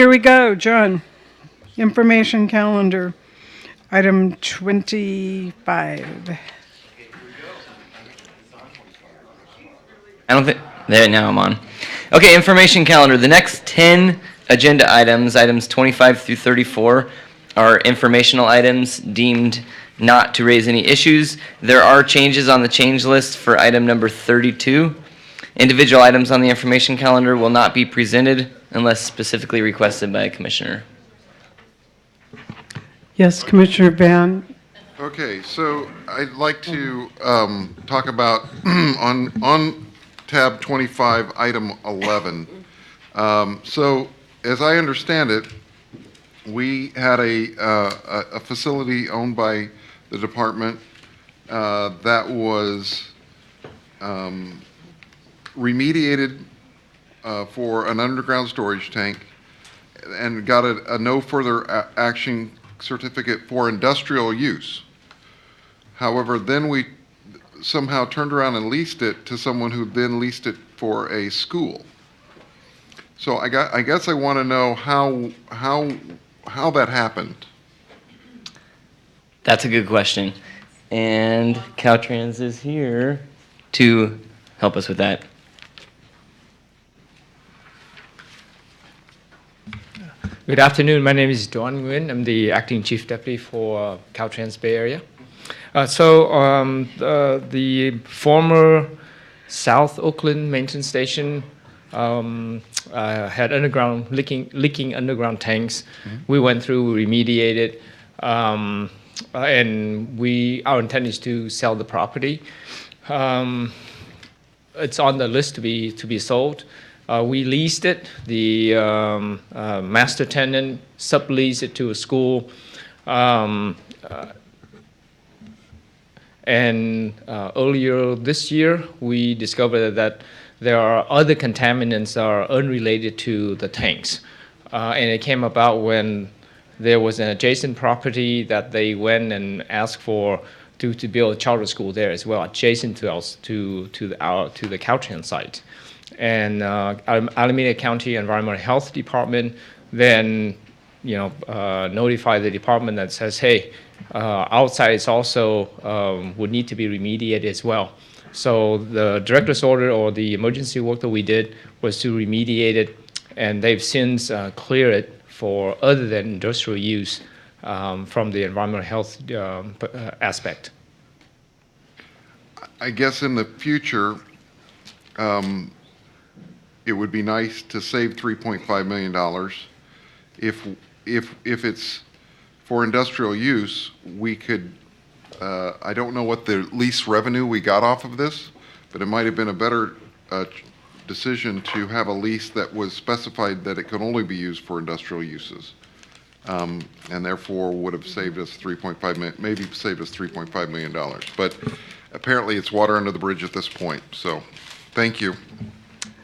Here we go, John. Information calendar, item 25. I don't think, there, now I'm on. Okay, information calendar. The next 10 agenda items, items 25 through 34, are informational items deemed not to raise any issues. There are changes on the change list for item number 32. Individual items on the information calendar will not be presented unless specifically requested by a commissioner. Yes, Commissioner Van. Okay, so I'd like to talk about on tab 25, item 11. So as I understand it, we had a facility owned by the department that was remediated for an underground storage tank and got a no further action certificate for industrial use. However, then we somehow turned around and leased it to someone who then leased it for a school. So I guess I want to know how that happened. That's a good question. And Caltrans is here to help us with that. Good afternoon. My name is Don Nguyen. I'm the acting chief deputy for Caltrans Bay Area. The former South Oakland maintenance station had underground leaking underground tanks. Mm-hmm. We went through, remediated, and our intent is to sell the property. It's on the list to be sold. We leased it. The master tenant subleased it to a school. Earlier this year, we discovered that there are other contaminants that are unrelated to the tanks. And it came about when there was an adjacent property that they went and asked for to build a charter school there as well, adjacent to the Caltrans site. And Alameda County Environmental Health Department then, notified the department that says, hey, outside is also would need to be remediated as well. So the director's order or the emergency work that we did was to remediate it, and they've since cleared it for other than industrial use from the environmental health aspect. I guess in the future, it would be nice to save $3.5 million. If it's for industrial use, we could, I don't know what the lease revenue we got off of this, but it might have been a better decision to have a lease that was specified that it could only be used for industrial uses. And therefore would have saved us $3.5 million. But apparently it's water under the bridge at this point. So thank you.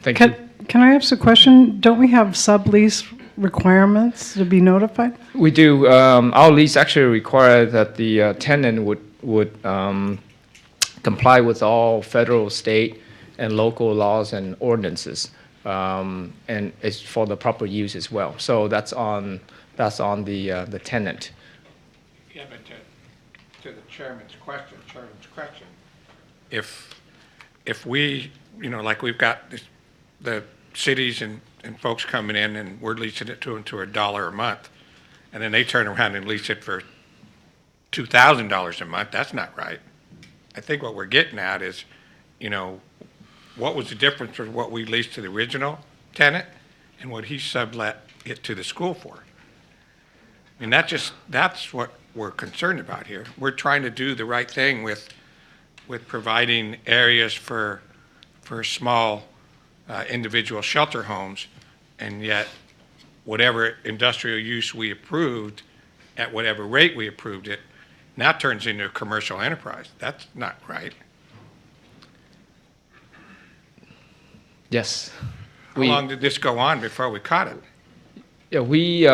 Thank you. Can I ask a question? Don't we have sublease requirements to be notified? We do. Our lease actually requires that the tenant would comply with all federal, state, and local laws and ordinances, and it's for the proper use as well. So that's on the tenant. Yeah, but to the chairman's question, if we, like we've got the cities and folks coming in and we're leasing it to them to $1 a month, and then they turn around and lease it for $2,000 a month, that's not right. I think what we're getting at is, what was the difference for what we leased to the original tenant and what he sublet it to the school for? I mean, that's what we're concerned about here. We're trying to do the right thing with providing areas for small individual shelter homes, and yet whatever industrial use we approved at whatever rate we approved it now turns into a commercial enterprise. That's not right. Yes. How long did this go on before we caught it? Yeah, we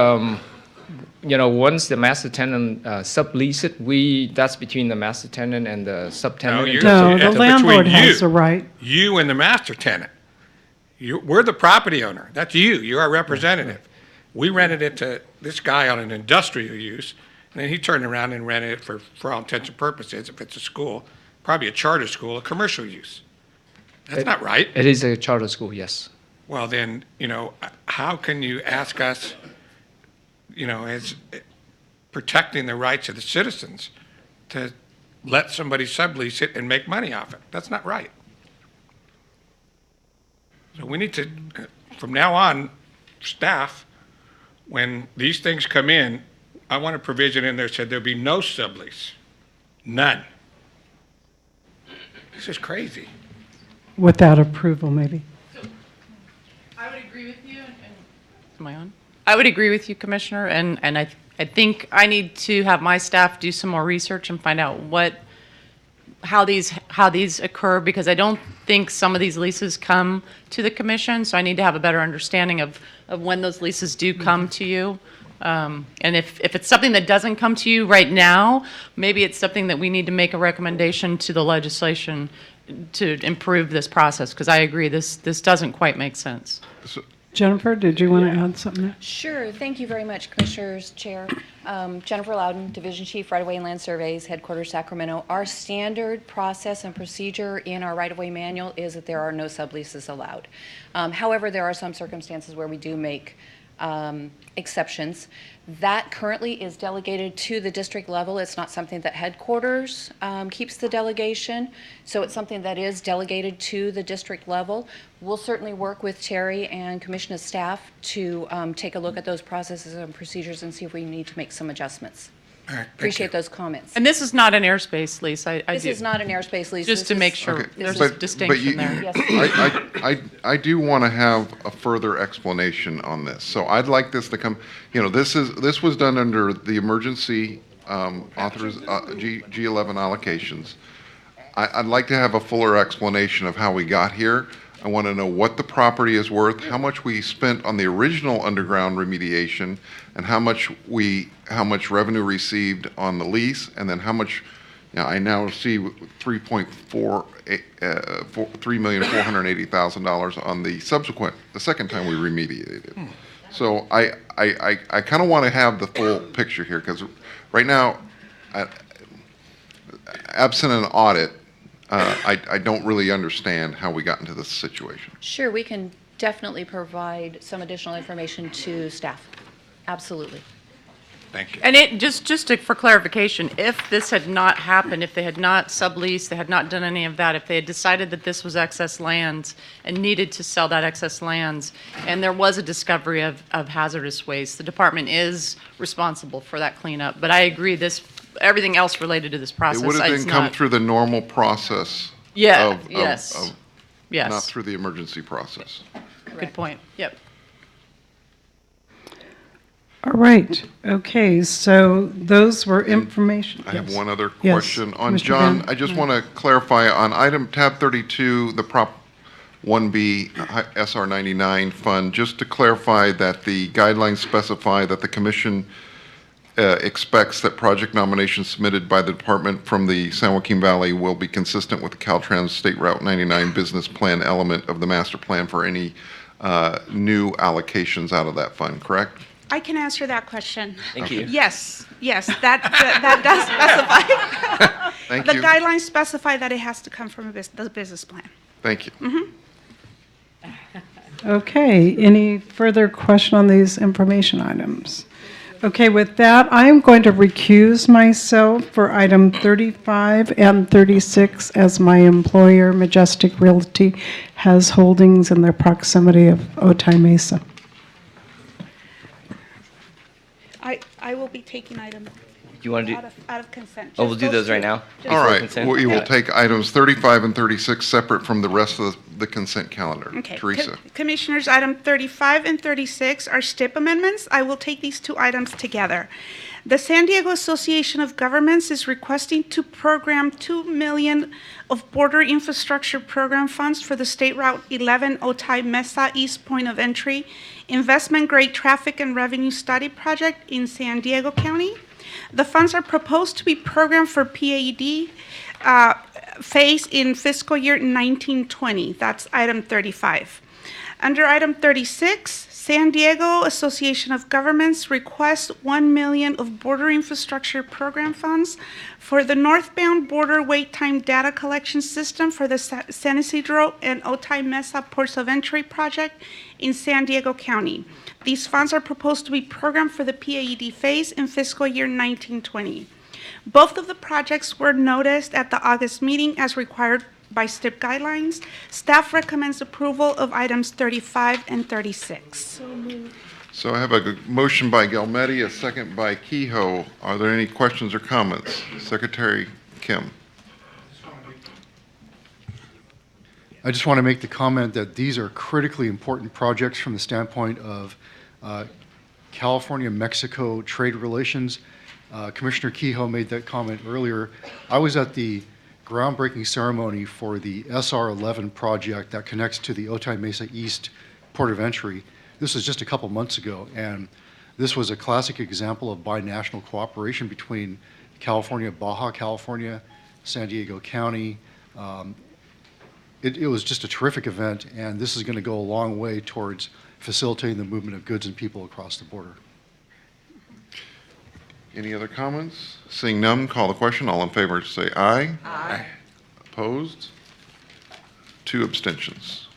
once the master tenant sublease it, that's between the master tenant and the subtenant. No, the landlord has the right. You and the master tenant. We're the property owner. That's you. You're our representative. We rented it to this guy on an industrial use, and then he turned around and rented it for all intents and purposes, if it's a school, probably a charter school, a commercial use. That's not right. It is a charter school, yes. Well, then, how can you ask us, as protecting the rights of the citizens, to let somebody sublease it and make money off it? That's not right. So we need to, from now on, staff, when these things come in, I want a provision in there that said there'll be no sublease. None. This is crazy. Without approval, maybe. I would agree with you. Am I on? I would agree with you, Commissioner, and I think I need to have my staff do some more research and find out how these occur, because I don't think some of these leases come to the commission, so I need to have a better understanding of when those leases do come to you. And if it's something that doesn't come to you right now, maybe it's something that we need to make a recommendation to the legislation to improve this process, because I agree, this doesn't quite make sense. Jennifer, did you want to add something? Sure. Thank you very much, Commissioners, Chair. Jennifer Loudon, Division Chief, Right-of-Way and Land Surveys, Headquarters, Sacramento. Our standard process and procedure in our right-of-way manual is that there are no subleases allowed. However, there are some circumstances where we do make exceptions. That currently is delegated to the district level. It's not something that headquarters keeps the delegation, so it's something that is delegated to the district level. We'll certainly work with Terry and Commissioner staff to take a look at those processes and procedures and see if we need to make some adjustments. All right, thank Appreciate you. those comments. And this is not an airspace lease, I This do. is not an airspace lease. Just This to is- make sure Okay, there's but- a distinction there. Yes. I do want to have a further explanation on this. So I'd like this to come, this was done under the emergency G11 allocations. I'd like to have a fuller explanation of how we got here. I want to know what the property is worth, how much we spent on the original underground remediation, and how much revenue received on the lease, and then how much. I now see $3,480,000 on the second time we remediated it. So I kind of want to have the full picture here, because right now, absent an audit, I don't really understand how we got into this situation. Sure, we can definitely provide some additional information to staff. Absolutely. Thank you. And for clarification, if this had not happened, if they had not subleased, they had not done any of that, if they had decided that this was excess lands and needed to sell that excess lands, and there was a discovery of hazardous waste, the department is responsible for that cleanup. But I agree, everything else related to this process It would have is then come not. through the normal process. Yeah, of- yes. of- Yes. Not through the emergency process. Good point. Yep. All right, okay, so those were information. I have yes. one other Yes, question. On Commissioner John, Gunn. I just want to clarify, on item tab 32, the Prop 1B SR 99 fund, just to clarify that the guidelines specify that the commission expects that project nominations submitted by the department from the San Joaquin Valley will be consistent with the Caltrans State Route 99 business plan element of the master plan for any new allocations out of that fund, correct? I can answer that question. Thank you. Yes, that does specify. Thank The you. guidelines specify that it has to come from the business plan. Thank you. Okay, any further question on these information items? Okay, with that, I am going to recuse myself for item 35 and 36, as my employer, Majestic Realty, has holdings in the proximity of Otay Mesa. I will be taking item You want to do? out of consent. Oh, we'll Just do those right two. now. Just- All right, consent? we will Okay. take items 35 and 36 separate from the rest of the consent calendar. Okay. Teresa. Commissioners, item 35 and 36 are STIP amendments. I will take these two items together. The San Diego Association of Governments is requesting to program $2 million of border infrastructure program funds for the State Route 11 Otay Mesa East Point of Entry investment grade traffic and revenue study project in San Diego County. The funds are proposed to be programmed for PAD phase in fiscal year 1920. That's item 35. Under item 36, San Diego Association of Governments requests $1 million of border infrastructure program funds for the northbound border wait time data collection system for the San Ysidro and Otay Mesa ports of entry project in San Diego County. These funds are proposed to be programmed for the PAED phase in fiscal year 1920. Both of the projects were noticed at the August meeting as required by STIP guidelines. Staff recommends approval of items 35 and 36. So I have a motion by Galmetti, a second by Kehoe. Are there any questions or comments? Secretary Kim. I just want to make the comment that these are critically important projects from the standpoint of California-Mexico trade relations. Commissioner Kehoe made that comment earlier. I was at the groundbreaking ceremony for the SR-11 project that connects to the Otay Mesa East port of entry. This was just a couple months ago, and this was a classic example of binational cooperation between California, Baja California, San Diego County. It was just a terrific event, and this is going to go a long way towards facilitating the movement of goods and people across the border. Any other comments? Seeing none, call the question. All in favor say aye. Aye. Opposed? 2 abstentions.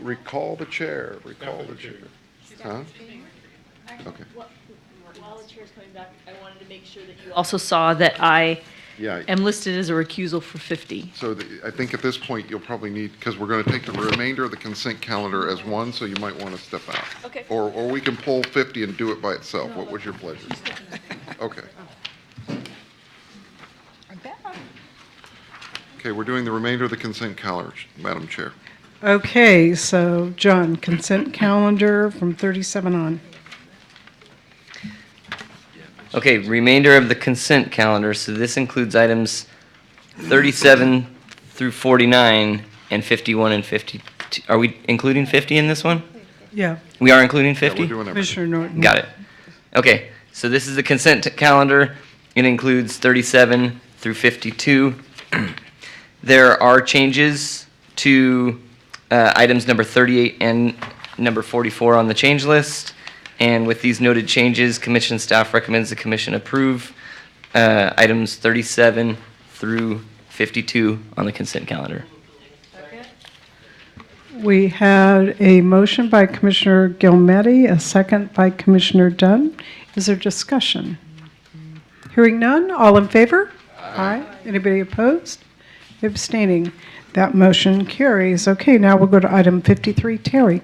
Recall the chair. Recall the chair. Huh? Okay. While the chair's coming back, I wanted to make sure that you also saw that I Yeah. am listed as a recusal for 50. So I think at this point, you'll probably need, because we're going to take the remainder of the consent calendar as one, so you might want to step out. Okay. Or we can pull 50 and do it by itself. What was your pleasure? Okay. Okay, we're doing the remainder of the consent calendar, Madam Chair. Okay, so John, consent calendar from 37 on. Okay, remainder of the consent calendar, so this includes items 37 through 49 and 51 and 52. Are we including 50 in this one? Yeah, We are including Yeah, 50? we're doing everything. Commissioner Norton. Got it. Okay, so this is the consent calendar. It includes 37 through 52. There are changes to items number 38 and number 44 on the change list. And with these noted changes, commission staff recommends the commission approve items 37 through 52 on the consent calendar. We had a motion by Commissioner Gilmetti, a second by Commissioner Dunn. Is there discussion? Hearing none, all in favor? Aye. Anybody opposed? Abstaining? That motion carries. Okay, now we'll go to item 53. Terry.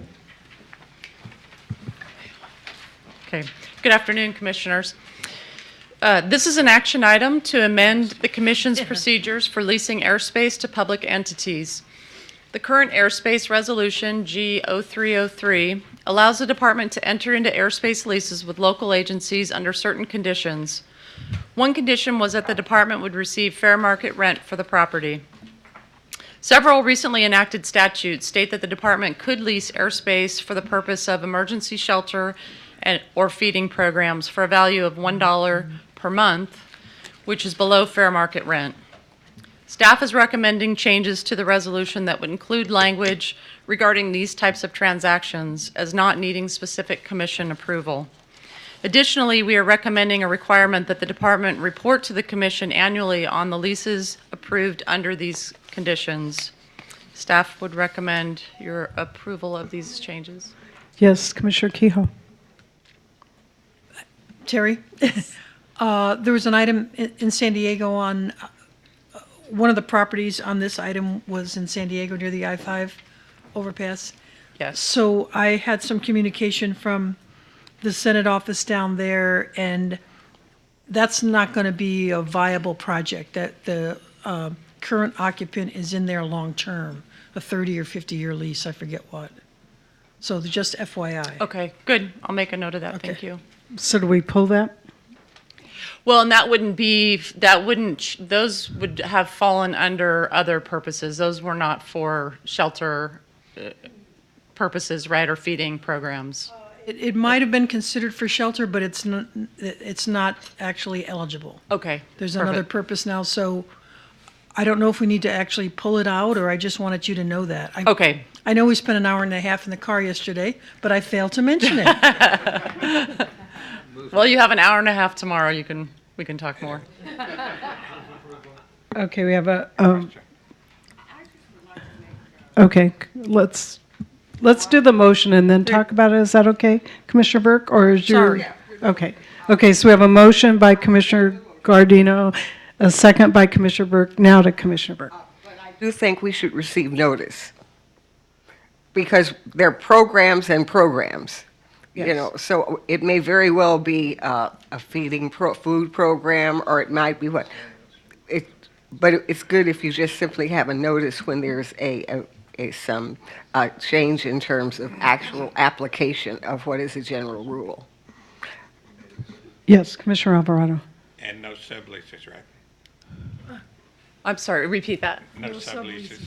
Okay. Good afternoon, Commissioners. This is an action item to amend the Commission's procedures for leasing airspace to public entities. The current airspace resolution, G0303, allows the department to enter into airspace leases with local agencies under certain conditions. One condition was that the department would receive fair market rent for the property. Several recently enacted statutes state that the department could lease airspace for the purpose of emergency shelter or feeding programs for a value of $1 per month, which is below fair market rent. Staff is recommending changes to the resolution that would include language regarding these types of transactions as not needing specific commission approval. Additionally, we are recommending a requirement that the department report to the commission annually on the leases approved under these conditions. Staff would recommend your approval of these changes. Yes, Commissioner Kehoe. Terry, there was an item in San Diego on, one of the properties on this item was in San Diego near the I-5 overpass. Yes. So I had some communication from the Senate office down there, and that's not going to be a viable project. That the current occupant is in there long-term, a 30 or 50-year lease, I forget what. So just FYI. Okay, good. I'll make a note of that. Okay. Thank you. So do we pull that? Well, and those would have fallen under other purposes. Those were not for shelter purposes, right, or feeding programs. It might have been considered for shelter, but it's not actually eligible. Okay. There's perfect. another purpose now, so I don't know if we need to actually pull it out, or I just wanted you to know that. Okay. I know we spent an hour and a half in the car yesterday, but I failed to mention it. Well, you have an hour and a half tomorrow. We can talk more. Okay, we have okay, let's do the motion and then talk about it. Is that okay, Commissioner Burke, or is your? Sorry. Okay, okay, so we have a motion by Commissioner Guardino, a second by Commissioner Burke, now to Commissioner Burke. I do think we should receive notice, because they're programs and programs. You Yes. know, so it may very well be a feeding food program, or it might be what. But it's good if you just simply have a notice when there's some change in terms of actual application of what is a general rule. Yes, Commissioner Alvarado. And no subleases, right? I'm sorry, repeat that. No subleases.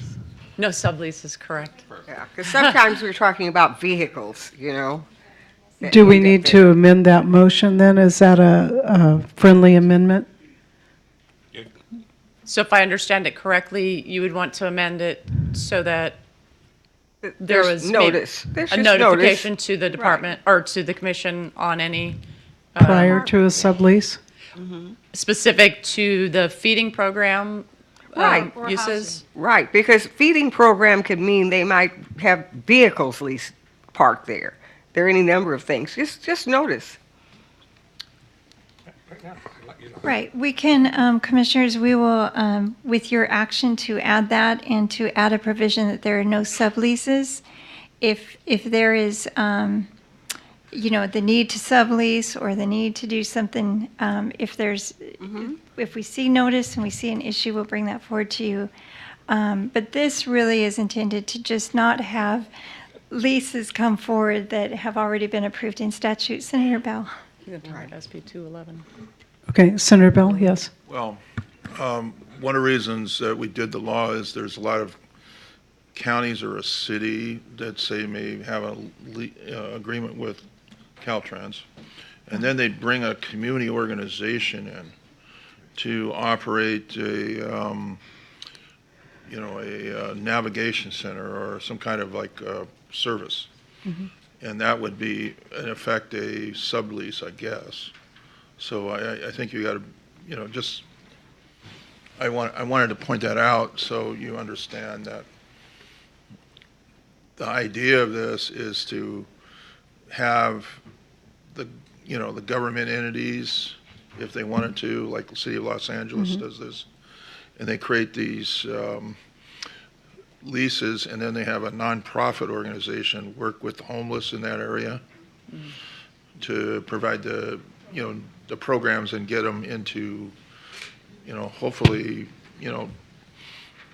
No subleases, correct. Yeah, because sometimes we're talking about vehicles, you know. Do we need to amend that motion then? Is that a friendly amendment? So if I understand it correctly, you would want to amend it so that there There's was maybe notice. There's a just notification notice. to the department or to the commission on any Prior to a sublease? specific to the feeding program Right. uses? Right, because feeding program could mean they might have vehicles leased parked there. There are any number of things. Just notice. Right, we can, Commissioners, we will, with your action to add that and to add a provision that there are no subleases. If there is, you know, the need to sublease or the need to do something, if we see notice and we see an issue, we'll bring that forward to you. But this really is intended to just not have leases come forward that have already been approved in statute. Senator Bell. SB 211. Okay, Senator Bell, yes. Well, one of the reasons that we did the law is there's a lot of counties or a city that say may have an agreement with Caltrans, and then they bring a community organization in to operate a navigation center or some kind of like service. And that would be, in effect, a sublease, I guess. So I think you got to, just, I wanted to point that out so you understand that the idea of this is to have the government entities, if they wanted to, like the city of Los Angeles does this, and they create these leases, and then they have a nonprofit organization work with the homeless in that area to provide the programs and get them into, hopefully,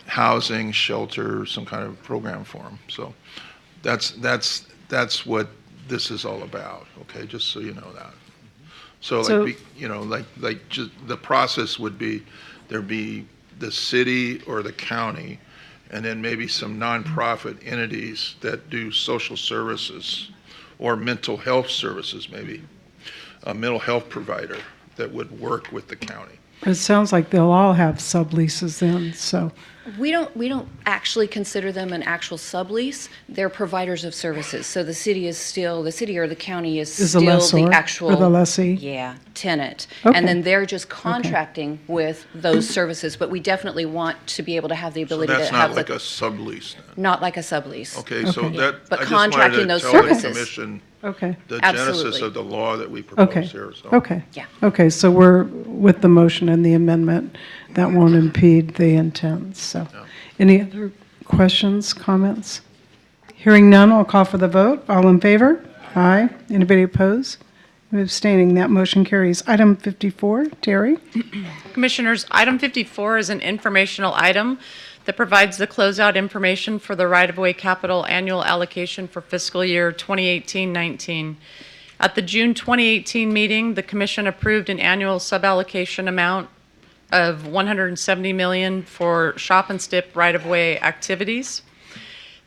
housing, shelter, some kind of program for them. So that's what this is all about. Okay, just so you know that. So just the process would be there'd be the city or the county, and then maybe some nonprofit entities that do social services or mental health services, maybe a mental health provider that would work with the county. It sounds like they'll all have subleases then, so. We don't actually consider them an actual sublease. They're providers of services. So the city or the county is Is the still lessor the or actual. the lessee? Yeah, tenant. Okay. And then they're just contracting with those services, but we definitely want to be able to have the So ability to that's have not like the. a sublease then? Not like a sublease. Okay, so that, But I just contracting wanted to those tell the services. commission Okay, the genesis Absolutely. of the law that we okay, propose here, so. okay. Yeah. Okay, so we're with the motion and the amendment. That won't impede the intent, so. Any other questions, comments? Hearing none, I'll call for the vote. All in favor? Aye. Anybody opposed? Abstaining, that motion carries. Item 54, Terry? Commissioners, item 54 is an informational item that provides the closeout information for the right-of-way capital annual allocation for fiscal year 2018-19. At the June 2018 meeting, the commission approved an annual suballocation amount of $170 million for shop and stip right-of-way activities.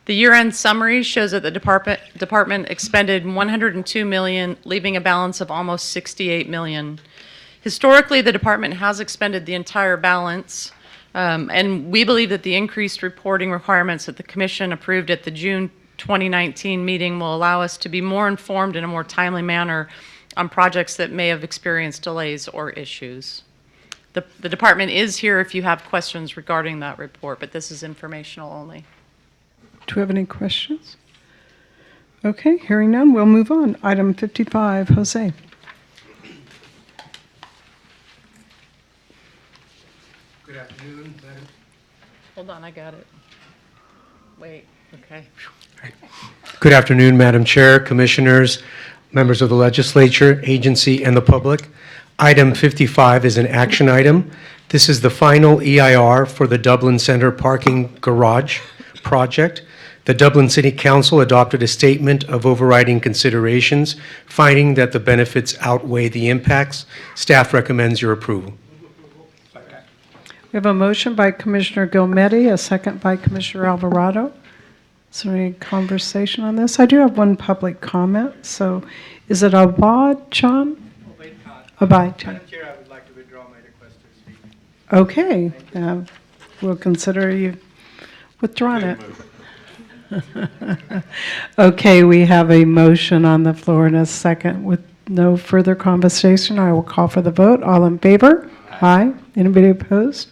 The year-end summary shows that the department expended $102 million, leaving a balance of almost $68 million. Historically, the department has expended the entire balance And we believe that the increased reporting requirements that the commission approved at the June 2019 meeting will allow us to be more informed in a more timely manner on projects that may have experienced delays or issues. The department is here if you have questions regarding that report, but this is informational only. Do we have any questions? Okay, hearing none, we'll move on. Item 55, Jose. Good afternoon, Madam. Hold on, I got it. Wait, okay. Good afternoon, Madam Chair, Commissioners, members of the legislature, agency, and the public. Item 55 is an action item. This is the final EIR for the Dublin Center Parking Garage project. The Dublin City Council adopted a statement of overriding considerations, finding that the benefits outweigh the impacts. Staff recommends your approval. We have a motion by Commissioner Gilmetti, a second by Commissioner Alvarado. Is there any conversation on this? I do have one public comment. So is it Abad Chan? Abad Chan. Madam Chair, I would like to withdraw my request to speak. Okay, we'll consider you withdrawn it. Okay, we have a motion on the floor and a second. With no further conversation, I will call for the vote. All in favor? Aye. Anybody opposed?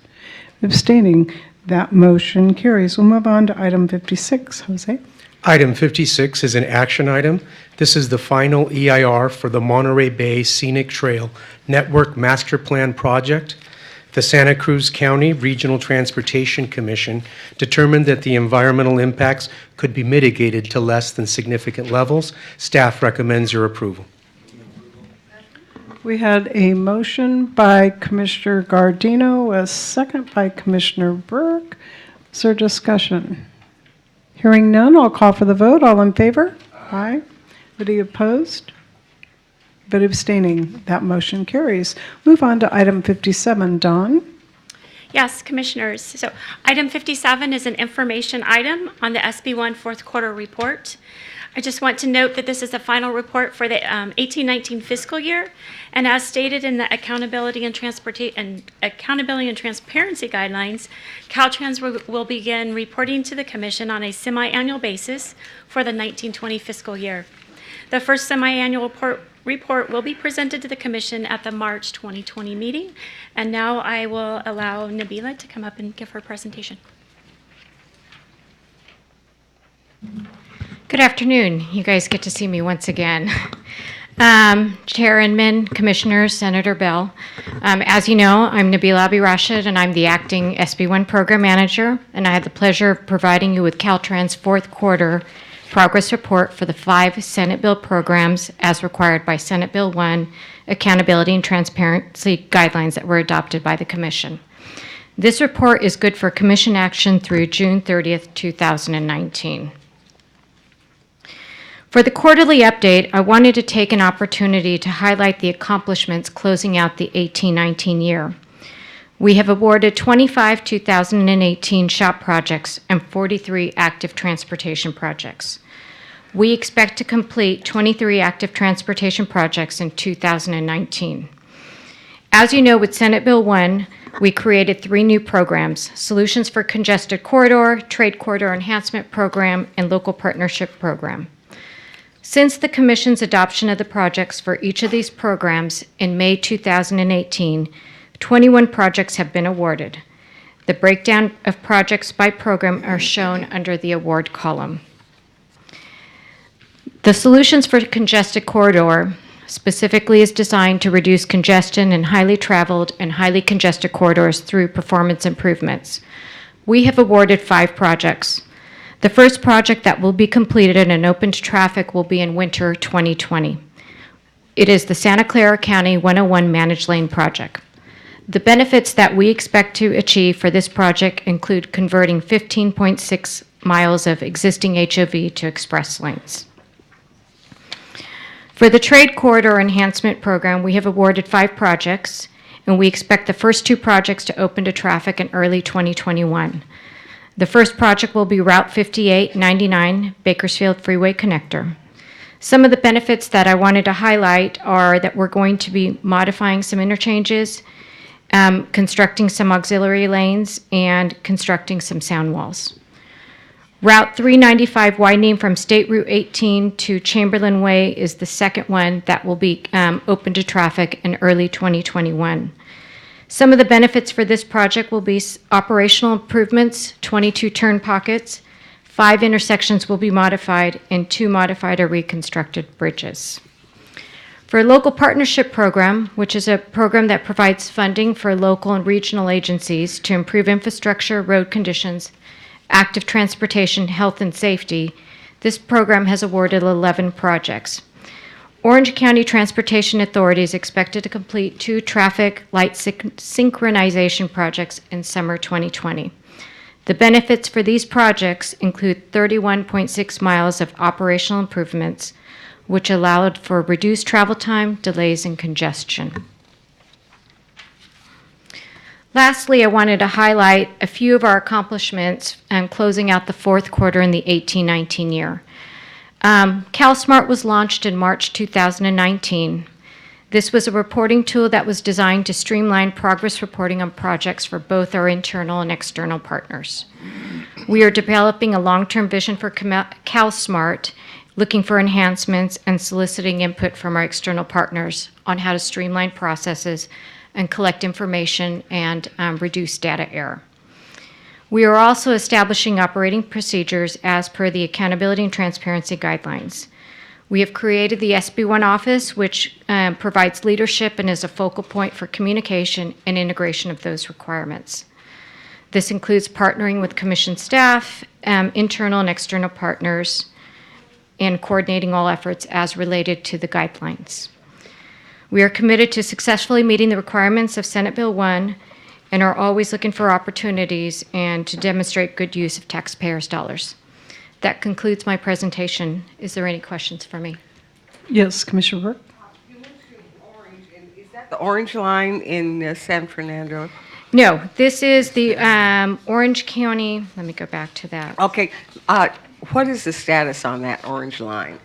Abstaining? That motion carries. We'll move on to item 56. Jose? Item 56 is an action item. This is the final EIR for the Monterey Bay Scenic Trail Network Master Plan Project. The Santa Cruz County Regional Transportation Commission determined that the environmental impacts could be mitigated to less than significant levels. Staff recommends your approval. We had a motion by Commissioner Gardino, a second by Commissioner Burke. Is there discussion? Hearing none, I'll call for the vote. All in favor? Aye. Anybody opposed? But abstaining? That motion carries. Move on to item 57. Dawn? Yes, Commissioners. So item 57 is an information item on the SB1 fourth quarter report. I just want to note that this is the final report for the 18-19 fiscal year, and as stated in the Accountability and Transparency Guidelines, Caltrans will begin reporting to the Commission on a semi-annual basis for the 19-20 fiscal year. The first semi-annual report will be presented to the Commission at the March 2020 meeting, and now I will allow Nabila to come up and give her presentation. Good afternoon. You guys get to see me once again. Chairman, Commissioners, Senator Bell. As you know, I'm Nabila Abi-Rashid, and I'm the acting SB1 Program Manager, and I had the pleasure of providing you with Caltrans' fourth quarter progress report for the 5 Senate bill programs as required by Senate Bill 1, Accountability and Transparency Guidelines that were adopted by the Commission. This report is good for Commission action through June 30th, 2019. For the quarterly update, I wanted to take an opportunity to highlight the accomplishments closing out the 18-19 year. We have awarded 25 2018 SHOP projects and 43 active transportation projects. We expect to complete 23 active transportation projects in 2019. As you know, with Senate Bill 1, we created 3 new programs: Solutions for Congested Corridor, Trade Corridor Enhancement Program, and Local Partnership Program. Since the Commission's adoption of the projects for each of these programs in May 2018, 21 projects have been awarded. The breakdown of projects by program are shown under the award column. The Solutions for Congested Corridor specifically is designed to reduce congestion in highly traveled and highly congested corridors through performance improvements. We have awarded 5 projects. The first project that will be completed and open to traffic will be in winter 2020. It is the Santa Clara County 101 Managed Lane Project. The benefits that we expect to achieve for this project include converting 15.6 miles of existing HOV to express lanes. For the Trade Corridor Enhancement Program, we have awarded 5 projects, and we expect the first 2 projects to open to traffic in early 2021. The first project will be Route 5899 Bakersfield Freeway Connector. Some of the benefits that I wanted to highlight are that we're going to be modifying some interchanges, constructing some auxiliary lanes, and constructing some sound walls. Route 395 widening from State Route 18 to Chamberlain Way is the second one that will be open to traffic in early 2021. Some of the benefits for this project will be operational improvements, 22 turn pockets, 5 intersections will be modified, and 2 modified or reconstructed bridges. For a local partnership program, which is a program that provides funding for local and regional agencies to improve infrastructure, road conditions, active transportation, health, and safety, this program has awarded 11 projects. Orange County Transportation Authority is expected to complete 2 traffic light synchronization projects in summer 2020. The benefits for these projects include 31.6 miles of operational improvements, which allowed for reduced travel time, delays, and congestion. Lastly, I wanted to highlight a few of our accomplishments closing out the fourth quarter in the 18-19 year. CalSmart was launched in March 2019. This was a reporting tool that was designed to streamline progress reporting on projects for both our internal and external partners. We are developing a long-term vision for CalSmart, looking for enhancements and soliciting input from our external partners on how to streamline processes and collect information and reduce data error. We are also establishing operating procedures as per the Accountability and Transparency Guidelines. We have created the SB1 office, which provides leadership and is a focal point for communication and integration of those requirements. This includes partnering with Commission staff, internal and external partners, and coordinating all efforts as related to the guidelines. We are committed to successfully meeting the requirements of Senate Bill 1 and are always looking for opportunities and to demonstrate good use of taxpayers' dollars. That concludes my presentation. Is there any questions for me? Yes, Commissioner Burke? You mentioned orange, and is that the orange line in San Fernando? No, this is the Orange County, let me go back to that. Okay, what is the status on that orange line?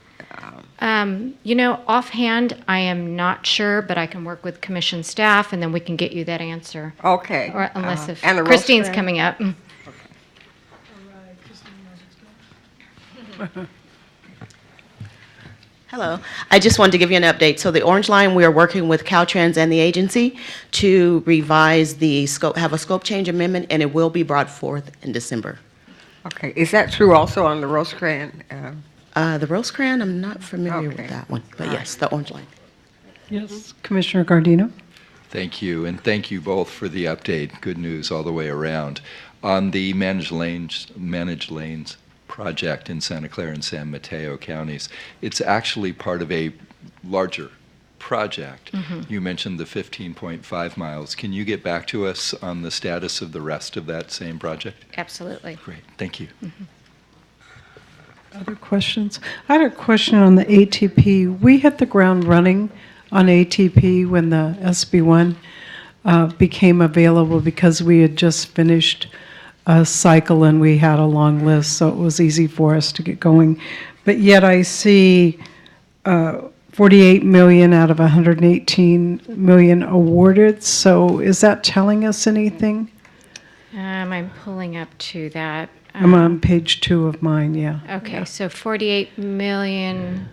Offhand, I am not sure, but I can work with commission staff, and then we can get you that answer. Okay. Or unless if and the Christine's Rosecrans? coming up. Hello. I just wanted to give you an update. So the Orange Line, we are working with Caltrans and the agency to revise the scope, have a scope change amendment, and it will be brought forth in December. Okay, is that true also on the Rosecrans? The Rosecrans, I'm not familiar with that one, but yes, the Orange Line. Yes, Commissioner Gardino? Thank you, and thank you both for the update. Good news all the way around. On the managed lanes project in Santa Clara and San Mateo counties, it's actually part of a larger project. Mm-hmm. You mentioned the 15.5 miles. Can you get back to us on the status of the rest of that same project? Absolutely. Great, thank you. Mm-hmm. Other questions? I had a question on the ATP. We hit the ground running on ATP when the SB1 became available because we had just finished a cycle and we had a long list, so it was easy for us to get going. But yet I see 48 million out of 118 million awarded, so is that telling us anything? I'm pulling up to that. I'm on page 2 of mine, yeah. Okay, so 48 million,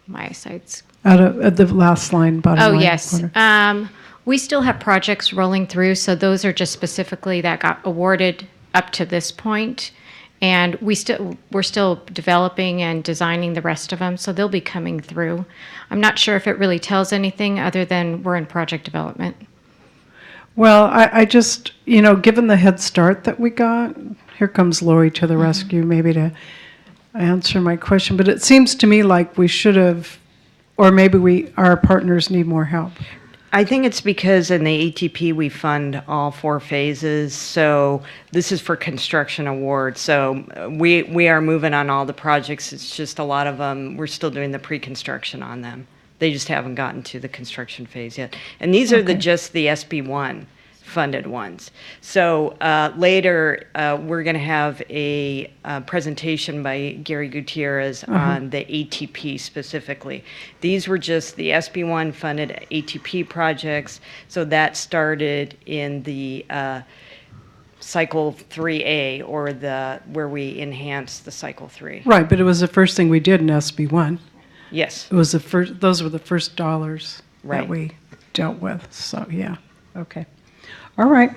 my sites. Out of the last line, bottom line. Oh, yes. corner. We still have projects rolling through, so those are just specifically that got awarded up to this point. And we're still developing and designing the rest of them, so they'll be coming through. I'm not sure if it really tells anything other than we're in project development. Well, I just, given the head start that we got, here comes Lori to the rescue, maybe to answer my question. But it seems to me like we should have, or maybe our partners need more help. I think it's because in the ATP we fund all 4 phases, so this is for construction awards. So we are moving on all the projects. It's just a lot of them, we're still doing the pre-construction on them. They just haven't gotten to the construction phase yet. And these are just the SB1 funded ones. So later, we're going to have a presentation by Gary Gutierrez on the ATP specifically. These were just the SB1 funded ATP projects. So that started in the cycle 3A, or where we enhanced the cycle 3. Right, but it was the first thing we did in SB1. Yes. It was the first, those were the first dollars Right. that we dealt with. So, yeah, okay. All right.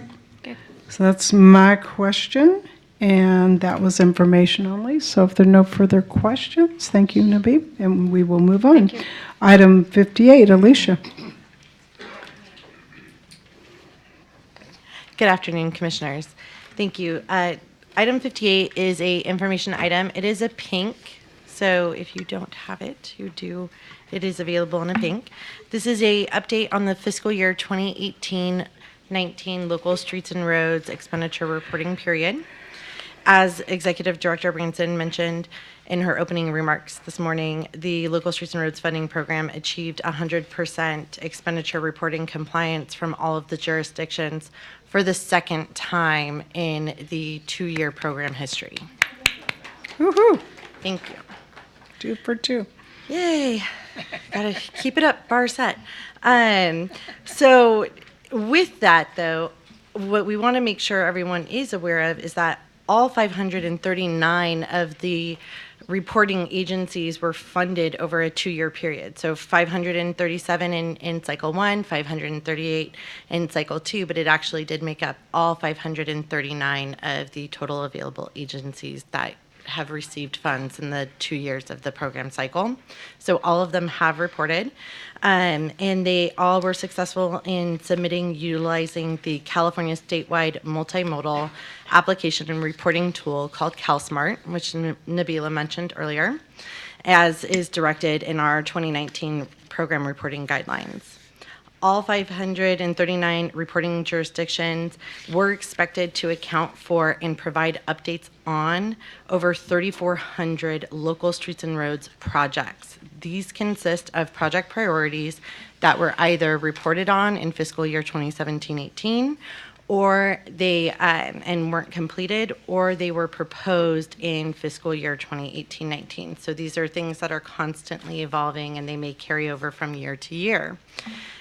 So that's my question, and that was information only. So if there are no further questions, thank you, Nabib, and we will move on. Item 58, Alicia. Good afternoon, Commissioners. Thank you. Item 58 is a information item. It is a pink, so if you don't have it, it is available in a pink. This is a update on the fiscal year 2018-19 local streets and roads expenditure reporting period. As Executive Director Branson mentioned in her opening remarks this morning, the Local Streets and Roads Funding Program achieved 100% expenditure reporting compliance from all of the jurisdictions for the second time in the 2-year program history. Woohoo! Thank you. 2 for 2. Yay. Gotta keep it up, bar set. So with that, though, what we want to make sure everyone is aware of is that all 539 of the reporting agencies were funded over a 2-year period. So 537 in cycle 1, 538 in cycle 2, but it actually did make up all 539 of the total available agencies that have received funds in the 2 years of the program cycle. So all of them have reported, and they all were successful in submitting utilizing the California statewide multimodal application and reporting tool called CalSmart, which Nabila mentioned earlier, as is directed in our 2019 program reporting guidelines. All 539 reporting jurisdictions were expected to account for and provide updates on over 3,400 local streets and roads projects. These consist of project priorities that were either reported on in fiscal year 2017-18, or they and weren't completed, or they were proposed in fiscal year 2018-19. So these are things that are constantly evolving, and they may carry over from year to year.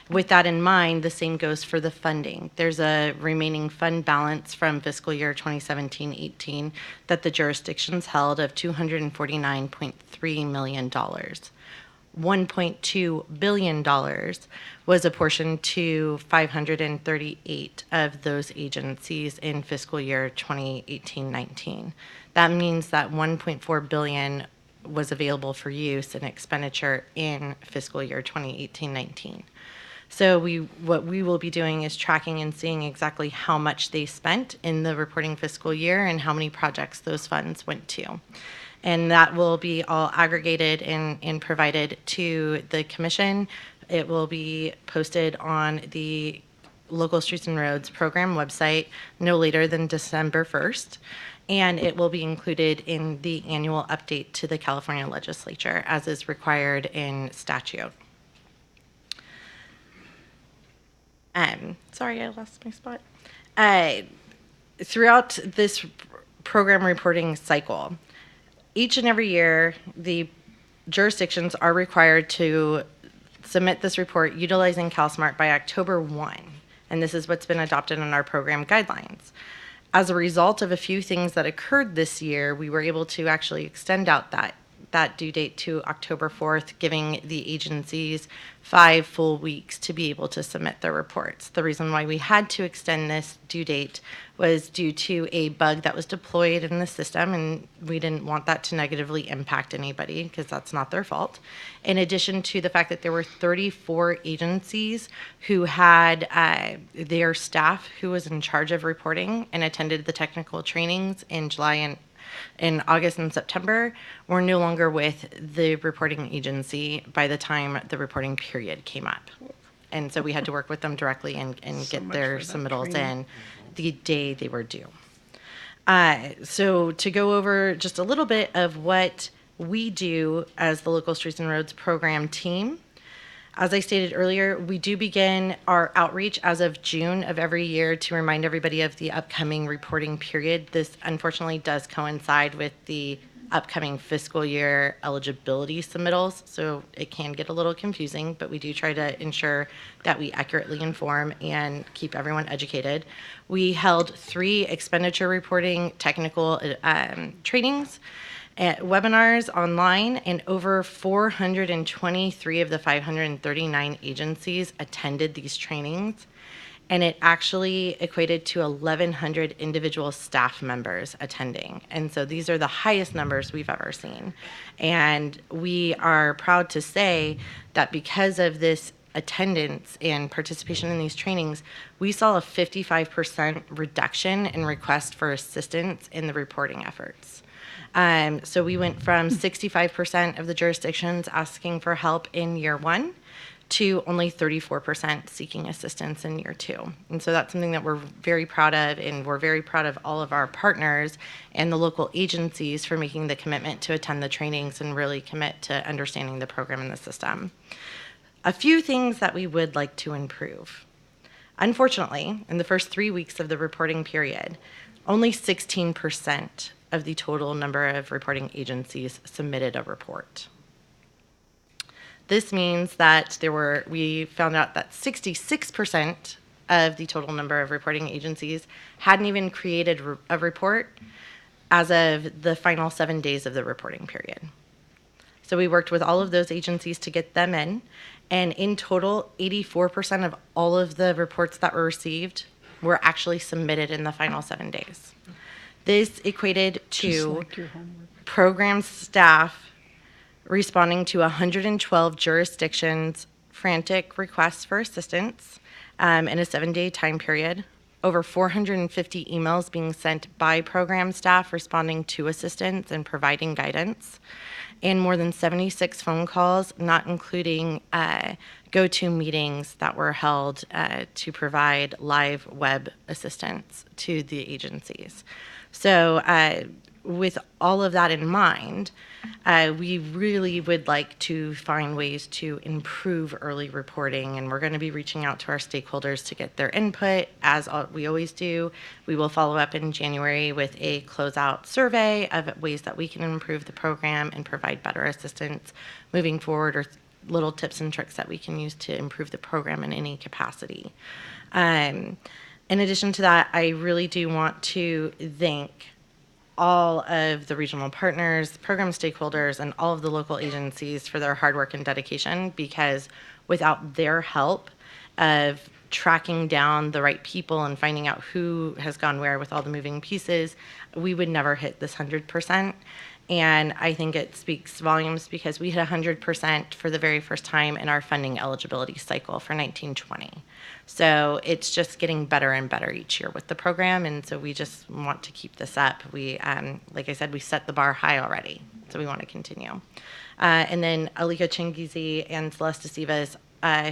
With that in mind, the same goes for the funding. There's a remaining fund balance from fiscal year 2017-18 that the jurisdictions held of $249.3 million. $1.2 billion was apportioned to 538 of those agencies in fiscal year 2018-19. That means that $1.4 billion was available for use and expenditure in fiscal year 2018-19. So what we will be doing is tracking and seeing exactly how much they spent in the reporting fiscal year and how many projects those funds went to. And that will be all aggregated and provided to the commission. It will be posted on the Local Streets and Roads program website no later than December 1st. And it will be included in the annual update to the California legislature as is required in statute. Sorry, I lost my spot. Throughout this program reporting cycle, each and every year, the jurisdictions are required to submit this report utilizing CalSmart by October 1, and this is what's been adopted in our program guidelines. As a result of a few things that occurred this year, we were able to actually extend out that due date to October 4th, giving the agencies 5 full weeks to be able to submit their reports. The reason why we had to extend this due date was due to a bug that was deployed in the system, and we didn't want that to negatively impact anybody because that's not their fault. In addition to the fact that there were 34 agencies who had their staff who was in charge of reporting and attended the technical trainings in July and in August and September, were no longer with the reporting agency by the time the reporting period came up. And so we had to work with them directly and get their submittals in the day they were due. So to go over just a little bit of what we do as the Local Streets and Roads program team, As I stated earlier, we do begin our outreach as of June of every year to remind everybody of the upcoming reporting period. This unfortunately does coincide with the upcoming fiscal year eligibility submittals, so it can get a little confusing, but we do try to ensure that we accurately inform and keep everyone educated. We held 3 expenditure reporting technical trainings, webinars online, and over 423 of the 539 agencies attended these trainings. And it actually equated to 1,100 individual staff members attending. And so these are the highest numbers we've ever seen. And we are proud to say that because of this attendance and participation in these trainings, we saw a 55% reduction in requests for assistance in the reporting efforts. So we went from 65% of the jurisdictions asking for help in year 1 to only 34% seeking assistance in year 2. And so that's something that we're very proud of, and we're very proud of all of our partners and the local agencies for making the commitment to attend the trainings and really commit to understanding the program and the system. A few things that we would like to improve. Unfortunately, in the first 3 weeks of the reporting period, only 16% of the total number of reporting agencies submitted a report. This means that we found out that 66% of the total number of reporting agencies hadn't even created a report as of the final 7 days of the reporting period. So we worked with all of those agencies to get them in total, 84% of all of the reports that were received were actually submitted in the final 7 days. This equated to program staff responding to 112 jurisdictions' frantic requests for assistance in a 7-day time period, over 450 emails being sent by program staff responding to assistance and providing guidance, and more than 76 phone calls, not including go-to meetings that were held to provide live web assistance to the agencies. So with all of that in mind, we really would like to find ways to improve early reporting, and we're going to be reaching out to our stakeholders to get their input, as we always do. We will follow up in January with a closeout survey of ways that we can improve the program and provide better assistance moving forward, or little tips and tricks that we can use to improve the program in any capacity. In addition to that, I really do want to thank all of the regional partners, program stakeholders, and all of the local agencies for their hard work and dedication, because without their help of tracking down the right people and finding out who has gone where with all the moving pieces, we would never hit this 100%. And I think it speaks volumes because we hit 100% for the very first time in our funding eligibility cycle for 1920. So it's just getting better and better each year with the program, and so we just want to keep this up. We, like I said, we set the bar high already, so we want to continue. And then Alika Chingizi and Celeste Sivas,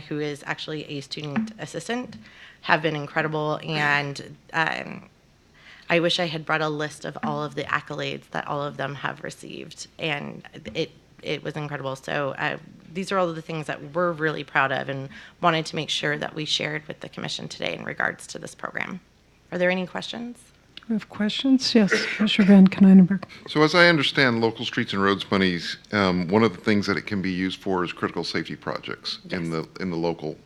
who is actually a student assistant, have been incredible, and I wish I had brought a list of all of the accolades that all of them have received, and it was incredible. So these are all of the things that we're really proud of and wanted to make sure that we shared with the commission today in regards to this program. Are there any questions? We have questions? Yes, Commissioner Van Kynenberg. So as I understand local streets and roads monies, one of the things that it can be used for is critical safety projects in the local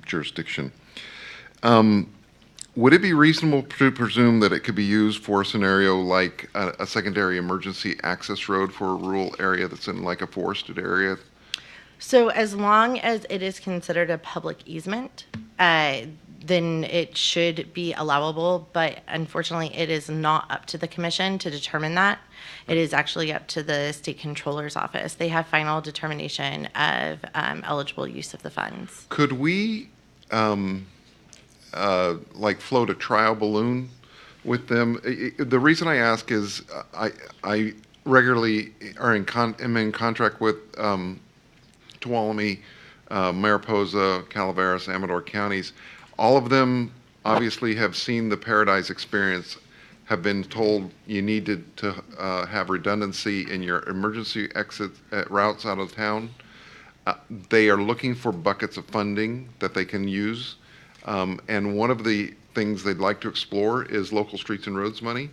jurisdiction. Would it be reasonable to presume that it could be used for a scenario like a secondary emergency access road for a rural area that's in like a forested area? So as long as it is considered a public easement, then it should be allowable, but unfortunately it is not up to the commission to determine that. It is actually up to the state controller's office. They have final determination of eligible use of the funds. Could we like float a trial balloon with them? The reason I ask is I regularly am in contract with Tuolumne, Mariposa, Calaveras, Amador counties. All of them obviously have seen the Paradise experience, have been told you need to have redundancy in your emergency exit routes out of town. They are looking for buckets of funding that they can use. And one of the things they'd like to explore is local streets and roads money.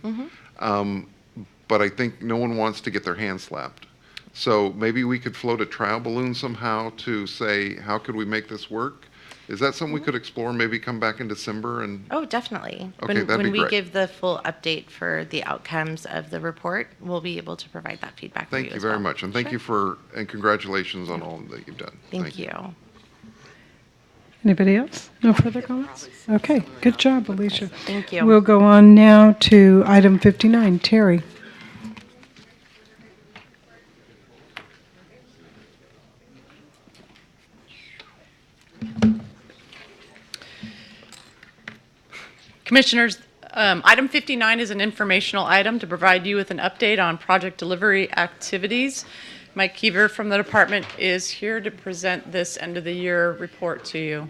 But I think no one wants to get their hand slapped. So maybe we could float a trial balloon somehow to say, how could we make this work? Is that something we could explore, maybe come back in December and? Oh, definitely. Okay, that'd When be we great. give the full update for the outcomes of the report, we'll be able to provide that feedback for you Thank you as very well. much, and thank you and congratulations on all that you've done. Thank you. Anybody else? No further comments? Okay, good job, Alicia. Thank you. We'll go on now to item 59. Terry. Commissioners, item 59 is an informational item to provide you with an update on project delivery activities. Mike Keever from the department is here to present this end of the year report to you.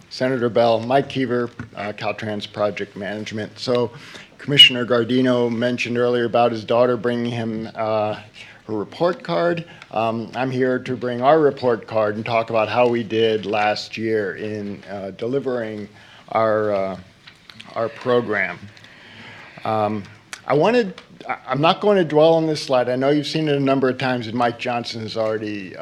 Senator Bell, Mike Keever, Caltrans Project Management. So Commissioner Gardino mentioned earlier about his daughter bringing him her report card. I'm here to bring our report card and talk about how we did last year in delivering our program. I'm not going to dwell on this slide. I know you've seen it a number of times and Mike Johnson has already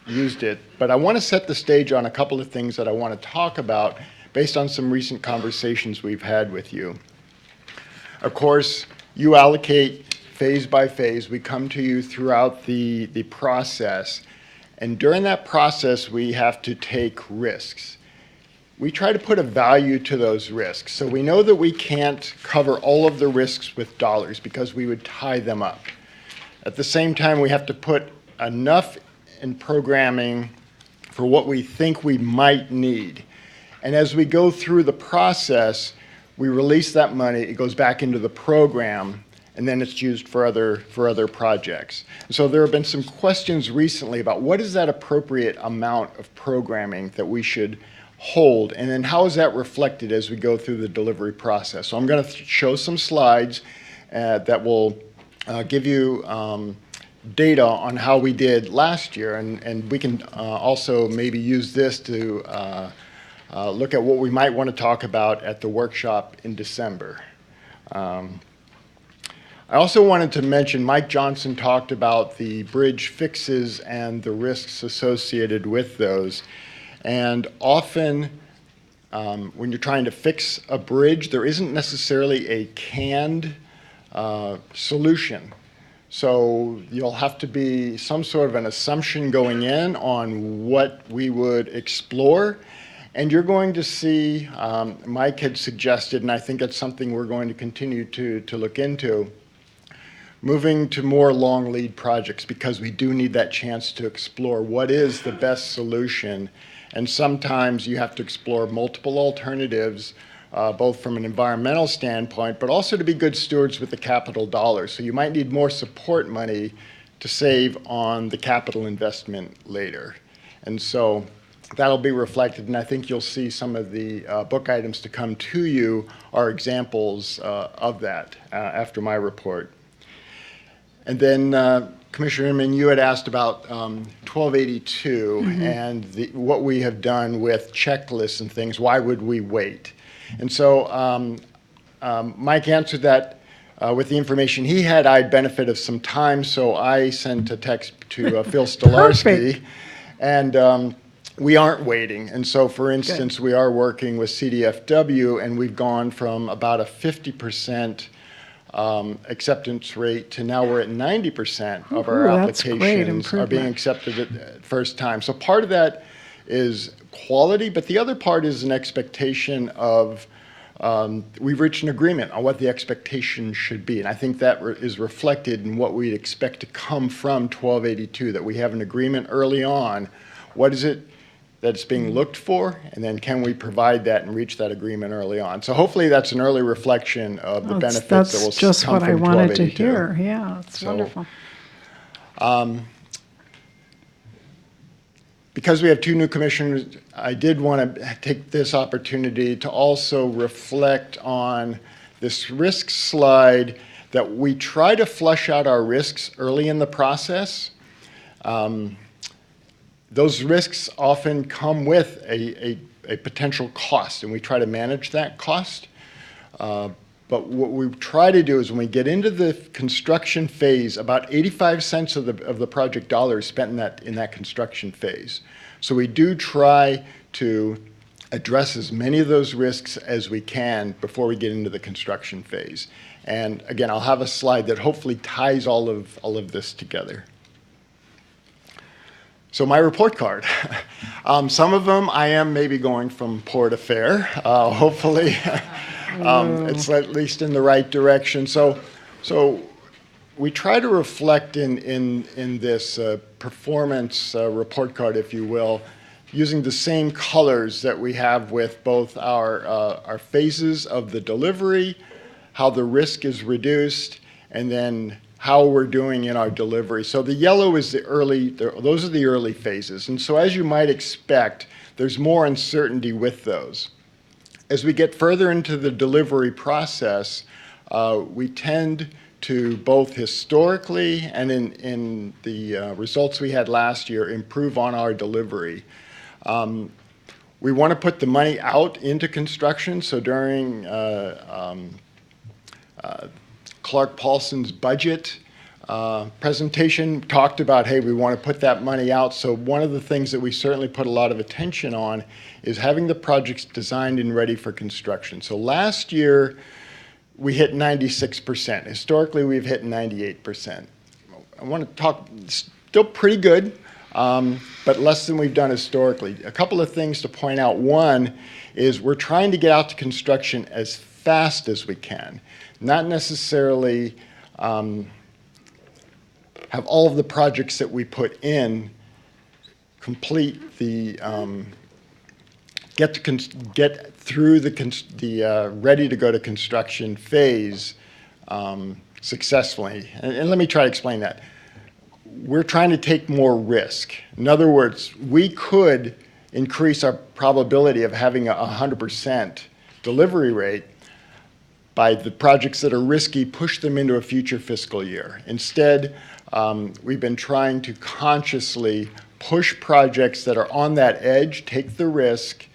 used it, but I want to set the stage on a couple of things that I want to talk about based on some recent conversations we've had with you. Of course, you allocate phase by phase. We come to you throughout the process, and during that process, we have to take risks. We try to put a value to those risks. So we know that we can't cover all of the risks with dollars because we would tie them up. At the same time, we have to put enough in programming for what we think we might need. And as we go through the process, we release that money, it goes back into the program, and then it's used for other projects. So there have been some questions recently about what is that appropriate amount of programming that we should hold, and then how is that reflected as we go through the delivery process. So I'm going to show some slides that will give you data on how we did last year, and we can also maybe use this to look at what we might want to talk about at the workshop in December. I also wanted to mention Mike Johnson talked about the bridge fixes and the risks associated with those. And often when you're trying to fix a bridge, there isn't necessarily a canned solution. So you'll have to be some sort of an assumption going in on what we would explore. And you're going to see, Mike had suggested, and I think it's something we're going to continue to look into, moving to more long lead projects because we do need that chance to explore what is the best solution. And sometimes you have to explore multiple alternatives, both from an environmental standpoint, but also to be good stewards with the capital dollars. So you might need more support money to save on the capital investment later. And so that'll be reflected, and I think you'll see some of the book items to come to you are examples of that after my report. And then Commissioner Inman, you had asked about 1282 and what we have done with checklists and things. Why would we wait? And so Mike answered that with the information he had. I had benefit of some time, so I sent a text to Phil Stolarski. And we aren't waiting. And so, for instance, we are working with CDFW, and we've gone from about a 50% acceptance rate to now we're at 90% of our applications are being accepted at first time. So part of that is quality, but the other part is an expectation of we've reached an agreement on what the expectation should be. And I think that is reflected in what we'd expect to come from 1282, that we have an agreement early on. What is it that's being looked for, and then can we provide that and reach that agreement early on? So hopefully that's an early reflection of the benefits that will come from 1282. That's just what I wanted to hear. Yeah, it's wonderful. Because we have two new commissioners, I did want to take this opportunity to also reflect on this risk slide that we try to flush out our risks early in the process. Those risks often come with a potential cost, and we try to manage that cost. But what we try to do is when we get into the construction phase, about 85 cents of the project dollar is spent in that construction phase. So we do try to address as many of those risks as we can before we get into the construction phase. And again, I'll have a slide that hopefully ties all of this together. So my report card. Some of them I am maybe going from poor to fair. Hopefully, it's at least in the right direction. So we try to reflect in this performance report card, if you will, using the same colors that we have with both our phases of the delivery, how the risk is reduced, and then how we're doing in our delivery. So the yellow is those are the early phases. And so as you might expect, there's more uncertainty with those. As we get further into the delivery process, we tend to both historically and in the results we had last year, improve on our delivery. We want to put the money out into construction. So during Clark Paulson's budget presentation talked about, hey, we want to put that money out. So one of the things that we certainly put a lot of attention on is having the projects designed and ready for construction. So last year, we hit 96%. Historically, we've hit 98%. I want to talk, still pretty good, but less than we've done historically. A couple of things to point out. One is we're trying to get out to construction as fast as we can. Not necessarily have all of the projects that we put in complete the get through the ready to go to construction phase successfully. And let me try to explain that. We're trying to take more risk. In other words, we could increase our probability of having a 100% delivery rate by the projects that are risky, push them into a future fiscal year. Instead, we've been trying to consciously push projects that are on that edge, take the risk,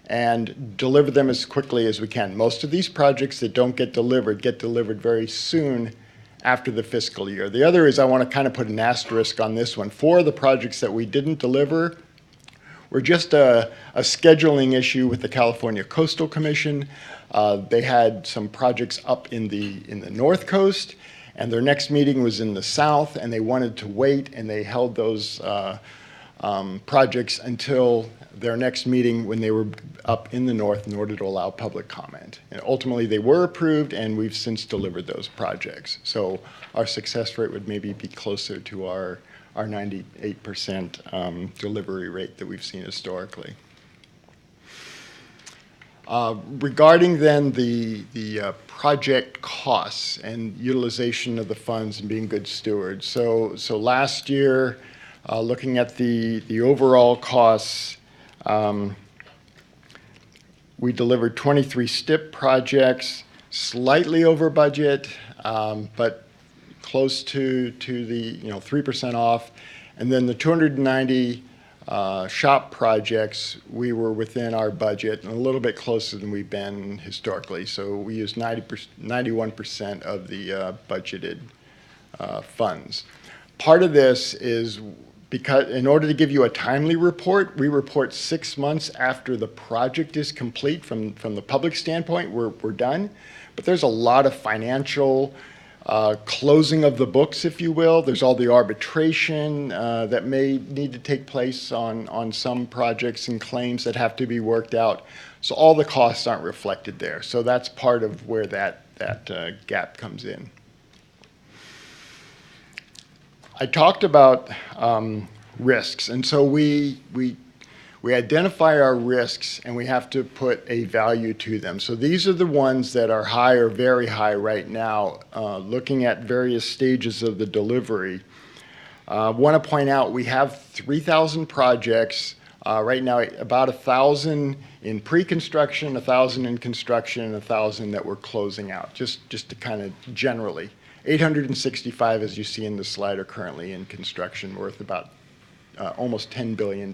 and deliver them as quickly as we can. Most of these projects that don't get delivered very soon after the fiscal year. The other is I want to kind of put an asterisk on this one. 4 of the projects that we didn't deliver were just a scheduling issue with the California Coastal Commission. They had some projects up in the North Coast, and their next meeting was in the South, and they wanted to wait, and they held those projects until their next meeting when they were up in the North in order to allow public comment. And ultimately, they were approved, and we've since delivered those projects. So our success rate would maybe be closer to our 98% delivery rate that we've seen historically. Regarding then the project costs and utilization of the funds and being good stewards. So last year, looking at the overall costs, we delivered 23 STIP projects, slightly over budget, but close to the 3% off. And then the 290 shop projects, we were within our budget and a little bit closer than we've been historically. So we used 91% of the budgeted funds. Part of this is because in order to give you a timely report, we report 6 months after the project is complete. From the public standpoint, we're done. But there's a lot of financial closing of the books, if you will. There's all the arbitration that may need to take place on some projects and claims that have to be worked out. So all the costs aren't reflected there. So that's part of where that gap comes in. I talked about risks, and so we identify our risks and we have to put a value to them. So these are the ones that are high or very high right now, looking at various stages of the delivery. I want to point out we have 3,000 projects right now, about 1,000 in pre-construction, 1,000 in construction, and 1,000 that we're closing out, just to kind of generally. 865, as you see in the slide, are currently in construction, worth about almost $10 billion.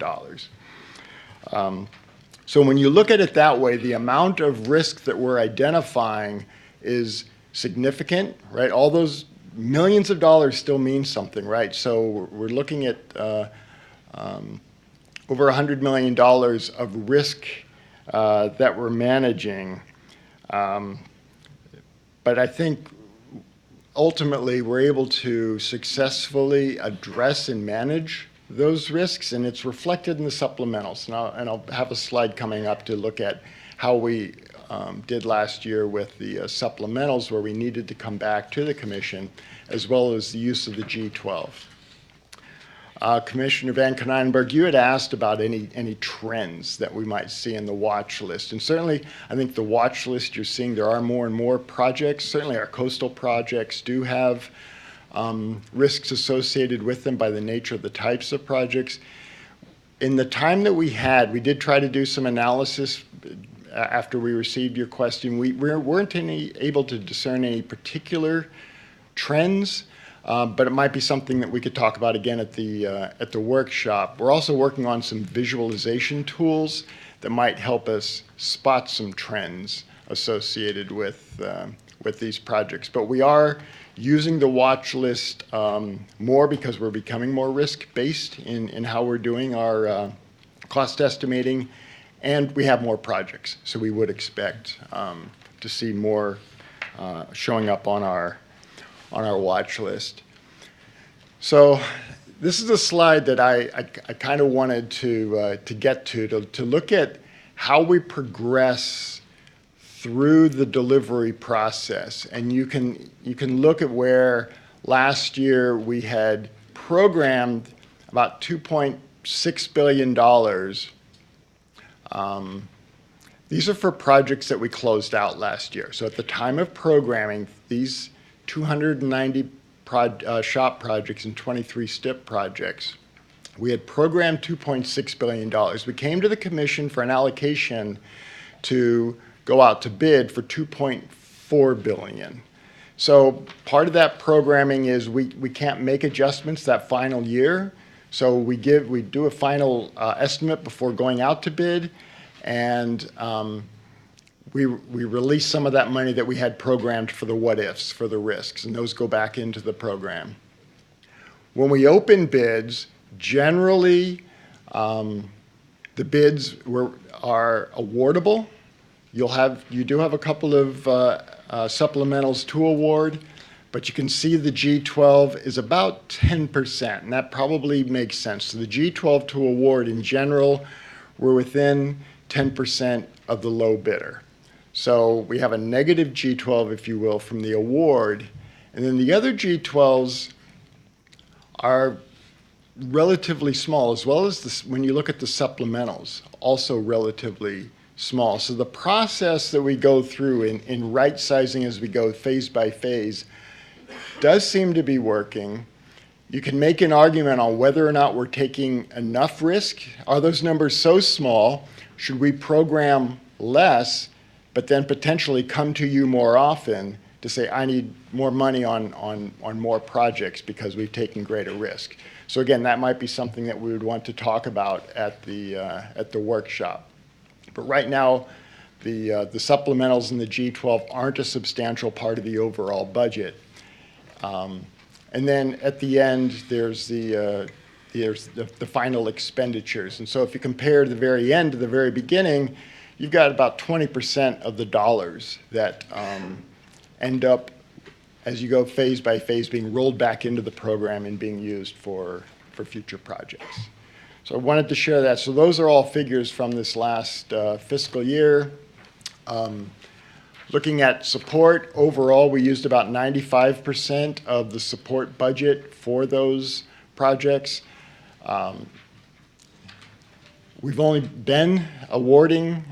So when you look at it that way, the amount of risk that we're identifying is significant, right? All those millions of dollars still mean something, right? So we're looking at over $100 million of risk that we're managing. But I think ultimately we're able to successfully address and manage those risks, and it's reflected in the supplementals. And I'll have a slide coming up to look at how we did last year with the supplementals, where we needed to come back to the commission, as well as the use of the G12. Commissioner Van Konynenberg, you had asked about any trends that we might see in the watch list. And certainly, I think the watch list you're seeing, there are more and more projects. Certainly our coastal projects do have risks associated with them by the nature of the types of projects. In the time that we had, we did try to do some analysis after we received your question. We weren't able to discern any particular trends, but it might be something that we could talk about again at the workshop. We're also working on some visualization tools that might help us spot some trends associated with these projects. But we are using the watch list more because we're becoming more risk-based in how we're doing our cost estimating, and we have more projects. So we would expect to see more showing up on our watch list. So this is a slide that I kind of wanted to get to look at how we progress through the delivery process. And you can look at where last year we had programmed about $2.6 billion. These are for projects that we closed out last year. So at the time of programming, these 290 SHOP projects and 23 STIP projects, we had programmed $2.6 billion. We came to the commission for an allocation to go out to bid for $2.4 billion. So part of that programming is we can't make adjustments that final year. So we do a final estimate before going out to bid, and we release some of that money that we had programmed for the what-ifs, for the risks, and those go back into the program. When we open bids, generally the bids are awardable. You do have a couple of supplementals to award, but you can see the G12 is about 10%, and that probably makes sense. So the G12 to award in general, we're within 10% of the low bidder. So we have a negative G12, if you will, from the award, and then the other G12s are relatively small, as well as when you look at the supplementals, also relatively small. So the process that we go through in right sizing as we go phase by phase does seem to be working. You can make an argument on whether or not we're taking enough risk. Are those numbers so small? Should we program less, but then potentially come to you more often to say, I need more money on more projects because we've taken greater risk? So again, that might be something that we would want to talk about at the workshop. But right now, the supplementals and the G12 aren't a substantial part of the overall budget. And then at the end, there's the final expenditures. And so if you compare the very end to the very beginning, you've got about 20% of the dollars that end up, as you go phase by phase, being rolled back into the program and being used for future projects. So I wanted to share that. So those are all figures from this last fiscal year. Looking at support, overall, we used about 95% of the support budget for those projects. We've only been awarding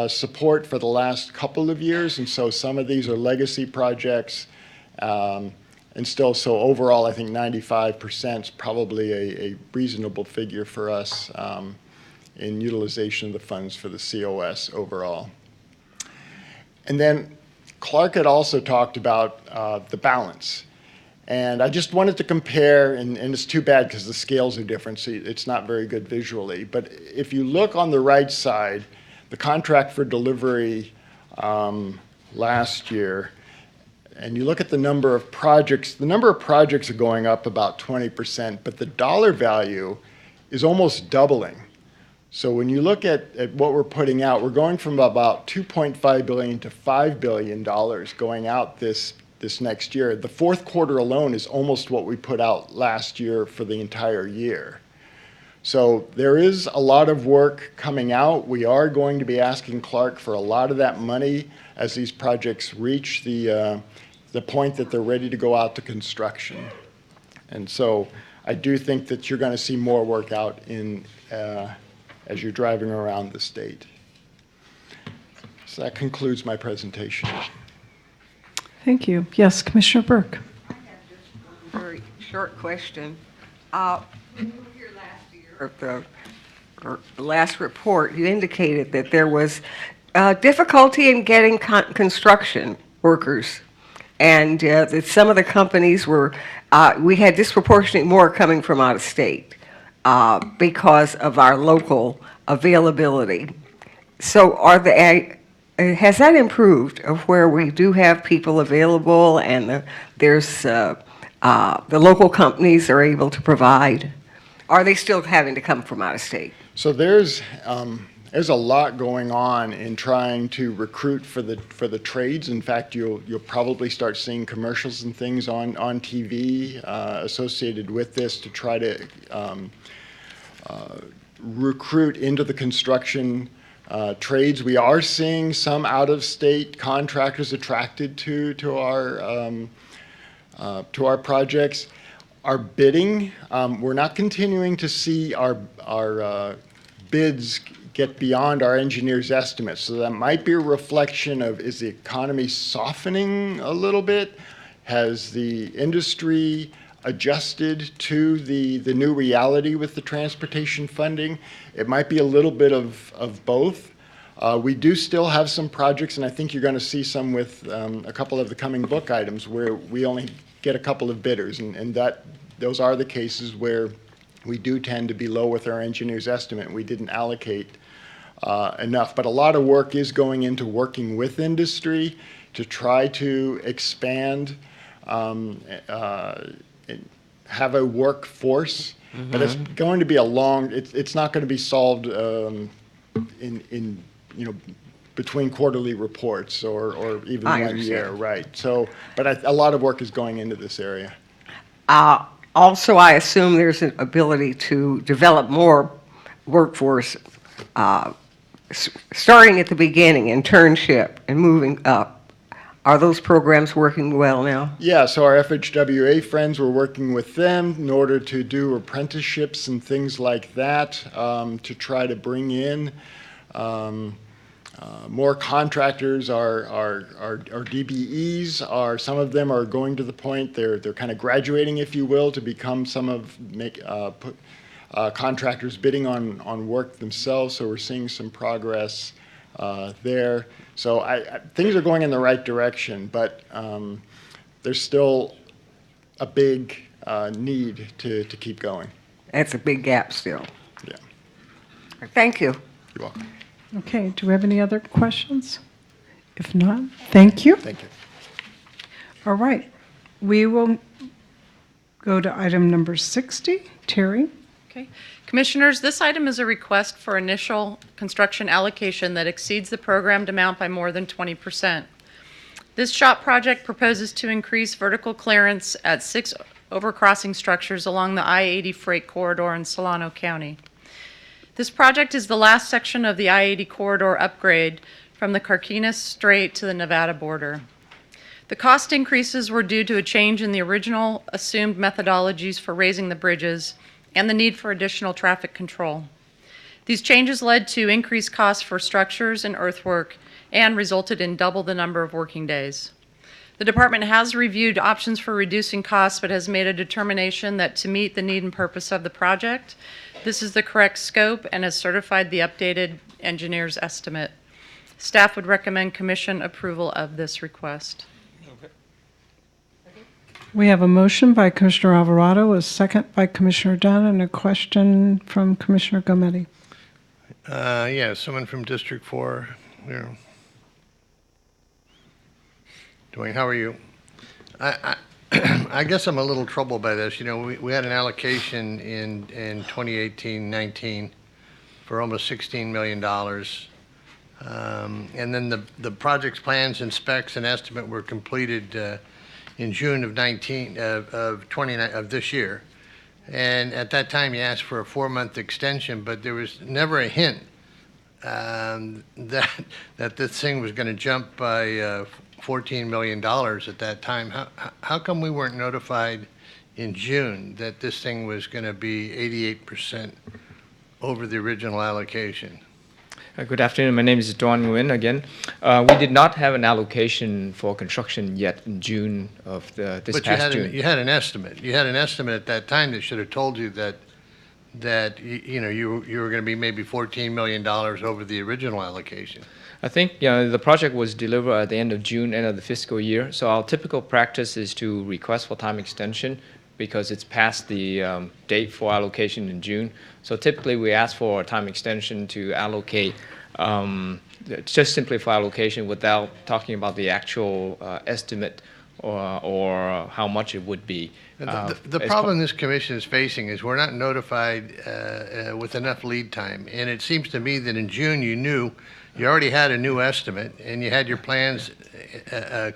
support for the last couple of years, and so some of these are legacy projects. And still, so overall, I think 95% is probably a reasonable figure for us in utilization of the funds for the COS overall. And then Clark had also talked about the balance. And I just wanted to compare, and it's too bad because the scales are different, so it's not very good visually. But if you look on the right side, the contract for delivery last year, and you look at the number of projects are going up about 20%, but the dollar value is almost doubling. So when you look at what we're putting out, we're going from about $2.5 billion to $5 billion going out this next year. The fourth quarter alone is almost what we put out last year for the entire year. So there is a lot of work coming out. We are going to be asking Clark for a lot of that money as these projects reach the point that they're ready to go out to construction. And so I do think that you're going to see more work out as you're driving around the state. So that concludes my presentation. Thank you. Yes, Commissioner Burke. Very short question. Here last year, the last report, you indicated that there was difficulty in getting construction workers, and that some of the companies were, we had disproportionately more coming from out of state because of our local availability. So has that improved, of where we do have people available and there's the local companies are able to provide? Are they still having to come from out of state? So there's a lot going on in trying to recruit for the trades. In fact, you'll probably start seeing commercials and things on TV associated with this to try to recruit into the construction trades. We are seeing some out-of-state contractors attracted to our projects. Our bidding, we're not continuing to see our bids get beyond our engineers' estimates. So that might be a reflection of, is the economy softening a little bit? Has the industry adjusted to the new reality with the transportation funding? It might be a little bit of both. We do still have some projects, and I think you're going to see some with a couple of the coming book items where we only get a couple of bidders, and those are the cases where we do tend to be low with our engineers' estimate. We didn't allocate enough, but a lot of work is going into working with industry to try to expand, have a workforce. Mm-hmm. But it's going to be it's not going to be solved in between quarterly reports or even 1 year, right? So, but a lot of work is going into this area. Also, I assume there's an ability to develop more workforce, starting at the beginning, internship, and moving up. Are those programs working well now? Yeah, so our FHWA friends, we're working with them in order to do apprenticeships and things like that, to try to bring in more contractors. Our DBEs some of them are going to the point they're kind of graduating, if you will, to become contractors bidding on work themselves. So we're seeing some progress there. So things are going in the right direction, but there's still a big need to keep going. That's a big gap still. Yeah. Thank you. You're welcome. Okay, do we have any other questions? If not, thank you. Thank you. All right, we will go to item number 60. Terry? Okay. Commissioners, this item is a request for initial construction allocation that exceeds the programmed amount by more than 20%. This SHOP project proposes to increase vertical clearance at 6 overcrossing structures along the I-80 freight corridor in Solano County. This project is the last section of the I-80 corridor upgrade from the Carquinez Strait to the Nevada border. The cost increases were due to a change in the original assumed methodologies for raising the bridges and the need for additional traffic control. These changes led to increased costs for structures and earthwork and resulted in double the number of working days. The department has reviewed options for reducing costs, but has made a determination that to meet the need and purpose of the project, this is the correct scope and has certified the updated engineer's estimate. Staff would recommend commission approval of this request. We have a motion by Commissioner Alvarado, a second by Commissioner Dunn, and a question from Commissioner Gometti. Yeah, someone from District 4 here. Dwayne, how are you? I guess I'm a little troubled by this. You know, we had an allocation in 2018-19 for almost $16 million. And then the project's plans and specs and estimate were completed in June of this year. And at that time, you asked for a 4-month extension, but there was never a hint that this thing was going to jump by $14 million at that time. How come we weren't notified in June that this thing was going to be 88% over the original allocation? Good afternoon. My name is Duan Nguyen again. We did not have an allocation for construction yet in June of this past June. But you had an estimate. You had an estimate at that time that should have told you that you were going to be maybe $14 million over the original allocation. I think the project was delivered at the end of June, end of the fiscal year. So our typical practice is to request for time extension because it's past the date for allocation in June. So typically we ask for a time extension to allocate just simply for allocation without talking about the actual estimate or how much it would be. The problem this commission is facing is we're not notified with enough lead time. And it seems to me that in June you already had a new estimate and you had your plans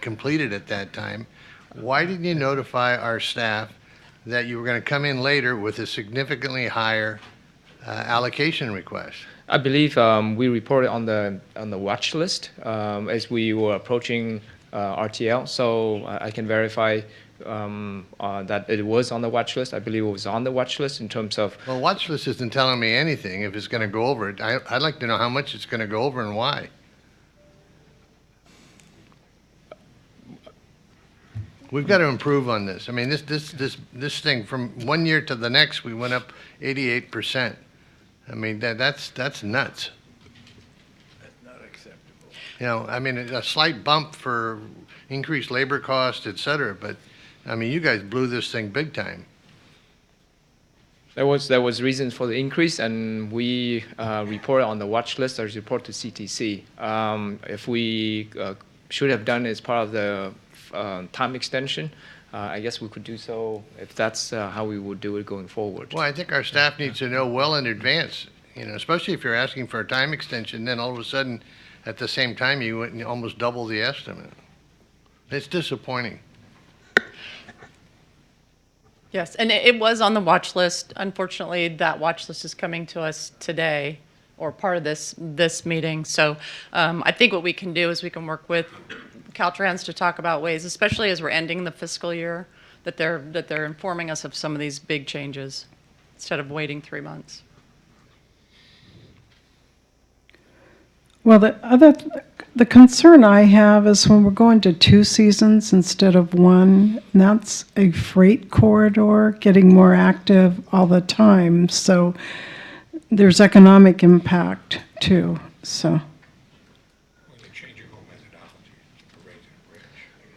completed at that time. Why didn't you notify our staff that you were going to come in later with a significantly higher allocation request? I believe we reported on the watch list as we were approaching RTL, so I can verify that it was on the watch list. I believe it was on the watch list in terms of... Well, watch list isn't telling me anything if it's going to go over it. I'd like to know how much it's going to go over and why. We've got to improve on this. I mean, this thing, from one year to the next, we went up 88%. I mean, that's nuts. That's not acceptable. You know, I mean, a slight bump for increased labor costs, et cetera, but, I mean, you guys blew this thing big time. There was reasons for the increase, and we reported on the watch list as report to CTC. If we should have done it as part of the time extension, I guess we could do so if that's how we would do it going forward. Well, I think our staff needs to know well in advance, you know, especially if you're asking for a time extension, then all of a sudden, at the same time, you went and almost double the estimate. It's disappointing. Yes, and it was on the watch list. Unfortunately, that watch list is coming to us today, or part of this meeting. So I think what we can do is we can work with Caltrans to talk about ways, especially as we're ending the fiscal year, that they're informing us of some of these big changes instead of waiting 3 months. Well, the concern I have is when we're going to 2 seasons instead of 1, and that's a freight corridor getting more active all the time. So there's economic impact too. So.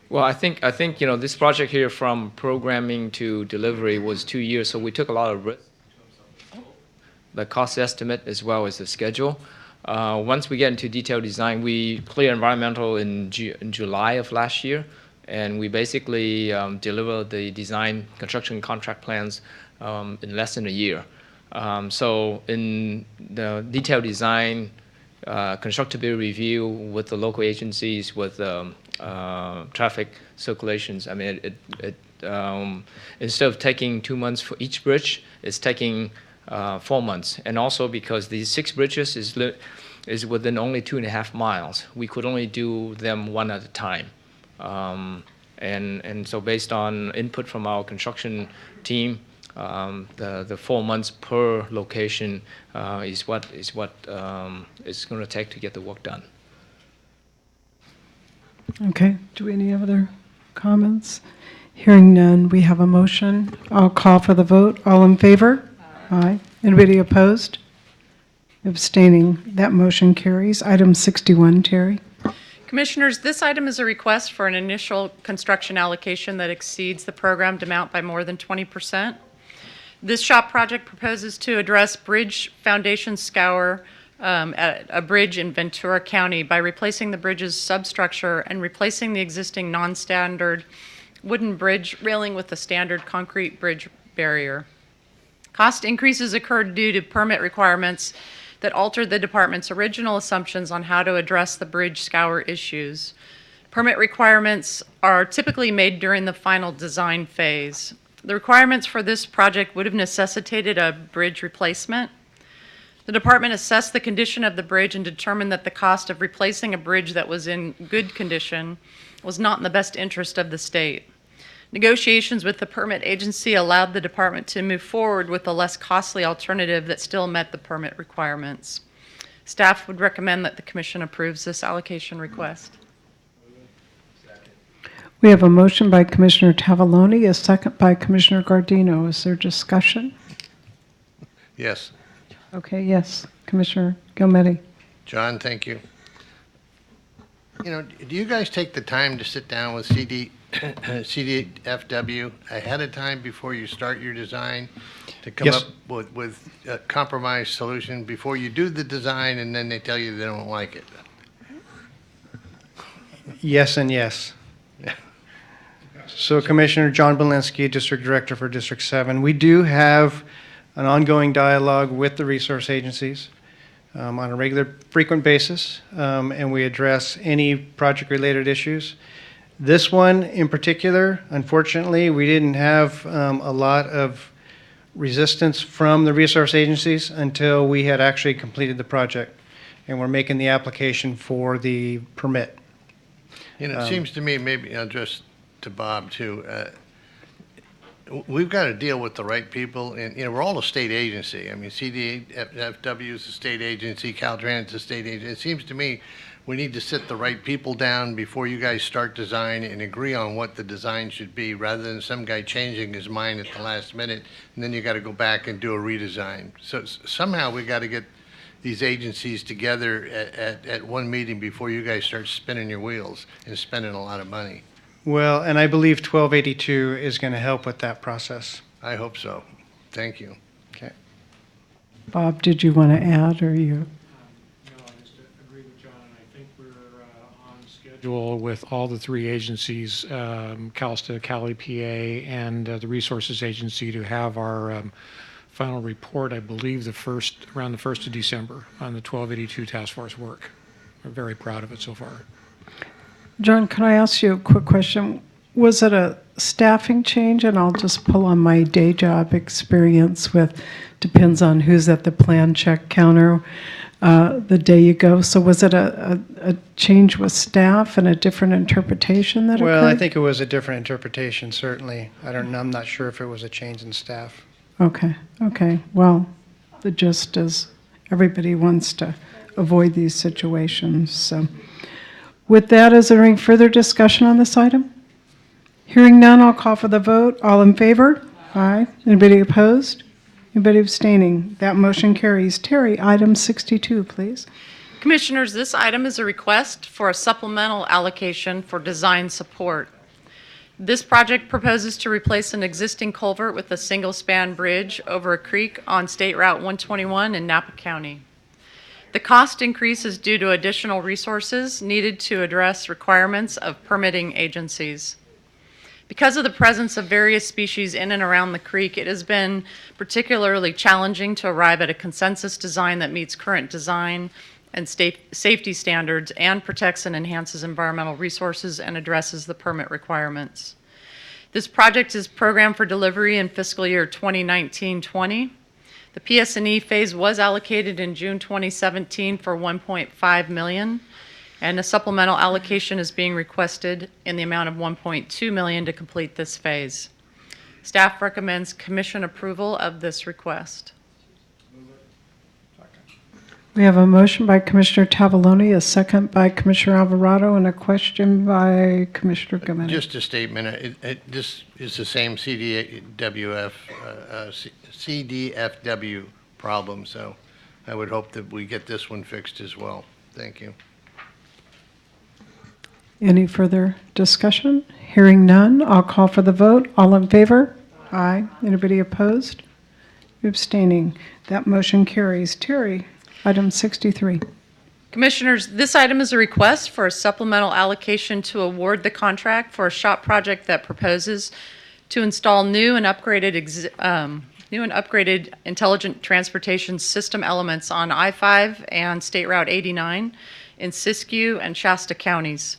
Well, I think this project here from programming to delivery was 2 years, so we took a lot of risk in terms of the cost estimate as well as the schedule. Once we get into detailed design, we cleared environmental in July of last year, and we basically delivered the design construction contract plans in less than a year. So in the detailed design, constructability review with the local agencies, with traffic circulations, I mean, instead of taking 2 months for each bridge, it's taking 4 months. And also because these 6 bridges is within only 2.5 miles, we could only do them one at a time. And so based on input from our construction team, the 4 months per location is what it's going to take to get the work done. Okay, do any other comments? Hearing none, we have a motion. I'll call for the vote. All in favor? Aye. Anybody opposed? Abstaining. That motion carries. Item 61, Terry. Commissioners, this item is a request for an initial construction allocation that exceeds the programmed amount by more than 20%. This SHOP project proposes to address bridge foundation scour at a bridge in Ventura County by replacing the bridge's substructure and replacing the existing non-standard wooden bridge railing with a standard concrete bridge barrier. Cost increases occurred due to permit requirements that altered the department's original assumptions on how to address the bridge scour issues. Permit requirements are typically made during the final design phase. The requirements for this project would have necessitated a bridge replacement. The department assessed the condition of the bridge and determined that the cost of replacing a bridge that was in good condition was not in the best interest of the state. Negotiations with the permit agency allowed the department to move forward with a less costly alternative that still met the permit requirements. Staff would recommend that the commission approves this allocation request. We have a motion by Commissioner Tavaloni, a second by Commissioner Gardino. Is there discussion? Yes. Okay, yes. Commissioner Gilmetti. John, thank you. You know, do you guys take the time to sit down with CDFW ahead of time before you start your design to come Yes. up with a compromise solution before you do the design and then they tell you they don't like it? Yes and yes. So Commissioner John Belinsky, District Director for District 7, we do have an ongoing dialogue with the resource agencies on a regular, frequent basis, and we address any project-related issues. This one in particular, unfortunately, we didn't have a lot of resistance from the resource agencies until we had actually completed the project, and we're making the application for the permit. You know, it seems to me, maybe I'll just to Bob too, we've got to deal with the right people, and, you know, we're all a state agency. I mean, CDFW is a state agency, Caltrans is a state agency. It seems to me we need to sit the right people down before you guys start design and agree on what the design should be, rather than some guy changing his mind at the last minute, and then you got to go back and do a redesign. So somehow we got to get these agencies together at one meeting before you guys start spinning your wheels and spending a lot of money. Well, and I believe 1282 is going to help with that process. I hope so. Thank you. Okay. Bob, did you want to add, or you? No, I just agree with John. I think we're on schedule with all the three agencies, CalSTA, Cal EPA, and the Resources Agency, to have our final report, I believe, around the 1st of December on the 1282 task force work. We're very proud of it so far. John, can I ask you a quick question? Was it a staffing change? And I'll just pull on my day job experience with, depends on who's at the plan check counter the day you go. So was it a change with staff and a different interpretation that occurred? Well, I think it was a different interpretation, certainly. I'm not sure if it was a change in staff. Okay, okay. Well, the gist is everybody wants to avoid these situations, so. With that, is there any further discussion on this item? Hearing none, I'll call for the vote. All in favor? Aye. Anybody opposed? Anybody abstaining? That motion carries. Terry, item 62, please. Commissioners, this item is a request for a supplemental allocation for design support. This project proposes to replace an existing culvert with a single-span bridge over a creek on State Route 121 in Napa County. The cost increase is due to additional resources needed to address requirements of permitting agencies. Because of the presence of various species in and around the creek, it has been particularly challenging to arrive at a consensus design that meets current design and safety standards and protects and enhances environmental resources and addresses the permit requirements. This project is programmed for delivery in fiscal year 2019-20. The PS&E phase was allocated in June 2017 for $1.5 million, and a supplemental allocation is being requested in the amount of $1.2 million to complete this phase. Staff recommends commission approval of this request. We have a motion by Commissioner Tavaloni, a second by Commissioner Alvarado, and a question by Commissioner Gomez. Just a statement. This is the same CDFW problem, so I would hope that we get this one fixed as well. Thank you. Any further discussion? Hearing none, I'll call for the vote. All in favor? Aye. Anybody opposed? Abstaining. That motion carries. Terry, item 63. Commissioners, this item is a request for a supplemental allocation to award the contract for a shop project that proposes to install new and upgraded intelligent transportation system elements on I-5 and State Route 89 in Siskiyou and Shasta counties.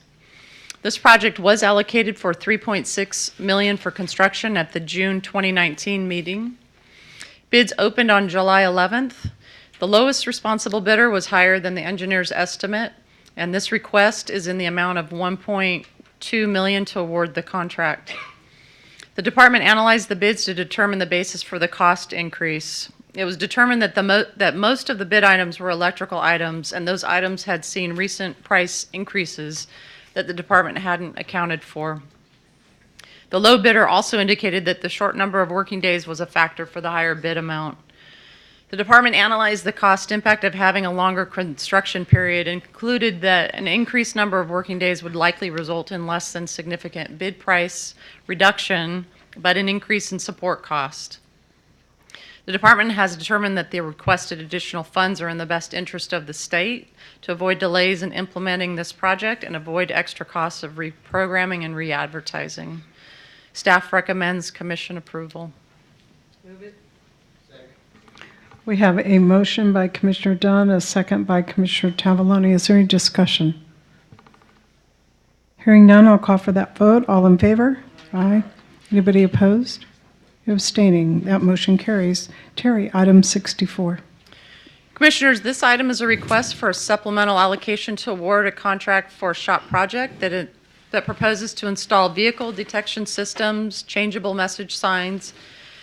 This project was allocated for $3.6 million for construction at the June 2019 meeting. Bids opened on July 11th. The lowest responsible bidder was higher than the engineer's estimate, and this request is in the amount of $1.2 million to award the contract. The department analyzed the bids to determine the basis for the cost increase. It was determined that most of the bid items were electrical items, and those items had seen recent price increases that the department hadn't accounted for. The low bidder also indicated that the short number of working days was a factor for the higher bid amount. The department analyzed the cost impact of having a longer construction period and concluded that an increased number of working days would likely result in less than significant bid price reduction, but an increase in support cost. The department has determined that the requested additional funds are in the best interest of the state to avoid delays in implementing this project and avoid extra costs of reprogramming and re-advertising. Staff recommends commission approval. Move it. We have a motion by Commissioner Dunn, a second by Commissioner Tavaloni. Is there any discussion? Hearing none, I'll call for that vote. All in favor? Aye. Anybody opposed? Abstaining. That motion carries. Terry, item 64. Commissioners, this item is a request for a supplemental allocation to award a contract for a shop project that proposes to install vehicle detection systems, changeable message signs,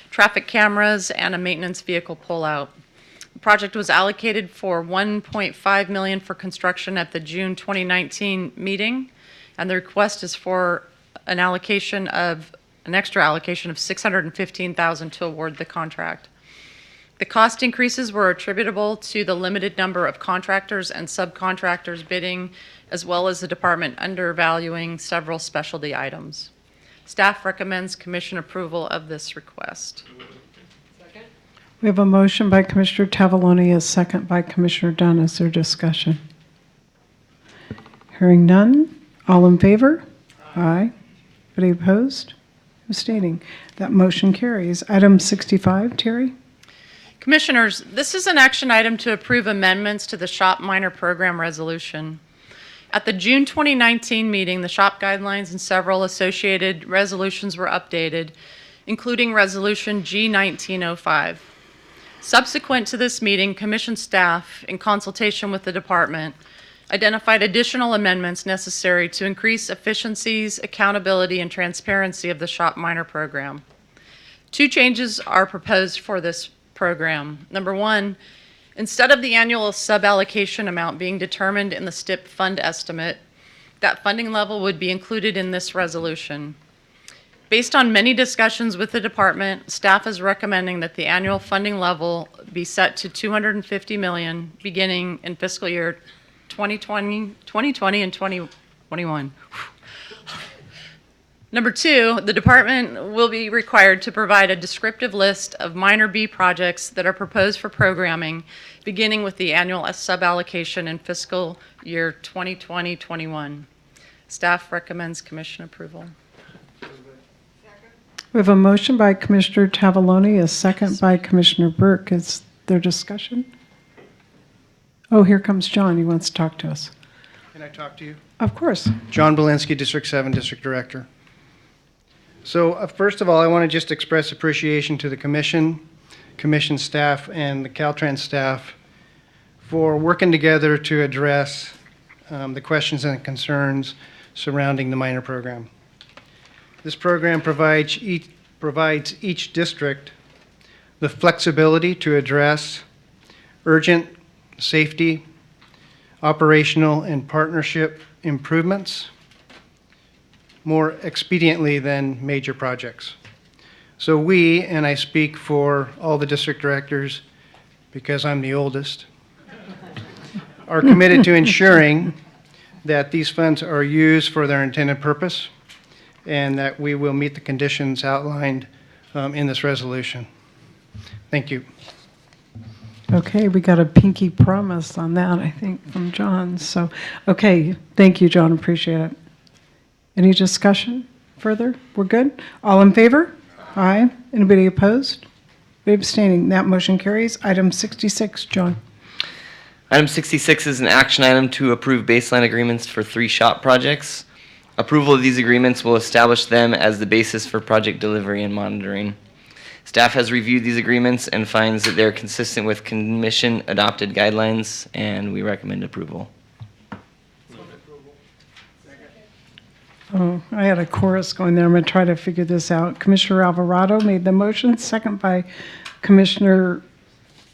traffic cameras, and a maintenance vehicle pullout. The project was allocated for $1.5 million for construction at the June 2019 meeting, and the request is for an extra allocation of $615,000 to award the contract. The cost increases were attributable to the limited number of contractors and subcontractors bidding, as well as the department undervaluing several specialty items. Staff recommends commission approval of this request. Second. We have a motion by Commissioner Tavaloni, a second by Commissioner Dunn. Is there discussion? Hearing none. All in favor? Aye. Any opposed? Abstaining. That motion carries. Item 65, Terry? Commissioners, this is an action item to approve amendments to the SHOP Minor Program Resolution. At the June 2019 meeting, the SHOP guidelines and several associated resolutions were updated, including Resolution G1905. Subsequent to this meeting, Commission staff, in consultation with the department, identified additional amendments necessary to increase efficiencies, accountability, and transparency of the SHOP Minor Program. Two changes are proposed for this program. Number one, instead of the annual suballocation amount being determined in the STIP fund estimate, that funding level would be included in this resolution. Based on many discussions with the department, staff is recommending that the annual funding level be set to $250 million beginning in fiscal year 2020 and 2021. Number two, the department will be required to provide a descriptive list of minor B projects that are proposed for programming, beginning with the annual suballocation in fiscal year 2020-21. Staff recommends commission approval. We have a motion by Commissioner Tavaloni, a second by Commissioner Burke. Is there discussion? Oh, here comes John. He wants to talk to us. Can I talk to you? Of course. John Belinsky, District 7, District Director. So first of all, I want to just express appreciation to the commission staff, and the Caltrans staff for working together to address the questions and concerns surrounding the minor program. This program provides each district the flexibility to address urgent safety, operational, and partnership improvements more expediently than major projects. So we, and I speak for all the district directors because I'm the oldest, are committed to ensuring that these funds are used for their intended purpose and that we will meet the conditions outlined in this resolution. Thank you. Okay, we got a pinky promise on that, I think, from John. So, okay, thank you, John, appreciate it. Any discussion further? We're good? All in favor? Aye. Anybody opposed? Anybody abstaining? That motion carries. Item 66, John. Item 66 is an action item to approve baseline agreements for 3 SHOP projects. Approval of these agreements will establish them as the basis for project delivery and monitoring. Staff has reviewed these agreements and finds that they're consistent with commission-adopted guidelines, and we recommend approval. Oh, I had a chorus going there. I'm going to try to figure this out. Commissioner Alvarado made the motion, second by Commissioner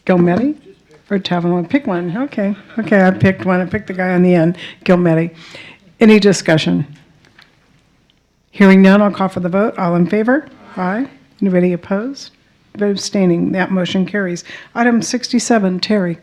Gilmetti or Tavalon. Pick one. Okay. Okay, I picked one. I picked the guy on the end, Gilmetti. Any discussion? Hearing none, I'll call for the vote. All in favor? Aye. Anybody opposed? Anybody abstaining? That motion carries. Item 67, Terry.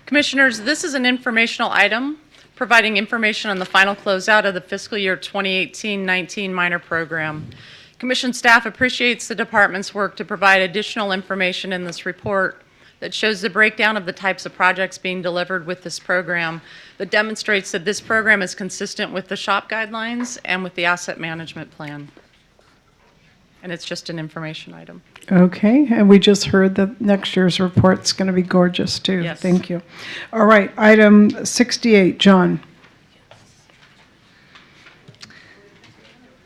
Commissioners, this is an informational item providing information on the final closeout of the fiscal year 2018-19 minor program. Commission staff appreciates the department's work to provide additional information in this report that shows the breakdown of the types of projects being delivered with this program that demonstrates that this program is consistent with the SHOP guidelines and with the asset management plan. And it's just an information item. Okay, and we just heard that next year's report's going to be gorgeous, too. Yes. Thank you. All right, item 68, John.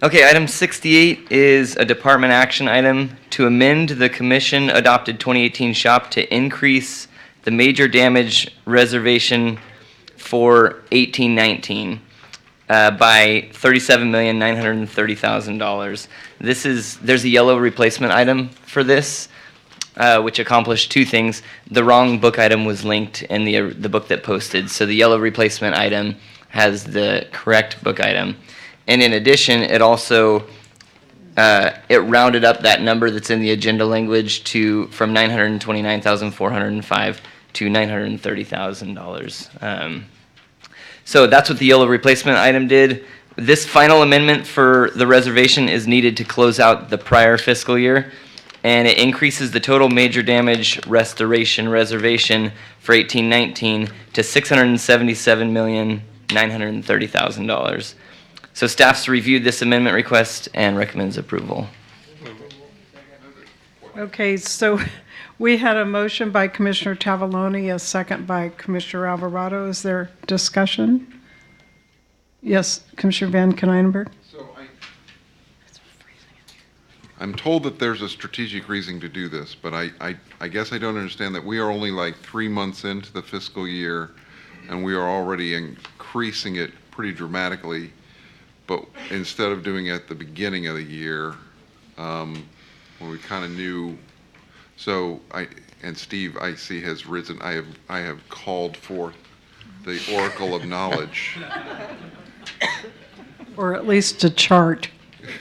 Okay, item 68 is a department action item to amend the commission-adopted 2018 SHOP to increase the major damage reservation for 18-19 by $37,930,000. There's a yellow replacement item for this, which accomplished 2 things. The wrong book item was linked in the book that posted, so the yellow replacement item has the correct book item. And in addition, it also it rounded up that number that's in the agenda language from $929,405 to $930,000. So that's what the yellow replacement item did. This final amendment for the reservation is needed to close out the prior fiscal year, and it increases the total major damage restoration reservation for 18-19 to $677,930,000. So staff's reviewed this amendment request and recommends approval. Okay, so we had a motion by Commissioner Tavaloni, a second by Commissioner Alvarado. Is there discussion? Yes, Commissioner Van Kennijenberg. I'm told that there's a strategic reason to do this, but I guess I don't understand that we are only like 3 months into the fiscal year, and we are already increasing it pretty dramatically. But instead of doing it at the beginning of the year, when we kind of knew, and Steve, I see, has risen, I have called forth the oracle of knowledge. Or at least a chart.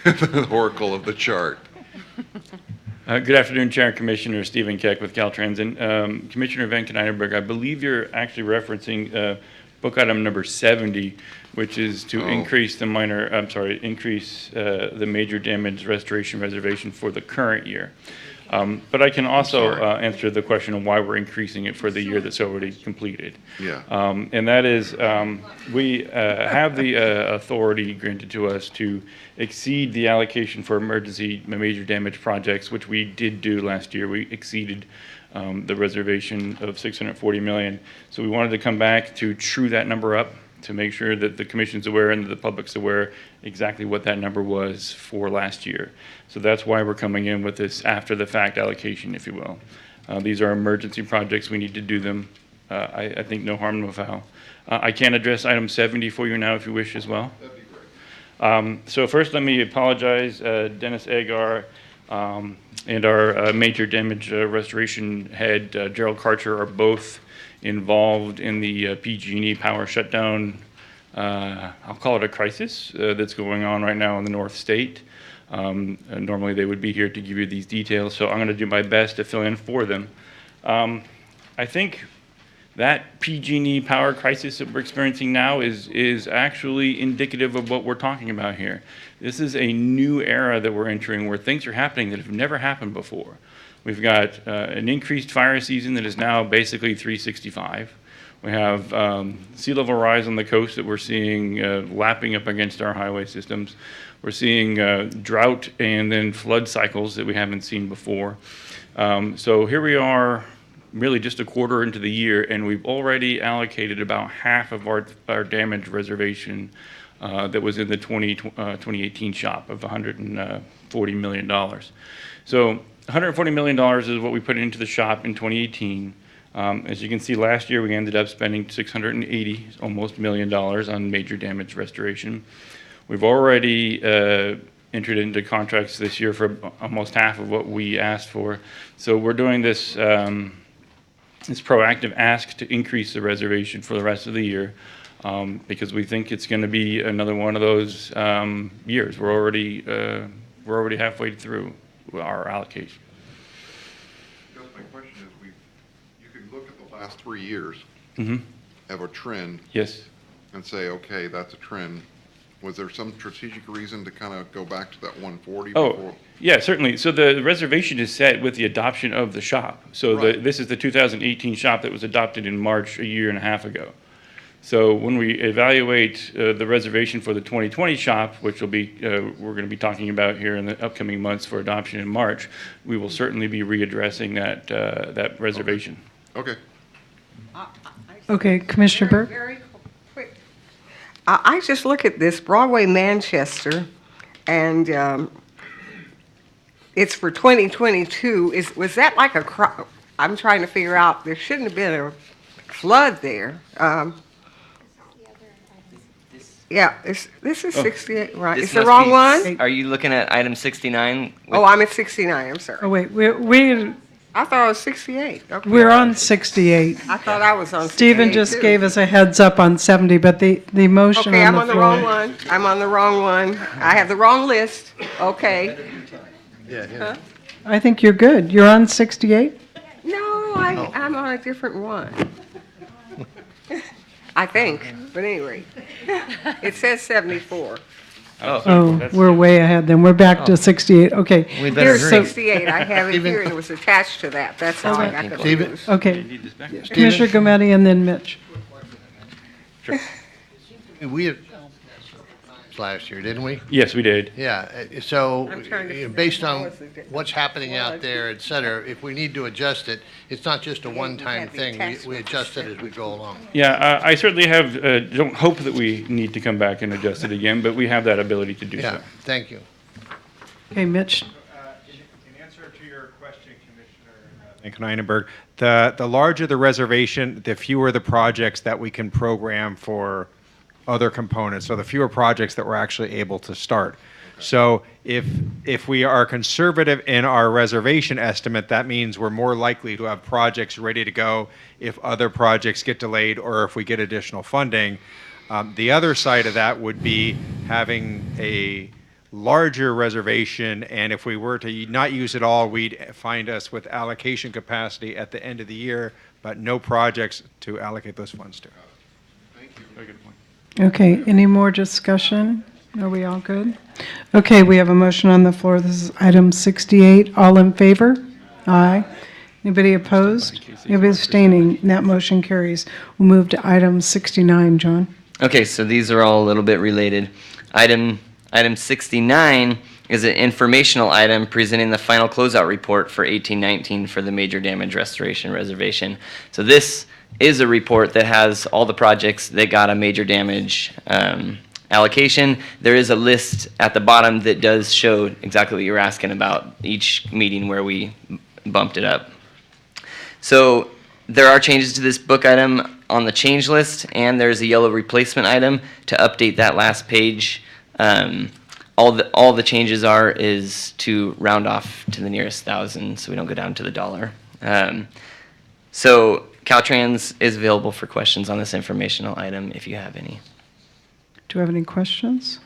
The oracle of the chart. Good afternoon, Chair and Commissioner. Stephen Keck with Caltrans. And Commissioner Van Kennijenberg, I believe you're actually referencing book item number 70, which is to increase the the major damage restoration reservation for the current year. But I can also answer the question of why we're increasing it for the year that's already completed. Yeah. And that is, we have the authority granted to us to exceed the allocation for emergency major damage projects, which we did do last year. We exceeded the reservation of $640 million. So we wanted to come back to true that number up, to make sure that the Commission's aware and that the public's aware exactly what that number was for last year. So that's why we're coming in with this after-the-fact allocation, if you will. These are emergency projects. We need to do them. I think no harm, no foul. I can address item 70 for you now if you wish as well. That'd be great. So first, let me apologize. Dennis Agar and our major damage restoration head, Gerald Karcher, are both involved in the PG&E power shutdown. I'll call it a crisis that's going on right now in the North State. Normally they would be here to give you these details, so I'm going to do my best to fill in for them. I think That PG&E power crisis that we're experiencing now is actually indicative of what we're talking about here. This is a new era that we're entering where things are happening that have never happened before. We've got an increased fire season that is now basically 365. We have sea level rise on the coast that we're seeing lapping up against our highway systems. We're seeing drought and then flood cycles that we haven't seen before. So here we are, really just a quarter into the year, and we've already allocated about half of our damage reservation that was in the 2018 shop of $140 million. So $140 million is what we put into the shop in 2018. As you can see, last year we ended up spending $680 almost $1 million on major damage restoration. We've already entered into contracts this year for almost half of what we asked for. So we're doing this this proactive ask to increase the reservation for the rest of the year because we think it's going to be another one of those years. We're already halfway through our allocation. Because my question is, you can look at the last 3 years, have a trend, Yes. and say, okay, that's a trend. Was there some strategic reason to kind of go back to that 140 Oh, before? yeah, certainly. So the reservation is set with the adoption of the shop. So Right. this is the 2018 shop that was adopted in March a year and a half ago. So when we evaluate the reservation for the 2020 shop, which will be we're going to be talking about here in the upcoming months for adoption in March, we will certainly be readdressing that reservation. Okay. Okay, Commissioner Burke? Very quick. I just look at this Broadway Manchester, and it's for 2022. Was that like a I'm trying to figure out, there shouldn't have been a flood there. Yeah, this is 68, right? This It's the must wrong be- one? Are you looking at item 69? Oh, I'm at 69, I'm sorry. Oh, wait, we I thought it was 68. Okay. we're on 68. I thought I was on 68 Stephen just too. gave us a heads up on 70, but the motion Okay, on I'm the on the wrong floor. one. I'm on the wrong one. I have the wrong list. Okay. Yeah. I think you're good. You're on 68? No, I'm on a different one. I think, but anyway. It says 74. Oh, we're way ahead then. We're back to 68. Okay. Here's So- 68. I have it here, and it was attached to that. That's how I got the Stephen? news. Okay. Commissioner Gometti and then Mitch. Sure. We had last year, didn't we? Yes, we did. Yeah, so I'm trying to based figure out on what's the di- what's happening out there, et cetera, if we need to adjust it, it's not just a one-time thing. We adjust it as we go along. Yeah, I certainly have, don't hope that we need to come back and adjust it again, but we have that ability to do Yeah, so. thank you. Okay, Mitch. In answer to your question, Commissioner Kneinenberg, the larger the reservation, the fewer the projects that we can program for other components, so the fewer projects that we're actually able to start. So if we are conservative in our reservation estimate, that means we're more likely to have projects ready to go if other projects get delayed or if we get additional funding. The other side of that would be having a larger reservation, and if we were to not use it all, we'd find us with allocation capacity at the end of the year, but no projects to allocate those funds to. Thank you. Very good point. Okay, any more discussion? Are we all good? Okay, we have a motion on the floor. This is item 68. All in favor? Aye. Anybody opposed? Anybody abstaining? That motion carries. We'll move to item 69, John. Okay, so these are all a little bit related. Item 69 is an informational item presenting the final closeout report for 1819 for the major damage restoration reservation. So this is a report that has all the projects that got a major damage allocation. There is a list at the bottom that does show exactly what you're asking about each meeting where we bumped it up. So there are changes to this book item on the change list, and there's a yellow replacement item to update that last page. All the changes is to round off to the nearest thousand, so we don't go down to the dollar. So Caltrans is available for questions on this informational item if you have any. Do you have any questions?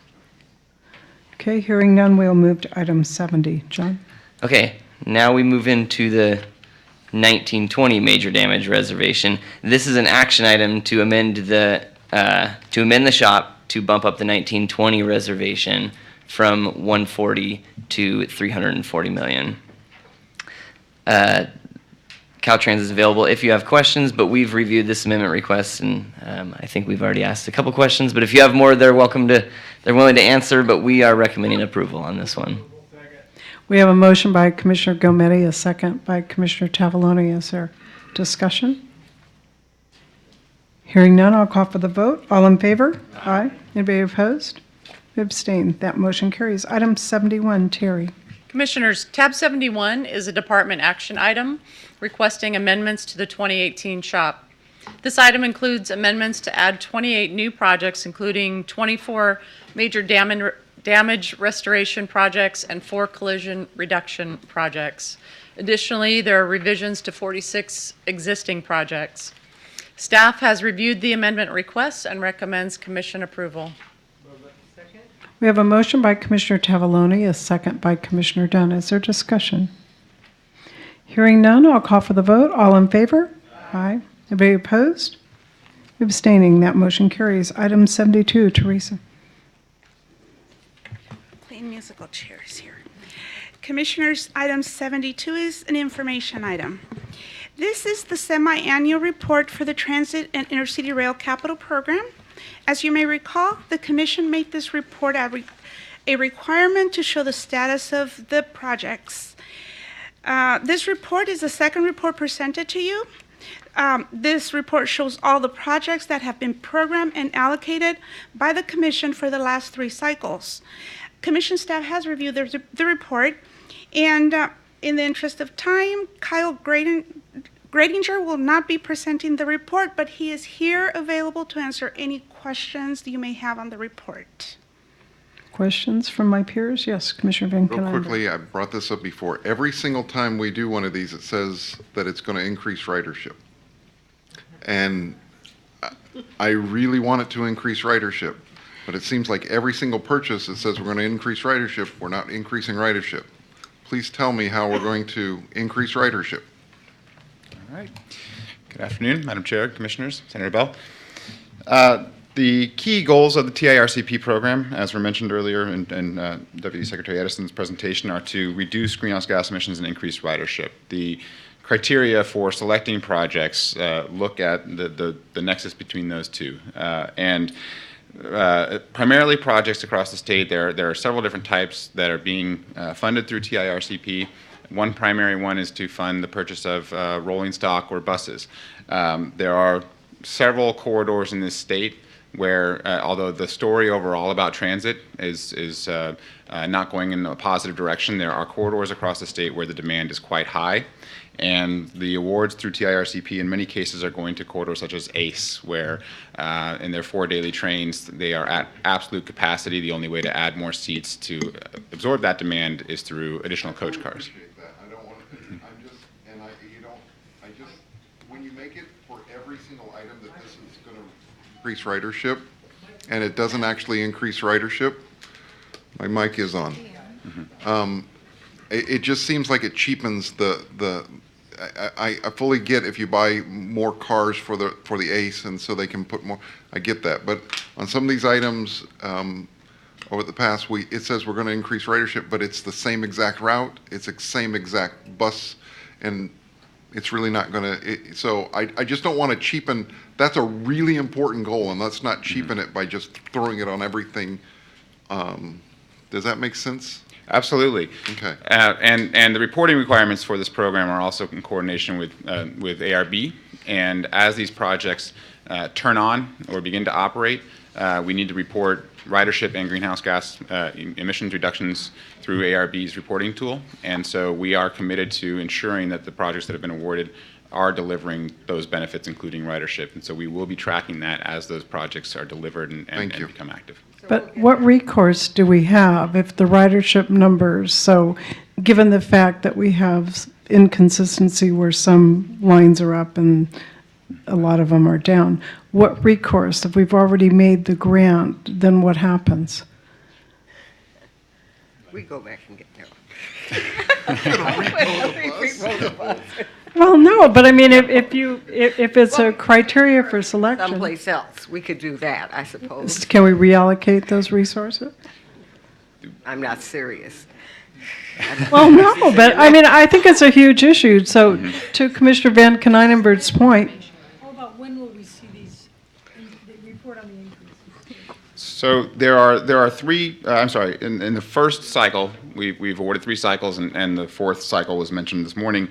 Okay, hearing none, we'll move to item 70. John? Okay, now we move into the 1920 major damage reservation. This is an action item to amend the shop to bump up the 1920 reservation from 140 to 340 million. Caltrans is available if you have questions, but we've reviewed this amendment request, and I think we've already asked a couple questions. But if you have more, they're willing to answer. But we are recommending approval on this one. We have a motion by Commissioner Gometti, a second by Commissioner Tavaloni. Is there discussion? Hearing none, I'll call for the vote. All in favor? Aye. Anybody opposed? Abstain. That motion carries. Item 71, Terry. Commissioners, tab 71 is a department action item requesting amendments to the 2018 shop. This item includes amendments to add 28 new projects, including 24 major damage restoration projects and 4 collision reduction projects. Additionally, there are revisions to 46 existing projects. Staff has reviewed the amendment requests and recommends commission approval. We have a motion by Commissioner Tavaloni, a second by Commissioner Dunn. Is there discussion? Hearing none, I'll call for the vote. All in favor? Aye. Anybody opposed? Abstaining. That motion carries. Item 72, Teresa. Playing musical chairs here. Commissioners, item 72 is an information item. This is the semi-annual report for the Transit and Intercity Rail Capital Program. As you may recall, the Commission made this report a requirement to show the status of the projects. This report is the second report presented to you. This report shows all the projects that have been programmed and allocated by the Commission for the last 3 cycles. Commission staff has reviewed the report, and in the interest of time, Kyle Gradinger will not be presenting the report, but he is here available to answer any questions you may have on the report. Questions from my peers? Yes, Commissioner Van Real Kennemer. quickly, I brought this up before. Every single time we do one of these, it says that it's going to increase ridership. And I really want it to increase ridership, but it seems like every single purchase, it says we're going to increase ridership. We're not increasing ridership. Please tell me how we're going to increase ridership. All right. Good afternoon, Madam Chair, Commissioners, Senator Bell. The key goals of the TIRCP program, as were mentioned earlier in Deputy Secretary Edison's presentation, are to reduce greenhouse gas emissions and increase ridership. The criteria for selecting projects look at the nexus between those two. Primarily projects across the state, there are several different types that are being funded through TIRCP. One primary one is to fund the purchase of rolling stock or buses. There are several corridors in this state where, although the story overall about transit is not going in a positive direction, there are corridors across the state where the demand is quite high. And the awards through TIRCP in many cases are going to corridors such as ACE, where in their 4 daily trains, they are at absolute capacity. The only way to add more seats to absorb that demand is through additional coach cars. When you make it for every single item that this is going to increase ridership, and it doesn't actually increase ridership, my mic is on. It just seems like it cheapens I fully get if you buy more cars for the ACE and so they can put more. I get that, but on some of these items over the past week, it says we're going to increase ridership, but it's the same exact route, it's the same exact bus, and it's really not going to. So I just don't want to cheapen. That's a really important goal, and let's not cheapen it by just throwing it on everything. Does that make sense? Absolutely. Okay. And the reporting requirements for this program are also in coordination with ARB. And as these projects turn on or begin to operate, we need to report ridership and greenhouse gas emissions reductions through ARB's reporting tool. And so we are committed to ensuring that the projects that have been awarded are delivering those benefits, including ridership. And so we will be tracking that as those projects are delivered and become active. But what recourse do we have if the ridership numbers, so given the fact that we have inconsistency where some lines are up and a lot of them are down, what recourse? If we've already made the grant, then what happens? We go back and get there. Well, no, but I mean, if it's a criteria for selection, Someplace else, we could do that, I suppose. can we reallocate those resources? I'm not serious. Well, no, but I mean, I think it's a huge issue. So to Commissioner Van Konynenberg's point, How about when will we see these, the report on the increase? So there are three, I'm sorry, in the first cycle, we've awarded 3 cycles, and the fourth cycle was mentioned this morning.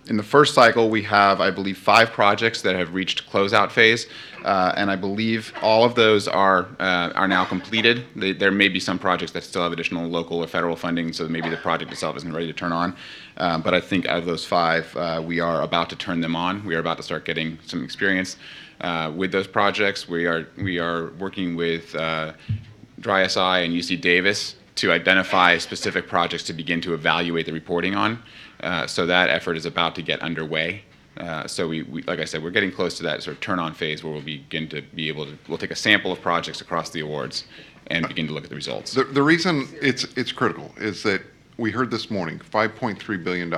In the first cycle, we have, I believe, 5 projects that have reached closeout phase, and I believe all of those are now completed. There may be some projects that still have additional local or federal funding, so maybe the project itself isn't ready to turn on. But I think out of those 5, we are about to turn them on. We are about to start getting some experience with those projects. We are working with Dry SI and UC Davis to identify specific projects to begin to evaluate the reporting on. So that effort is about to get underway. So we, like I said, we're getting close to that sort of turn-on phase where we'll begin to be able to, we'll take a sample of projects across the awards and begin to look at the results. The reason it's critical is that we heard this morning, $5.3 billion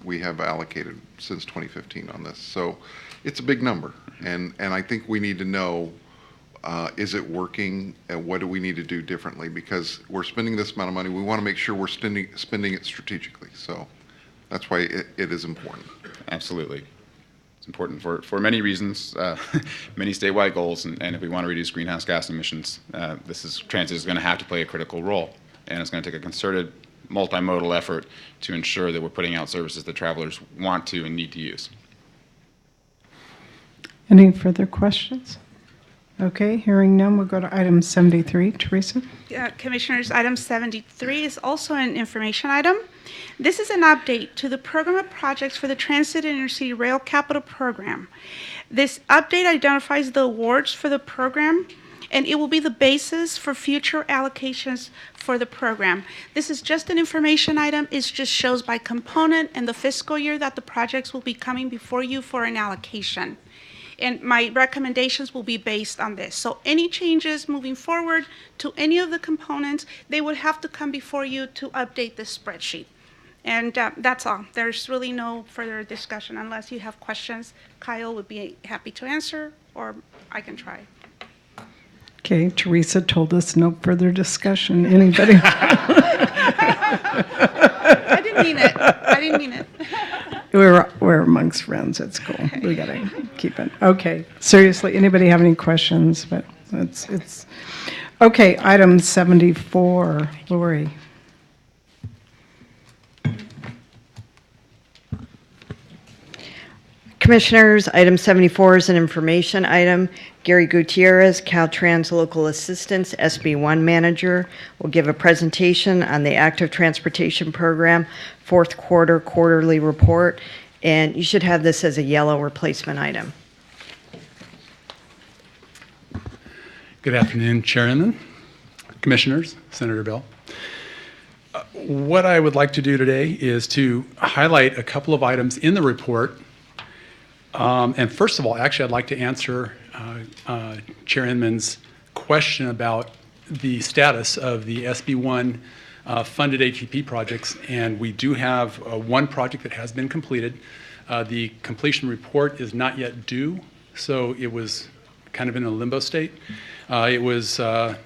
we have allocated since 2015 on this. So it's a big number, and I think we need to know, is it working, and what do we need to do differently? Because we're spending this amount of money, we want to make sure we're spending it strategically. So that's why it is important. Absolutely. It's important for many reasons, many statewide goals, and if we want to reduce greenhouse gas emissions, transit is going to have to play a critical role, and it's going to take a concerted multimodal effort to ensure that we're putting out services that travelers want to and need to use. any further questions? Okay, hearing none, we'll go to item 73. Teresa? Commissioners, item 73 is also an information item. This is an update to the program of projects for the Transit and Intercity Rail Capital Program. This update identifies the awards for the program, and it will be the basis for future allocations for the program. This is just an information item. It just shows by component and the fiscal year that the projects will be coming before you for an allocation. And my recommendations will be based on this. So any changes moving forward to any of the components, they would have to come before you to update this spreadsheet. And that's all. There's really no further discussion unless you have questions. Kyle would be happy to answer, or I can try. Okay, Teresa told us no further discussion. Anybody? I didn't mean it. I didn't mean it. We're amongst friends at school. We gotta keep it. Okay, seriously, anybody have any questions? But it's okay. Item 74, Lori. Commissioners, item 74 is an information item. Gary Gutierrez, Caltrans Local Assistance, SB1 Manager, will give a presentation on the Active Transportation Program fourth quarter quarterly report, and you should have this as a yellow replacement item. Good afternoon, Chairman, Commissioners, Senator Bell. What I would like to do today is to highlight a couple of items in the report. And first of all, actually, I'd like to answer Chair Inman's question about the status of the SB1 funded ATP projects. And we do have one project that has been completed. The completion report is not yet due, so it was kind of in a limbo state. It was a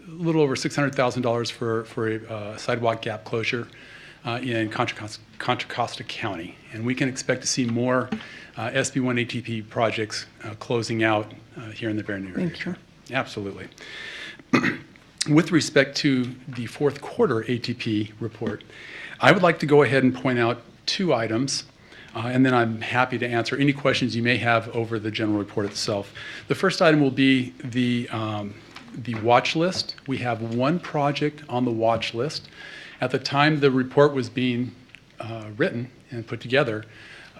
little over $600,000 for a sidewalk gap closure in Contra Costa County. And we can expect to see more SB1 ATP projects closing out here in the very near future. Thank you. Absolutely. With respect to the fourth quarter ATP report, I would like to go ahead and point out 2 items, and then I'm happy to answer any questions you may have over the general report itself. The first item will be the watch list. We have one project on the watch list. At the time the report was being written and put together,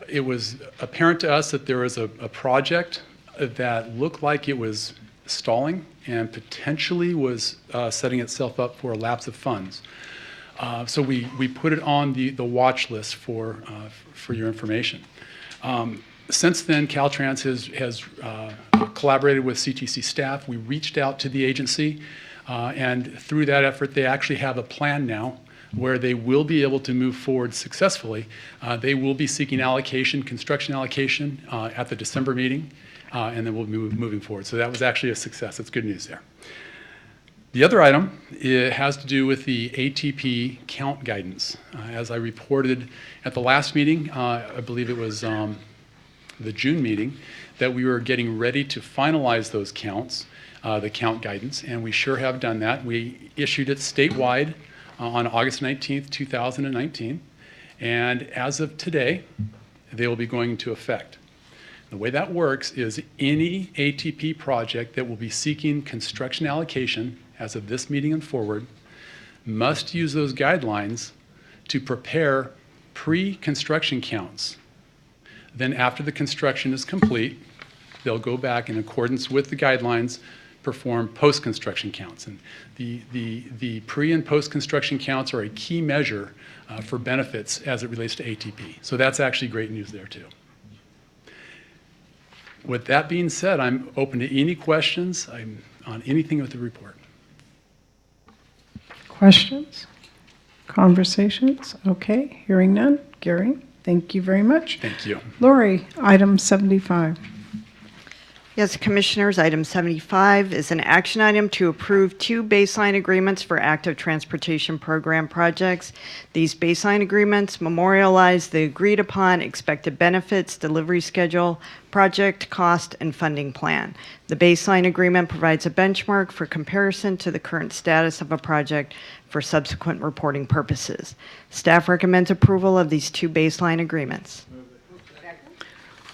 it was apparent to us that there was a project that looked like it was stalling and potentially was setting itself up for a lapse of funds. So we put it on the watch list for your information. Since then, Caltrans has collaborated with CTC staff. We reached out to the agency, and through that effort, they actually have a plan now where they will be able to move forward successfully. They will be seeking allocation, construction allocation, at the December meeting, and then we'll be moving forward. So that was actually a success. That's good news there. The other item, it has to do with the ATP Count Guidance. As I reported at the last meeting, I believe it was the June meeting, that we were getting ready to finalize those counts, the count guidance, and we sure have done that. We issued it statewide on August 19th, 2019, and as of today, they will be going into effect. The way that works is any ATP project that will be seeking construction allocation as of this meeting and forward must use those guidelines to prepare pre-construction counts. Then after the construction is complete, they'll go back in accordance with the guidelines, perform post-construction counts. And the pre and post-construction counts are a key measure for benefits as it relates to ATP. So that's actually great news there too. With that being said, I'm open to any questions on anything with the report. Questions? Conversations? Okay, hearing none. Gary, thank you very much. Thank you. Lori, item 75. Yes, Commissioners, item 75 is an action item to approve 2 baseline agreements for active transportation program projects. These baseline agreements memorialize the agreed upon expected benefits, delivery schedule, project cost, and funding plan. The baseline agreement provides a benchmark for comparison to the current status of a project for subsequent reporting purposes. Staff recommends approval of these 2 baseline agreements.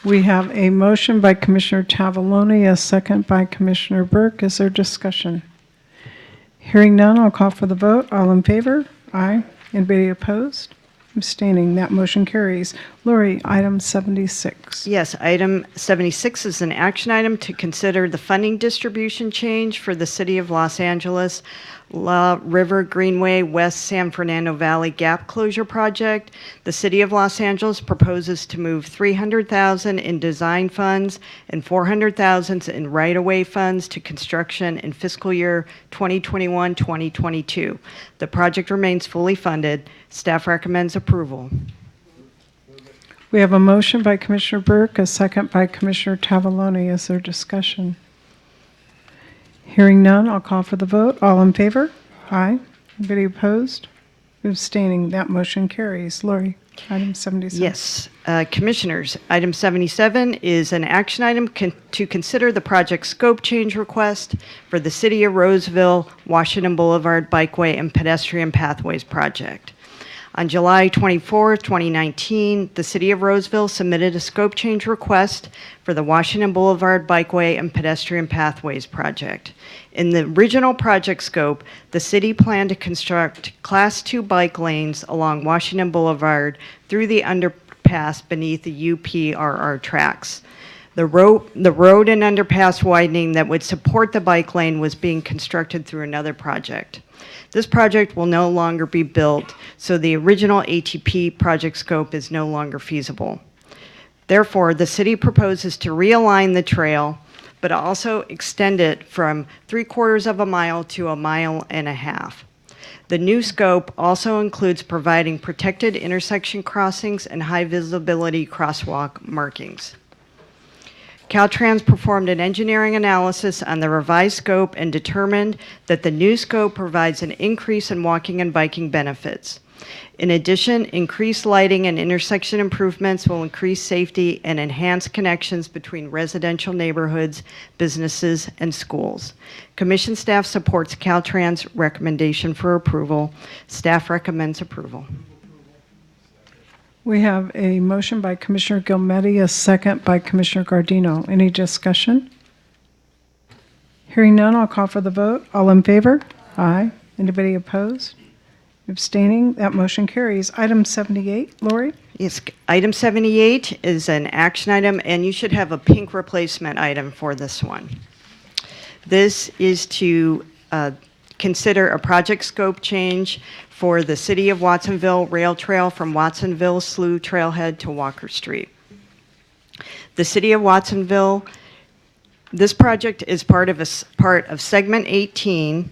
We have a motion by Commissioner Tavaloni, a second by Commissioner Burke. Is there discussion? Hearing none, I'll call for the vote. All in favor? Aye. Anybody opposed? Abstaining. That motion carries. Lori, item 76. Yes, item 76 is an action item to consider the funding distribution change for the City of Los Angeles La River Greenway West San Fernando Valley Gap Closure Project. The City of Los Angeles proposes to move $300,000 in design funds and $400,000 in right-of-way funds to construction in fiscal year 2021-2022. The project remains fully funded. Staff recommends approval. We have a motion by Commissioner Burke, a second by Commissioner Tavaloni. Is there discussion? Hearing none, I'll call for the vote. All in favor? Aye. Anybody opposed? Abstaining. That motion carries. Lori, item 77. Yes. Commissioners, item 77 is an action item to consider the project scope change request for the City of Roseville, Washington Boulevard Bikeway and Pedestrian Pathways Project. On July 24, 2019, the City of Roseville submitted a scope change request for the Washington Boulevard Bikeway and Pedestrian Pathways Project. In the original project scope, the city planned to construct Class 2 bike lanes along Washington Boulevard through the underpass beneath the UPRR tracks. The road and underpass widening that would support the bike lane was being constructed through another project. This project will no longer be built, so the original ATP project scope is no longer feasible. Therefore, the city proposes to realign the trail, but also extend it from 3/4 of a mile to 1.5 miles. The new scope also includes providing protected intersection crossings and high visibility crosswalk markings. Caltrans performed an engineering analysis on the revised scope and determined that the new scope provides an increase in walking and biking benefits. In addition, increased lighting and intersection improvements will increase safety and enhance connections between residential neighborhoods, businesses, and schools. Commission staff supports Caltrans' recommendation for approval. Staff recommends approval. We have a motion by Commissioner Gilmetti, a second by Commissioner Gardino. Any discussion? Hearing none, I'll call for the vote. All in favor? Aye. Anybody opposed? Abstaining? That motion carries. Item 78, Lori? Yes, item 78 is an action item, and you should have a pink replacement item for this one. This is to consider a project scope change for the City of Watsonville Rail Trail from Watsonville Slough Trailhead to Walker Street. The City of Watsonville, this project is part of Segment 18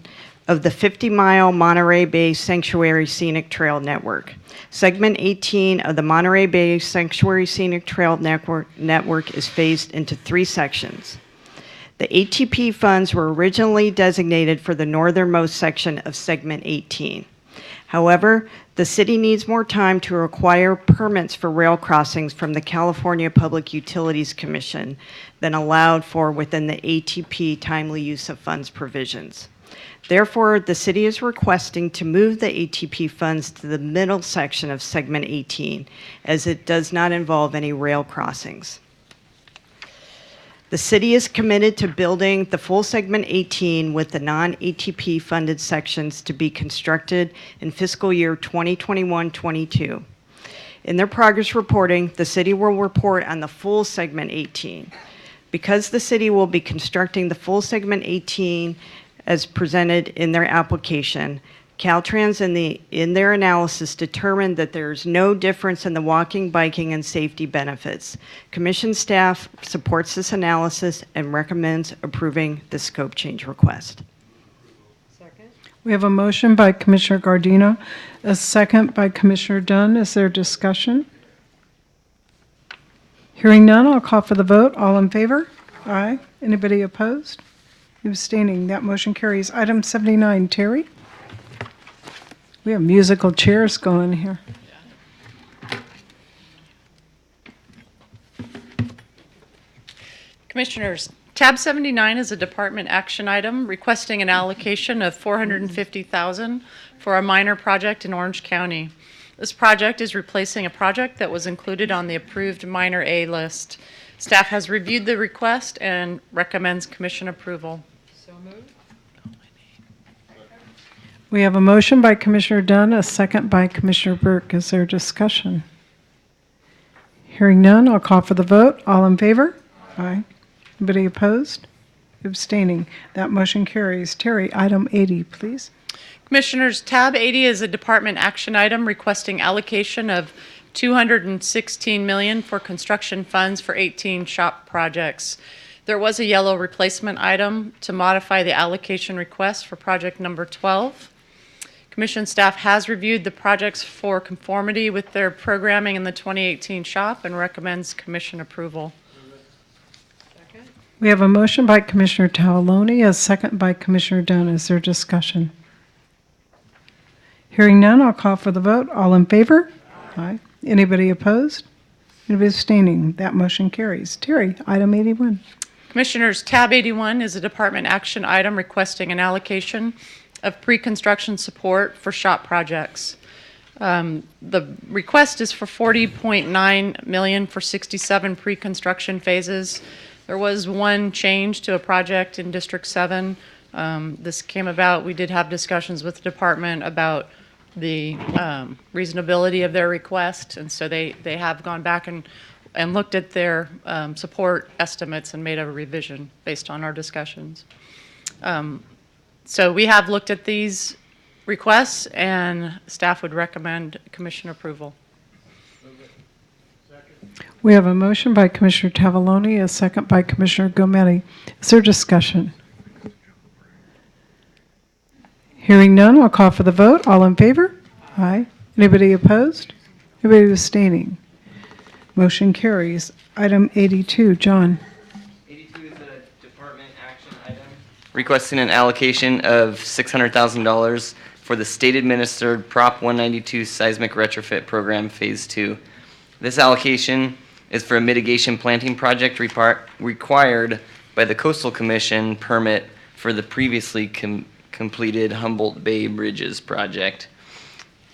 of the 50-mile Monterey Bay Sanctuary Scenic Trail Network. Segment 18 of the Monterey Bay Sanctuary Scenic Trail Network is phased into 3 sections. The ATP funds were originally designated for the northernmost section of Segment 18. However, the city needs more time to acquire permits for rail crossings from the California Public Utilities Commission than allowed for within the ATP timely use of funds provisions. Therefore, the city is requesting to move the ATP funds to the middle section of Segment 18, as it does not involve any rail crossings. The city is committed to building the full Segment 18 with the non-ATP funded sections to be constructed in fiscal year 2021-22. In their progress reporting, the city will report on the full Segment 18. Because the city will be constructing the full Segment 18 as presented in their application, Caltrans in their analysis determined that there is no difference in the walking, biking, and safety benefits. Commission staff supports this analysis and recommends approving the scope change request. We have a motion by Commissioner Gardino, a second by Commissioner Dunn. Is there discussion? Hearing none, I'll call for the vote. All in favor? Aye. Anybody opposed? Abstaining. That motion carries. Item 79, Terry? We have musical chairs going here. Commissioners, tab 79 is a department action item requesting an allocation of $450,000 for a minor project in Orange County. This project is replacing a project that was included on the approved minor A list. Staff has reviewed the request and recommends commission approval. So moved. We have a motion by Commissioner Dunn, a second by Commissioner Burke. Is there discussion? Hearing none, I'll call for the vote. All in favor? Aye. Anybody opposed? Abstaining. That motion carries. Terry, item 80, please. Commissioners, tab 80 is a department action item requesting allocation of $216 million for construction funds for 18 shop projects. There was a yellow replacement item to modify the allocation request for project number 12. Commission staff has reviewed the projects for conformity with their programming in the 2018 shop and recommends commission approval. We have a motion by Commissioner Tavallone, a second by Commissioner Dunn. Is there discussion? Hearing none, I'll call for the vote. All in favor? Aye. Anybody opposed? Anybody abstaining? That motion carries. Terry, item 81. Commissioners, tab 81 is a department action item requesting an allocation of pre-construction support for shop projects. The request is for $40.9 million for 67 pre-construction phases. There was one change to a project in District 7. This came about, we did have discussions with the department about the reasonability of their request, and so they have gone back and looked at their support estimates and made a revision based on our discussions. So we have looked at these requests, and staff would recommend commission approval. We have a motion by Commissioner Tavallone, a second by Commissioner Gometti. Is there discussion? Hearing none, I'll call for the vote. All in favor? Aye. Anybody opposed? Anybody abstaining? Motion carries. Item 82, John. Requesting an allocation of $600,000 for the state-administered Prop 192 seismic retrofit program Phase 2. This allocation is for a mitigation planting project required by the Coastal Commission permit for the previously completed Humboldt Bay Bridges project.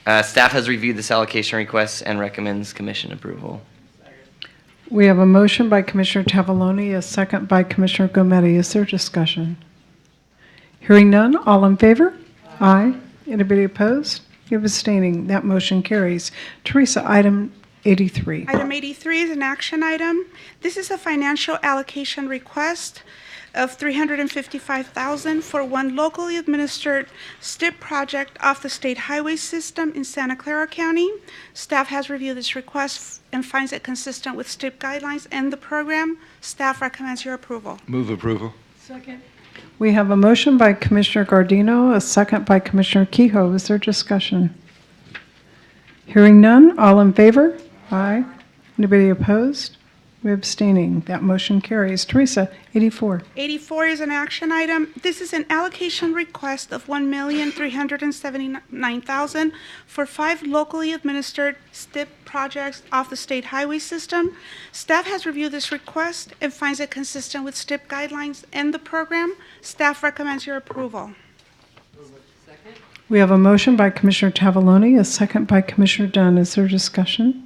Staff has reviewed this allocation request and recommends commission approval. We have a motion by Commissioner Tavallone, a second by Commissioner Gometti. Is there discussion? Hearing none, all in favor? Aye. Anybody opposed? You abstaining. That motion carries. Teresa, item 83. Item 83 is an action item. This is a financial allocation request of $355,000 for one locally administered STIP project off the state highway system in Santa Clara County. Staff has reviewed this request and finds it consistent with STIP guidelines and the program. Staff recommends your approval. Move approval. Second. We have a motion by Commissioner Gardino, a second by Commissioner Kehoe. Is there discussion? Hearing none, all in favor? Aye. Anybody opposed? We abstaining. That motion carries. Teresa, 84. 84 is an action item. This is an allocation request of $1,379,000 for 5 locally administered STIP projects off the state highway system. Staff has reviewed this request and finds it consistent with STIP guidelines and the program. Staff recommends your approval. We have a motion by Commissioner Tavaloni, a second by Commissioner Dunn. Is there discussion?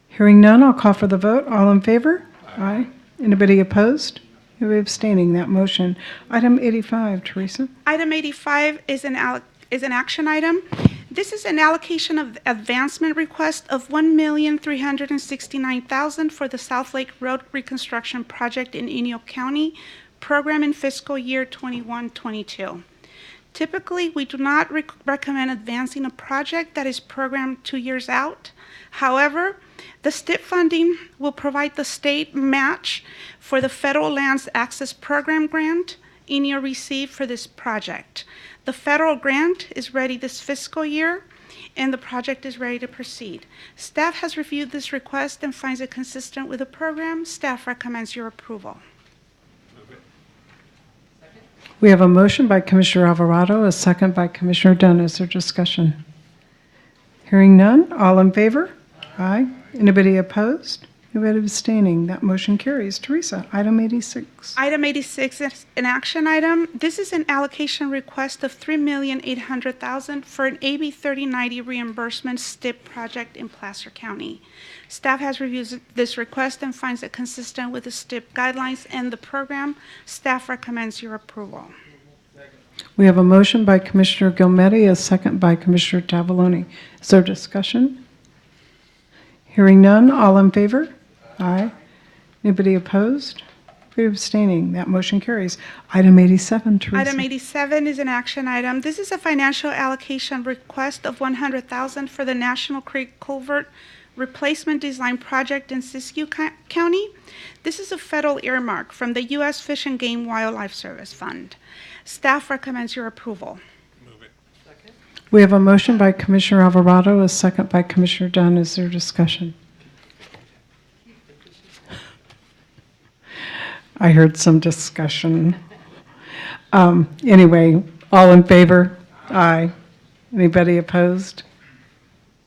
Hearing none, I'll call for the vote. All in favor? Aye. Anybody opposed? Who abstaining? That motion. Item 85, Teresa. Item 85 is an action item. This is an allocation of advancement request of $1,369,000 for the South Lake Road Reconstruction Project in Inyo County, program in fiscal year 21-22. Typically, we do not recommend advancing a project that is programmed 2 years out. However, the STIP funding will provide the state match for the Federal Lands Access Program grant INEO received for this project. The federal grant is ready this fiscal year, and the project is ready to proceed. Staff has reviewed this request and finds it consistent with the program. Staff recommends your approval. We have a motion by Commissioner Alvarado, a second by Commissioner Dunn. Is there discussion? Hearing none, all in favor? Aye. Anybody opposed? Anybody abstaining? That motion carries. Teresa, item 86. Item 86 is an action item. This is an allocation request of $3,800,000 for an AB 3090 reimbursement STIP project in Placer County. Staff has reviewed this request and finds it consistent with the STIP guidelines and the program. Staff recommends your approval. We have a motion by Commissioner Gilmetti, a second by Commissioner Tavaloni. Is there discussion? Hearing none, all in favor? Aye. Anybody opposed? Anybody abstaining? That motion carries. Item 87, Teresa. Item 87 is an action item. This is a financial allocation request of $100,000 for the National Creek Culvert Replacement Design Project in Siskiyou County. This is a federal earmark from the U.S. Fish and Game Wildlife Service Fund. Staff recommends your approval. We have a motion by Commissioner Alvarado, a second by Commissioner Dunn. Is there discussion? I heard some discussion. Anyway, all in favor? Aye. Anybody opposed?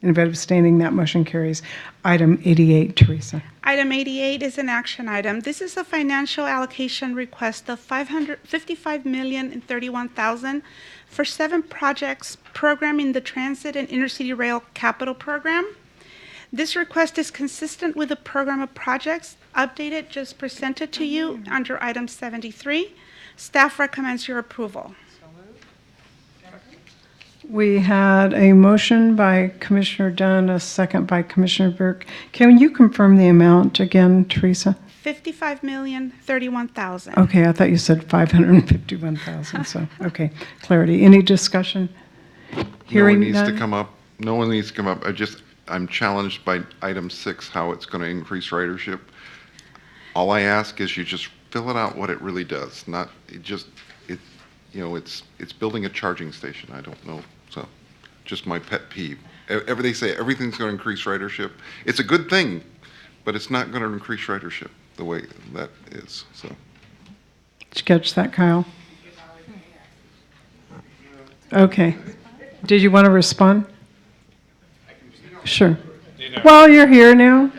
Anybody abstaining? That motion carries. Item 88, Teresa. Item 88 is an action item. This is a financial allocation request of $55,031,000 for 7 projects programming the Transit and Intercity Rail Capital Program. This request is consistent with the program of projects updated just presented to you under item 73. Staff recommends your approval. We had a motion by Commissioner Dunn, a second by Commissioner Burke. Can you confirm the amount again, Teresa? $55,031,000. Okay, I thought you said 551,000, so, okay, clarity. Any discussion? No one Hearing needs to none? come up. No one needs to come up. I'm challenged by item 6, how it's going to increase ridership. All I ask is you just fill it out what it really does, not, it's building a charging station. I don't know, so, just my pet peeve. They say everything's going to increase ridership. It's a good thing, but it's not going to increase ridership the way that is, so. Did you catch that, Kyle? Okay. Did you want to respond? Sure. Well, you're here now.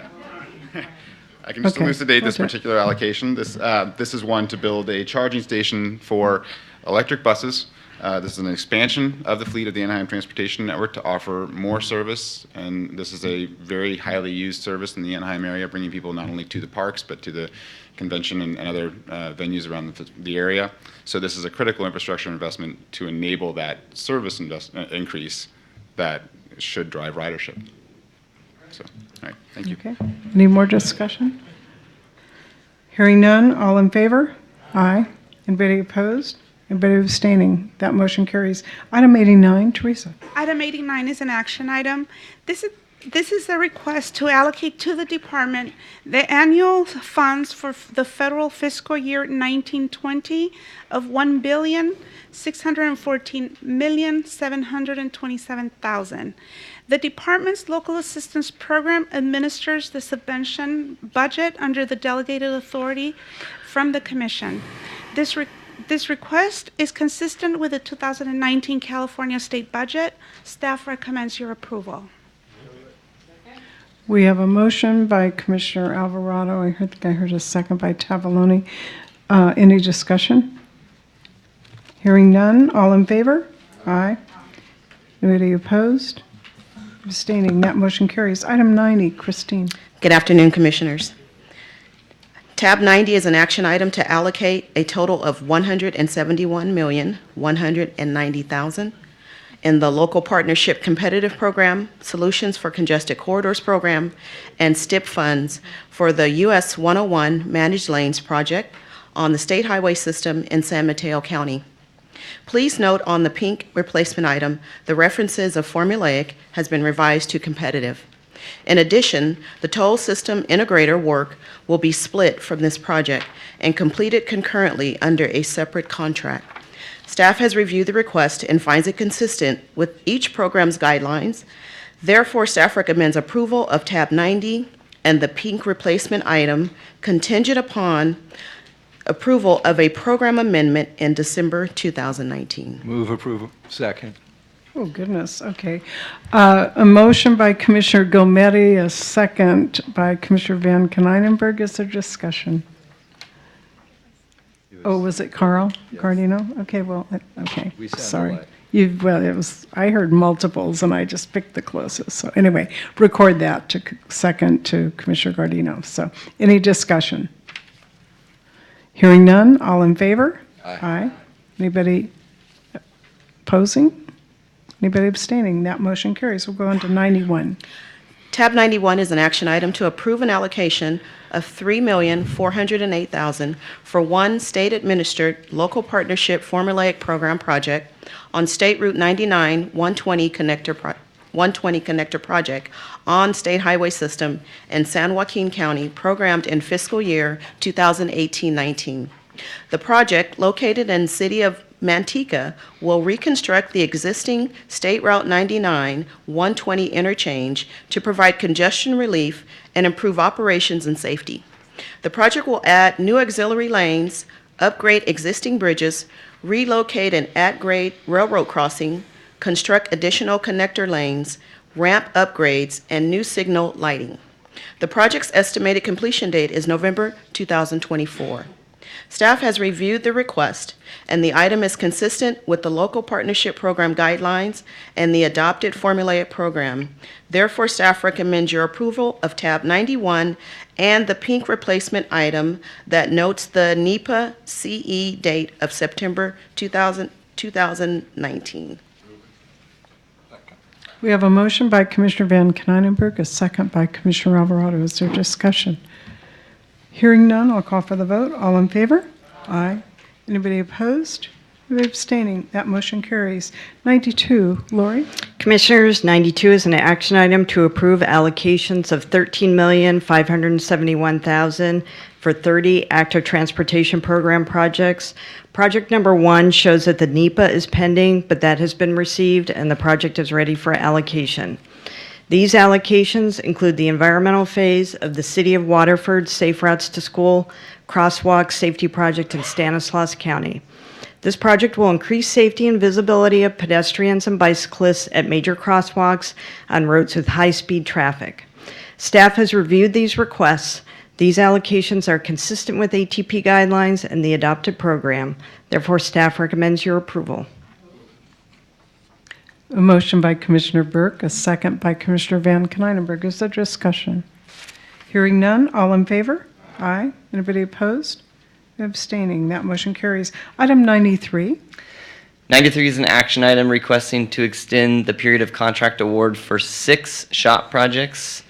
I can just Okay. elucidate this Okay. particular allocation. This is one to build a charging station for electric buses. This is an expansion of the fleet of the Anaheim Transportation Network to offer more service, and this is a very highly used service in the Anaheim area, bringing people not only to the parks, but to the convention and other venues around the area. So this is a critical infrastructure investment to enable that service increase that should drive ridership. So, all right, thank you. Okay. Any more discussion? Hearing none, all in favor? Aye. Anybody opposed? Anybody abstaining? That motion carries. Item 89, Teresa. Item 89 is an action item. This is This is a request to allocate to the department the annual funds for the federal fiscal year 1920 of $1,614,727,000. The department's local assistance program administers the subvention budget under the delegated authority from the commission. This request is consistent with the 2019 California state budget. Staff recommends your approval. We have a motion by Commissioner Alvarado. I think I heard a second by Tavaloni. Any discussion? Hearing none. All in favor? Aye. Anybody opposed? Abstaining. That motion carries. Item 90, Christine. Good afternoon, Commissioners. Tab 90 is an action item to allocate a total of $171,190,000 in the Local Partnership Competitive Program, Solutions for Congested Corridors Program, and STIP funds for the US 101 Managed Lanes project on the state highway system in San Mateo County. Please note on the pink replacement item, the references of formulaic has been revised to competitive. In addition, the toll system integrator work will be split from this project and completed concurrently under a separate contract. Staff has reviewed the request and finds it consistent with each program's guidelines. Therefore, staff recommends approval of tab 90 and the pink replacement item contingent upon approval of a program amendment in December 2019. Move approval. Second. Oh, goodness. Okay. A motion by Commissioner Gometti, a second by Commissioner Van Konynenberg. Is there discussion? Oh, was it Carl Cardino? Okay, well, okay. We sound Sorry. alike. Well, it was, I heard multiples and I just picked the closest. So anyway, record that to second to Commissioner Gardino. So any discussion? Hearing none, all in favor? Aye. Anybody opposing? Anybody abstaining? That motion carries. We'll go on to 91. Tab 91 is an action item to approve an allocation of $3,408,000 for one state-administered local partnership formulaic program project on State Route 99 120 connector project on state highway system in San Joaquin County, programmed in fiscal year 2018-19. The project, located in the city of Manteca, will reconstruct the existing State Route 99 120 interchange to provide congestion relief and improve operations and safety. The project will add new auxiliary lanes, upgrade existing bridges, relocate an at-grade railroad crossing, construct additional connector lanes, ramp upgrades, and new signal lighting. The project's estimated completion date is November 2024. Staff has reviewed the request, and the item is consistent with the local partnership program guidelines and the adopted formulaic program. Therefore, staff recommends your approval of tab 91 and the pink replacement item that notes the NEPA CE date of September 2019. We have a motion by Commissioner Van Konynenberg, a second by Commissioner Alvarado. Is there discussion? Hearing none, I'll call for the vote. All in favor? Aye. Anybody opposed? Anybody abstaining? That motion carries. 92, Lori? Commissioners, 92 is an action item to approve allocations of $13,571,000 for 30 active transportation program projects. Project number 1 shows that the NEPA is pending, but that has been received and the project is ready for allocation. These allocations include the environmental phase of the City of Waterford Safe Routes to School Crosswalk Safety Project in Stanislaus County. This project will increase safety and visibility of pedestrians and bicyclists at major crosswalks on roads with high-speed traffic. Staff has reviewed these requests. These allocations are consistent with ATP guidelines and the adopted program. Therefore, staff recommends your approval. A motion by Commissioner Burke, a second by Commissioner Van Konynenberg. Is there discussion? Hearing none, all in favor? Aye. Anybody opposed? Abstaining. That motion carries. Item 93. 93 is an action item requesting to extend the period of contract award for 6 SHOP projects.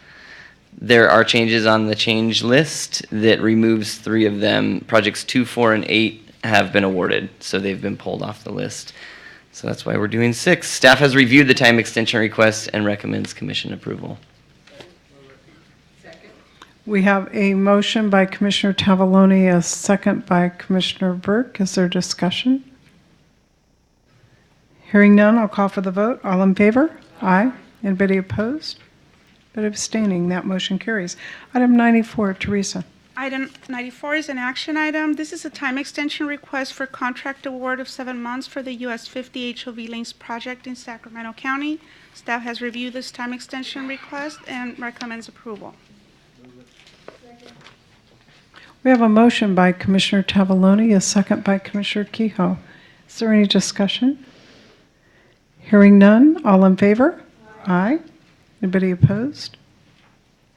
There are changes on the change list that removes 3 of them. Projects 2, 4, and 8 have been awarded, so they've been pulled off the list. So that's why we're doing 6. Staff has reviewed the time extension request and recommends commission approval. We have a motion by Commissioner Tavaloni, a second by Commissioner Burke. Is there discussion? Hearing none, I'll call for the vote. All in favor? Aye. Anybody opposed? But abstaining, that motion carries. Item 94, Teresa. Item 94 is an action item. This is a time extension request for contract award of 7 months for the US 50 HOV Lanes project in Sacramento County. Staff has reviewed this time extension request and recommends approval. We have a motion by Commissioner Tavaloni, a second by Commissioner Kehoe. Is there any discussion? Hearing none, all in favor? Aye. Anybody opposed?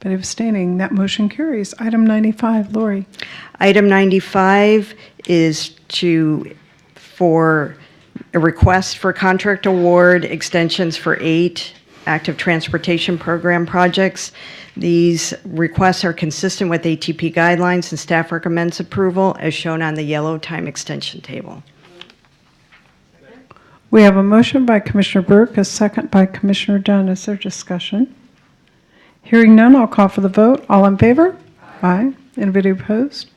But abstaining, that motion carries. Item 95, Lori. Item 95 is for a request for contract award extensions for 8 active transportation program projects. These requests are consistent with ATP guidelines, and staff recommends approval as shown on the yellow time extension table. We have a motion by Commissioner Burke, a second by Commissioner Dunn. Is there discussion? Hearing none, I'll call for the vote. All in favor? Aye. Anybody opposed?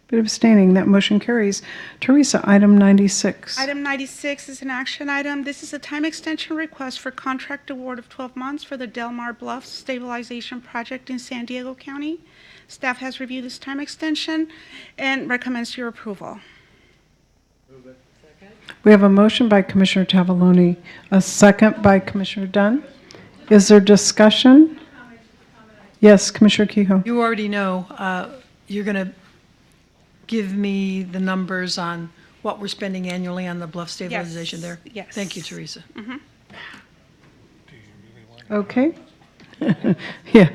But abstaining, that motion carries. Teresa, item 96. Item 96 is an action item. This is a time extension request for contract award of 12 months for the Del Mar Bluffs Stabilization Project in San Diego County. Staff has reviewed this time extension and recommends your approval. We have a motion by Commissioner Tavaloni, a second by Commissioner Dunn. Is there discussion? Yes, Commissioner Kehoe. You already know, you're going to give me the numbers on what we're spending annually on the bluff stabilization there? Yes. Thank you, Teresa. Okay. Yeah.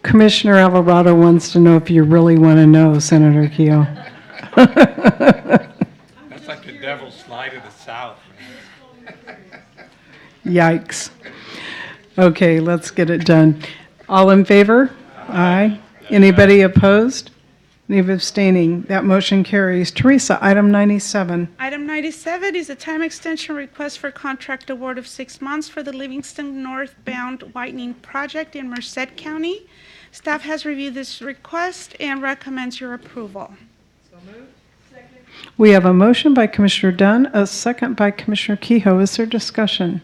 Commissioner Alvarado wants to know if you really want to know, Senator Kehoe. That's like the devil's slide of the South, man. Yikes. Okay, let's get it done. All in favor? Aye. Anybody opposed? Any abstaining? That motion carries. Teresa, item 97. Item 97 is a time extension request for contract award of 6 months for the Livingston Northbound Whitening project in Merced County. Staff has reviewed this request and recommends your approval. We have a motion by Commissioner Dunn, a second by Commissioner Kehoe. Is there discussion?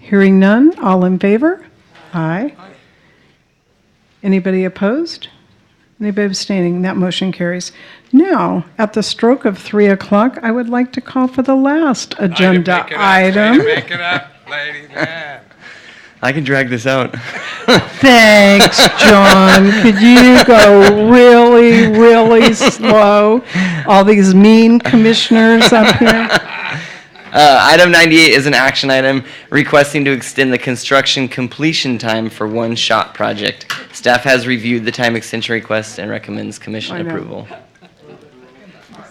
Hearing none, all in favor? Aye. Anybody opposed? Anybody abstaining? That motion carries. Now, at the stroke of 3 o'clock, I would like to call for the last agenda item. Make it up, lady, man. I can drag this out. Thanks, John. Could you go really, really slow? All these mean commissioners up here. Item 98 is an action item requesting to extend the construction completion time for one SHOT project. Staff has reviewed the time extension request and recommends commission approval.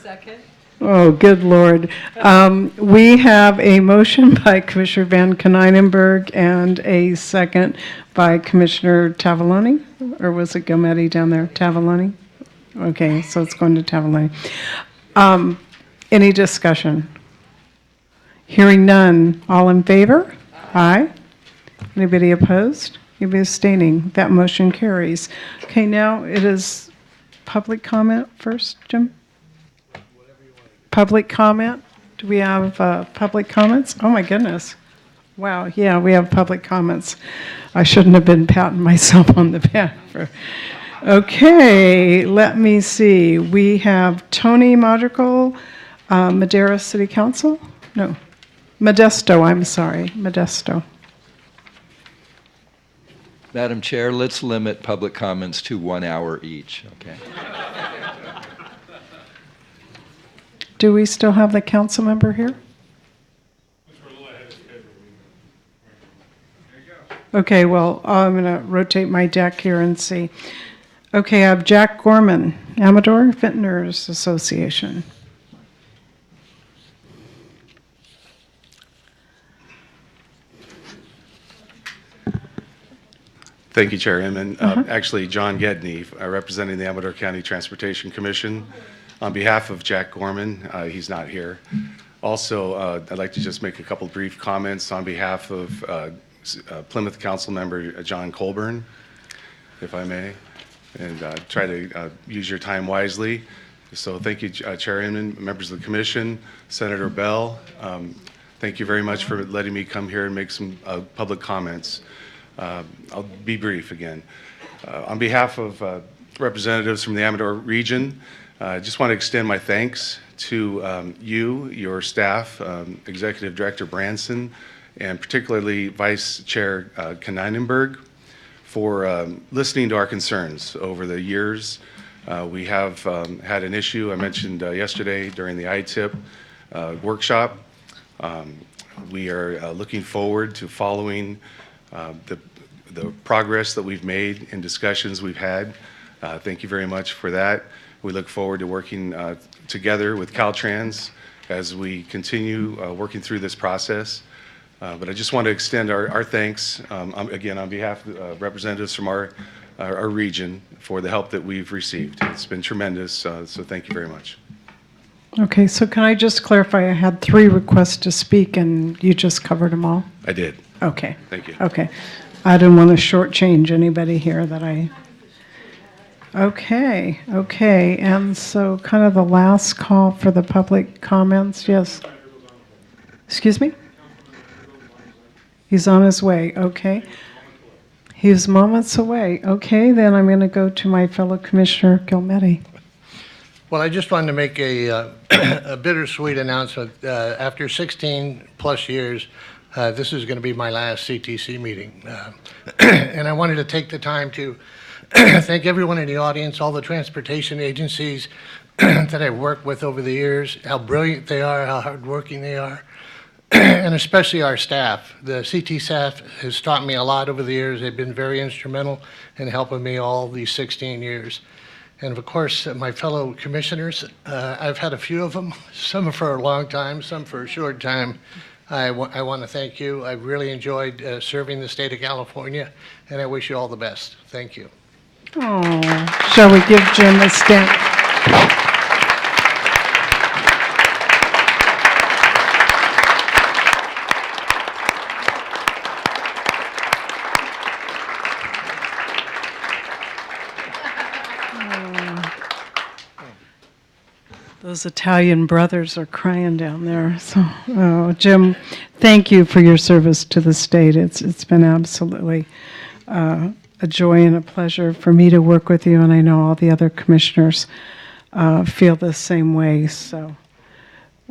Second. Oh, good Lord. We have a motion by Commissioner Van Konynenberg and a second by Commissioner Tavaloni, or was it Gometti down there? Tavaloni? Okay, so it's going to Tavaloni. Any discussion? Hearing none. All in favor? Aye. Anybody opposed? Anybody abstaining? That motion carries. Okay, now it is public comment first, Jim? Public comment? Do we have public comments? Oh, my goodness. Wow, yeah, we have public comments. I shouldn't have been patting myself on the back. Okay, let me see. We have Tony Madrigal, Madera City Council? No. Modesto, I'm sorry, Modesto. Madam Chair, let's limit public comments to 1 hour each, okay? Do we still have the council member here? Okay, well, I'm going to rotate my deck here and see. Okay, I have Jack Gorman, Amador Vintners Association. Thank you, Chair Inman. Actually, John Gedney, representing the Amador County Transportation Commission. On behalf of Jack Gorman, he's not here. Also, I'd like to just make a couple brief comments on behalf of Plymouth Council Member John Colburn, if I may, and try to use your time wisely. So thank you, Chairman, members of the Commission, Senator Bell. Thank you very much for letting me come here and make some public comments. I'll be brief again. On behalf of representatives from the Amador region, I just want to extend my thanks to you, your staff, Executive Director Branson, and particularly Vice Chair Kneinenberg, for listening to our concerns over the years. We have had an issue I mentioned yesterday during the ITIP workshop. We are looking forward to following the progress that we've made in discussions we've had. Thank you very much for that. We look forward to working together with Caltrans as we continue working through this process. But I just want to extend our thanks, again, on behalf of representatives from our region for the help that we've received. It's been tremendous, so thank you very much. Okay, so can I just clarify, I had 3 requests to speak and you just covered them all? I did. Okay. Thank you. Okay. I didn't want to shortchange anybody here that I... Okay, and so kind of the last call for the public comments, yes? Excuse me? He's on his way, okay. He's moments away. Okay, then I'm going to go to my fellow Commissioner Gilmetti. Well, I just wanted to make a bittersweet announcement. After 16 plus years, this is going to be my last CTC meeting. And I wanted to take the time to thank everyone in the audience, all the transportation agencies that I've worked with over the years, how brilliant they are, how hardworking they are, and especially our staff. The CT staff has taught me a lot over the years. They've been very instrumental in helping me all these 16 years. And of course, my fellow commissioners, I've had a few of them, some for a long time, some for a short time. I want to thank you. I've really enjoyed serving the state of California, and I wish you all the best. Thank you. Oh, shall we give Jim a stamp? Those Italian brothers are crying down there. So, oh, Jim, thank you for your service to the state. It's been absolutely a joy and a pleasure for me to work with you, and I know all the other commissioners feel the same way. So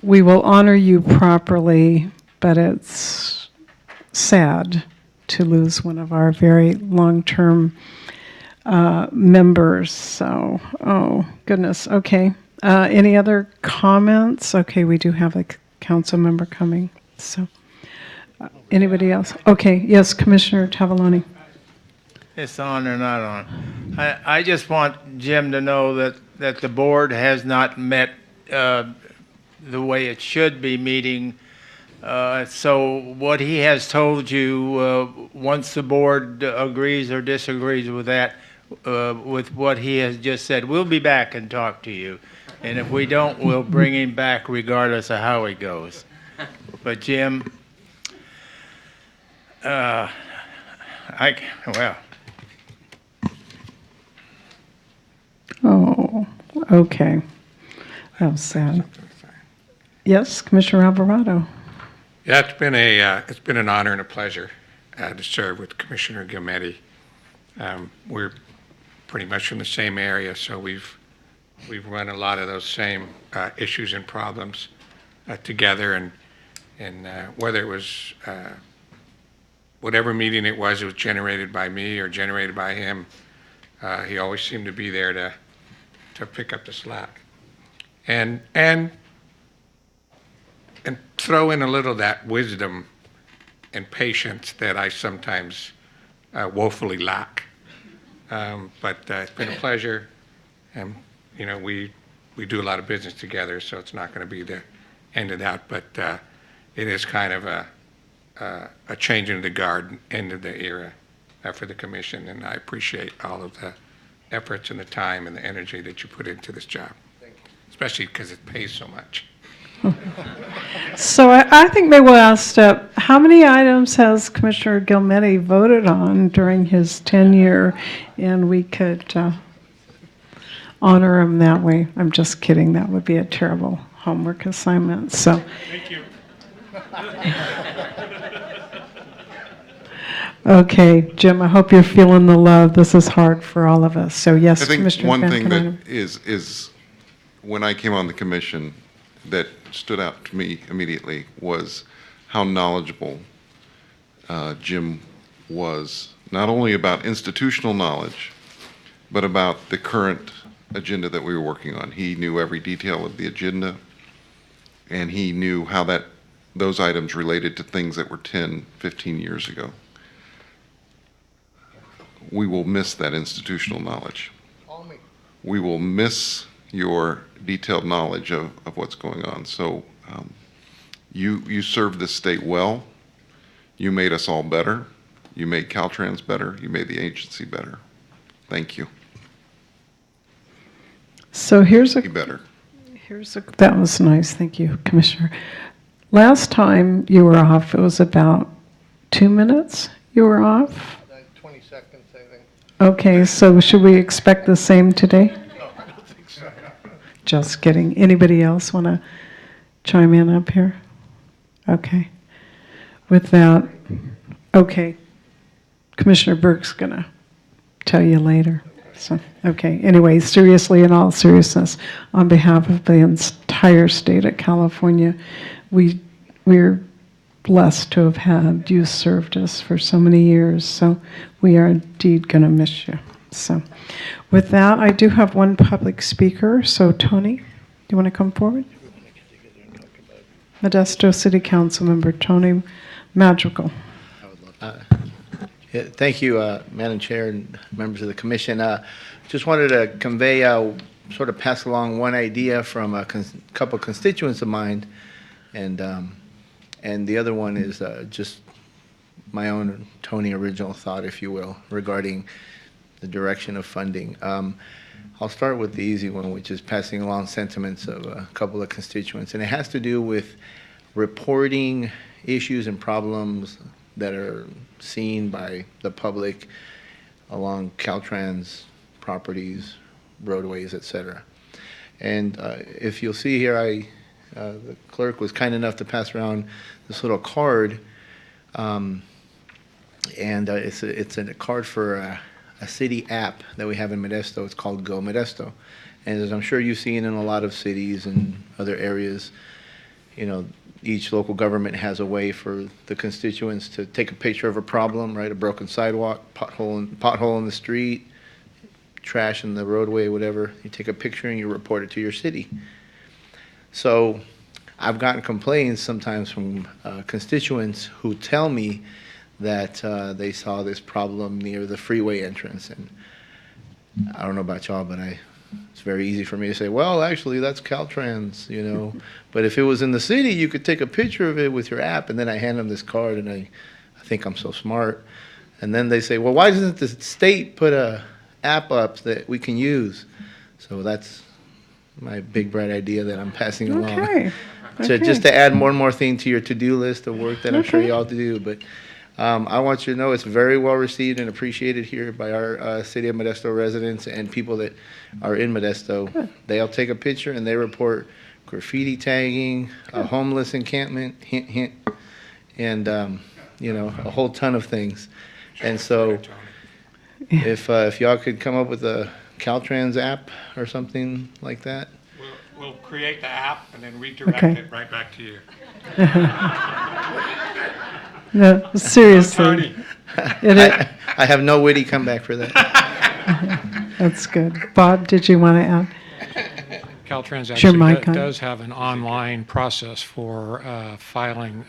we will honor you properly, but it's sad to lose one of our very long-term members. So, oh, goodness. Okay. Any other comments? Okay, we do have a council member coming. So, anybody else? Okay, yes, Commissioner Tavaloni. It's on or not on. I just want Jim to know that the board has not met the way it should be meeting. So what he has told you, once the board agrees or disagrees with that, with what he has just said, we'll be back and talk to you. And if we don't, we'll bring him back regardless of how he goes. But Jim, well. Oh, okay. That was sad. Yes, Commissioner Alvarado. Yeah, it's been an honor and a pleasure to serve with Commissioner Gilmetti. We're pretty much from the same area, so we've run a lot of those same issues and problems together, and whether it was whatever meeting it was generated by me or generated by him, he always seemed to be there to pick up the slack, and throw in a little of that wisdom and patience that I sometimes woefully lack. But it's been a pleasure, and you know, we do a lot of business together, so it's not going to be the end of that, but it is kind of a change in the guard, end of the era for the commission, and I appreciate all of the efforts and the time and the energy that you put into this job, especially because it pays so much. So I think maybe we'll ask, how many items has Commissioner Gilmetti voted on during his tenure? And we could honor him that way. I'm just kidding. That would be a terrible homework assignment. So. Thank you. Okay, Jim, I hope you're feeling the love. This is hard for all of us. So yes, I think Commissioner one Van thing Coninen. that is, when I came on the commission, that stood out to me immediately was how knowledgeable Jim was, not only about institutional knowledge, but about the current agenda that we were working on. He knew every detail of the agenda, and he knew how those items related to things that were 10, 15 years ago. We will miss that institutional knowledge. We will miss your detailed knowledge of what's going on. So you served this state well. You made us all better. You made Caltrans better. You made the agency better. Thank you. So here's better. That was nice. Thank you, Commissioner. Last time you were off, it was about 2 minutes you were off? 20 seconds, I think. Okay, so should we expect the same today? No, I don't think so. Just kidding. Anybody else want to chime in up here? Okay. With that, okay. Commissioner Burke's going to tell you later. So, okay. Anyway, seriously, in all seriousness, on behalf of the entire state of California, we're blessed to have had you served us for so many years. So we are indeed going to miss you. So with that, I do have one public speaker. So Tony, do you want to come forward? Modesto City Council Member Tony Madrigal. Yeah, thank you, Madam Chair and members of the commission. Just wanted to convey, sort of pass along one idea from a couple constituents of mine, and the other one is just my own Tony original thought, if you will, regarding the direction of funding. I'll start with the easy one, which is passing along sentiments of a couple of constituents, and it has to do with reporting issues and problems that are seen by the public along Caltrans properties, roadways, etc. And if you'll see here, the clerk was kind enough to pass around this little card, and it's a card for a city app that we have in Modesto. It's called Go Modesto, and as I'm sure you've seen in a lot of cities and other areas, you know, each local government has a way for the constituents to take a picture of a problem, right? A broken sidewalk, pothole in the street, trash in the roadway, whatever. You take a picture and you report it to your city. So I've gotten complaints sometimes from constituents who tell me that they saw this problem near the freeway entrance. And I don't know about y'all, but it's very easy for me to say, well, actually, that's Caltrans, you know. But if it was in the city, you could take a picture of it with your app, and then I hand them this card, and I think I'm so smart. And then they say, well, why doesn't the state put a app up that we can use? So that's my big, bright idea that I'm passing along. Okay. Just to add more and more things to your to-do list of work that I'm sure you all do. But I want you to know it's very well received and appreciated here by our City of Modesto residents and people that are in Modesto. Good. They'll take a picture and they report graffiti tagging, a homeless encampment, hint, hint, and you know, a whole ton of things. And so if y'all could come up with a Caltrans app or something like that. We'll create the app and then redirect Okay. it right back to you. No, seriously. I have no witty comeback for that. That's good. Bob, did you want to add? Caltrans Is your actually mic on? does have an online process for filing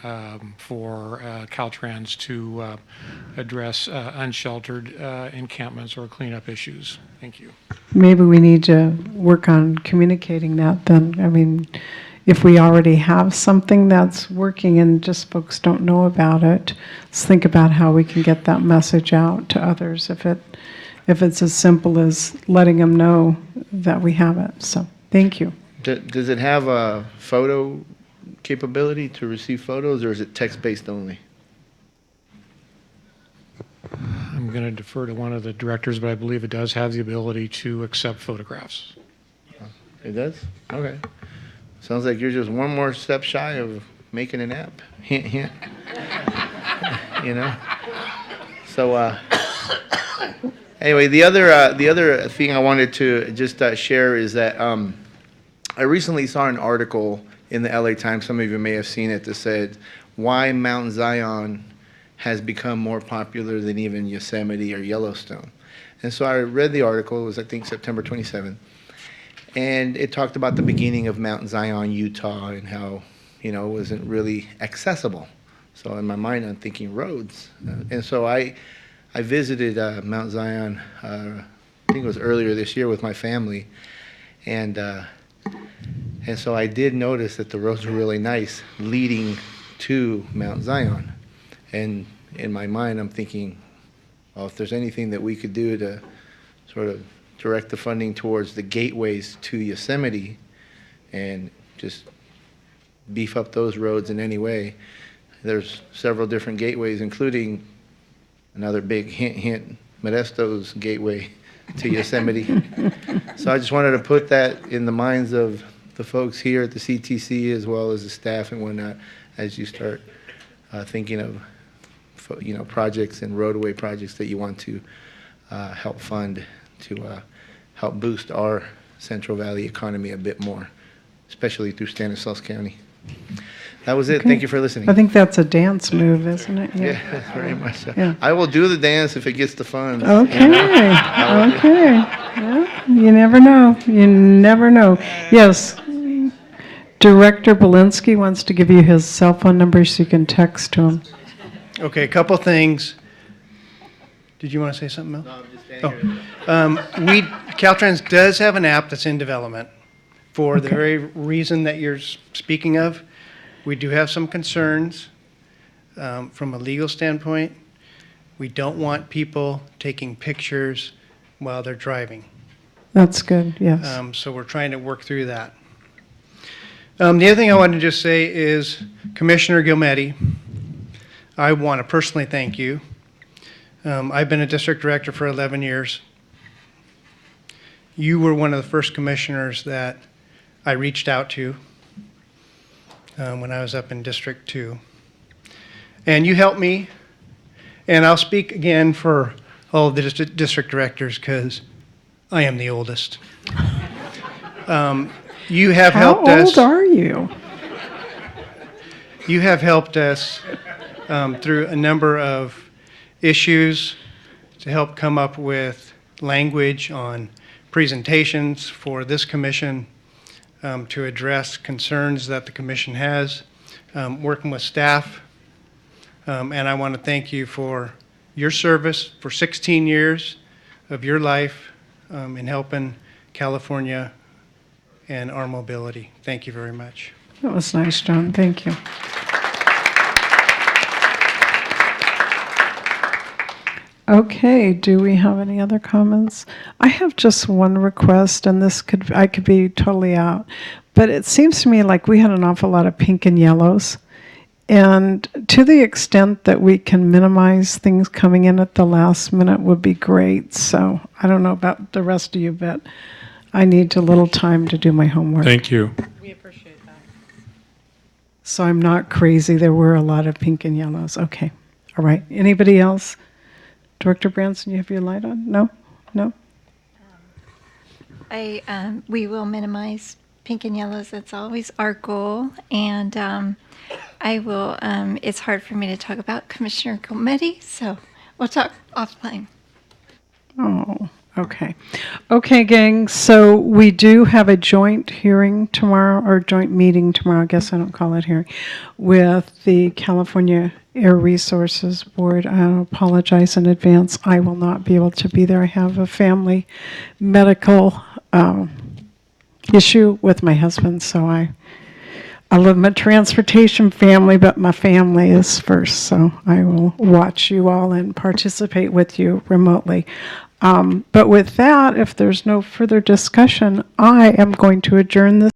for Caltrans to address unsheltered encampments or cleanup issues. Thank you. Maybe we need to work on communicating that then. I mean, if we already have something that's working and just folks don't know about it, let's think about how we can get that message out to others if it's as simple as letting them know that we have it. So thank you. Does it have a photo capability to receive photos, or is it text-based only? I'm going to defer to one of the directors, but I believe it does have the ability to accept photographs. It does? Okay. Sounds like you're just one more step shy of making an app. Hint, hint. You know? So, anyway, the other thing I wanted to just share is that I recently saw an article in the LA Times, some of you may have seen it, that said why Mount Zion has become more popular than even Yosemite or Yellowstone. And so I read the article, it was I think September 27th, and it talked about the beginning of Mount Zion, Utah, and how, you know, it wasn't really accessible. So in my mind, I'm thinking roads. And so I visited Mount Zion, I think it was earlier this year with my family, and so I did notice that the roads were really nice leading to Mount Zion. And in my mind, I'm thinking, well, if there's anything that we could do to sort of direct the funding towards the gateways to Yosemite and just beef up those roads in any way. There's several different gateways, including another big hint, hint, Modesto's gateway to Yosemite. So I just wanted to put that in the minds of the folks here at the CTC as well as the staff and whatnot as you start thinking of, you know, projects and roadway projects that you want to help fund to help boost our Central Valley economy a bit more, especially through Stanislaus County. That was it. Okay. Thank you for listening. I think that's a dance move, isn't it? Yeah, very much so. Yeah. I will do the dance if it gets the funds. Okay, You know? okay. Well, you never know. You never know. Yes. Director Belinsky wants to give you his cell phone number so you can text to him. Okay, a couple things. Did you want to say something else? No, I'm just standing here. Caltrans does have an app that's in development for the very reason that you're speaking of. We do have some concerns from a legal standpoint. We don't want people taking pictures while they're driving. That's good, yes. So we're trying to work through that. The other thing I wanted to just say is, Commissioner Gilmetti, I want to personally thank you. I've been a district director for 11 years. You were one of the first commissioners that I reached out to when I was up in District 2. And you helped me, and I'll speak again for all of the district directors because I am the oldest. You have helped us. How old are you? You have helped us through a number of issues to help come up with language on presentations for this commission to address concerns that the commission has, working with staff. And I want to thank you for your service for 16 years of your life in helping California and our mobility. Thank you very much. That was nice, John. Thank you. Okay, do we have any other comments? I have just one request, and I could be totally out, but it seems to me like we had an awful lot of pink and yellows. And to the extent that we can minimize things coming in at the last minute would be great. So I don't know about the rest of you, but I need a little time to do my homework. Thank you. We appreciate that. So I'm not crazy. There were a lot of pink and yellows. Okay. All right. Anybody else? Director Branson, you have your light on? No? No? We will minimize pink and yellows. That's always our goal. And I will, it's hard for me to talk about Commissioner Gilmetti, so we'll talk offline. Oh, okay. Okay, gang, so we do have a joint hearing tomorrow, or joint meeting tomorrow, I guess I don't call it hearing, with the California Air Resources Board. I apologize in advance. I will not be able to be there. I have a family medical issue with my husband, so I love my transportation family, but my family is first, so I will watch you all and participate with you remotely. But with that, if there's no further discussion, I am going to adjourn this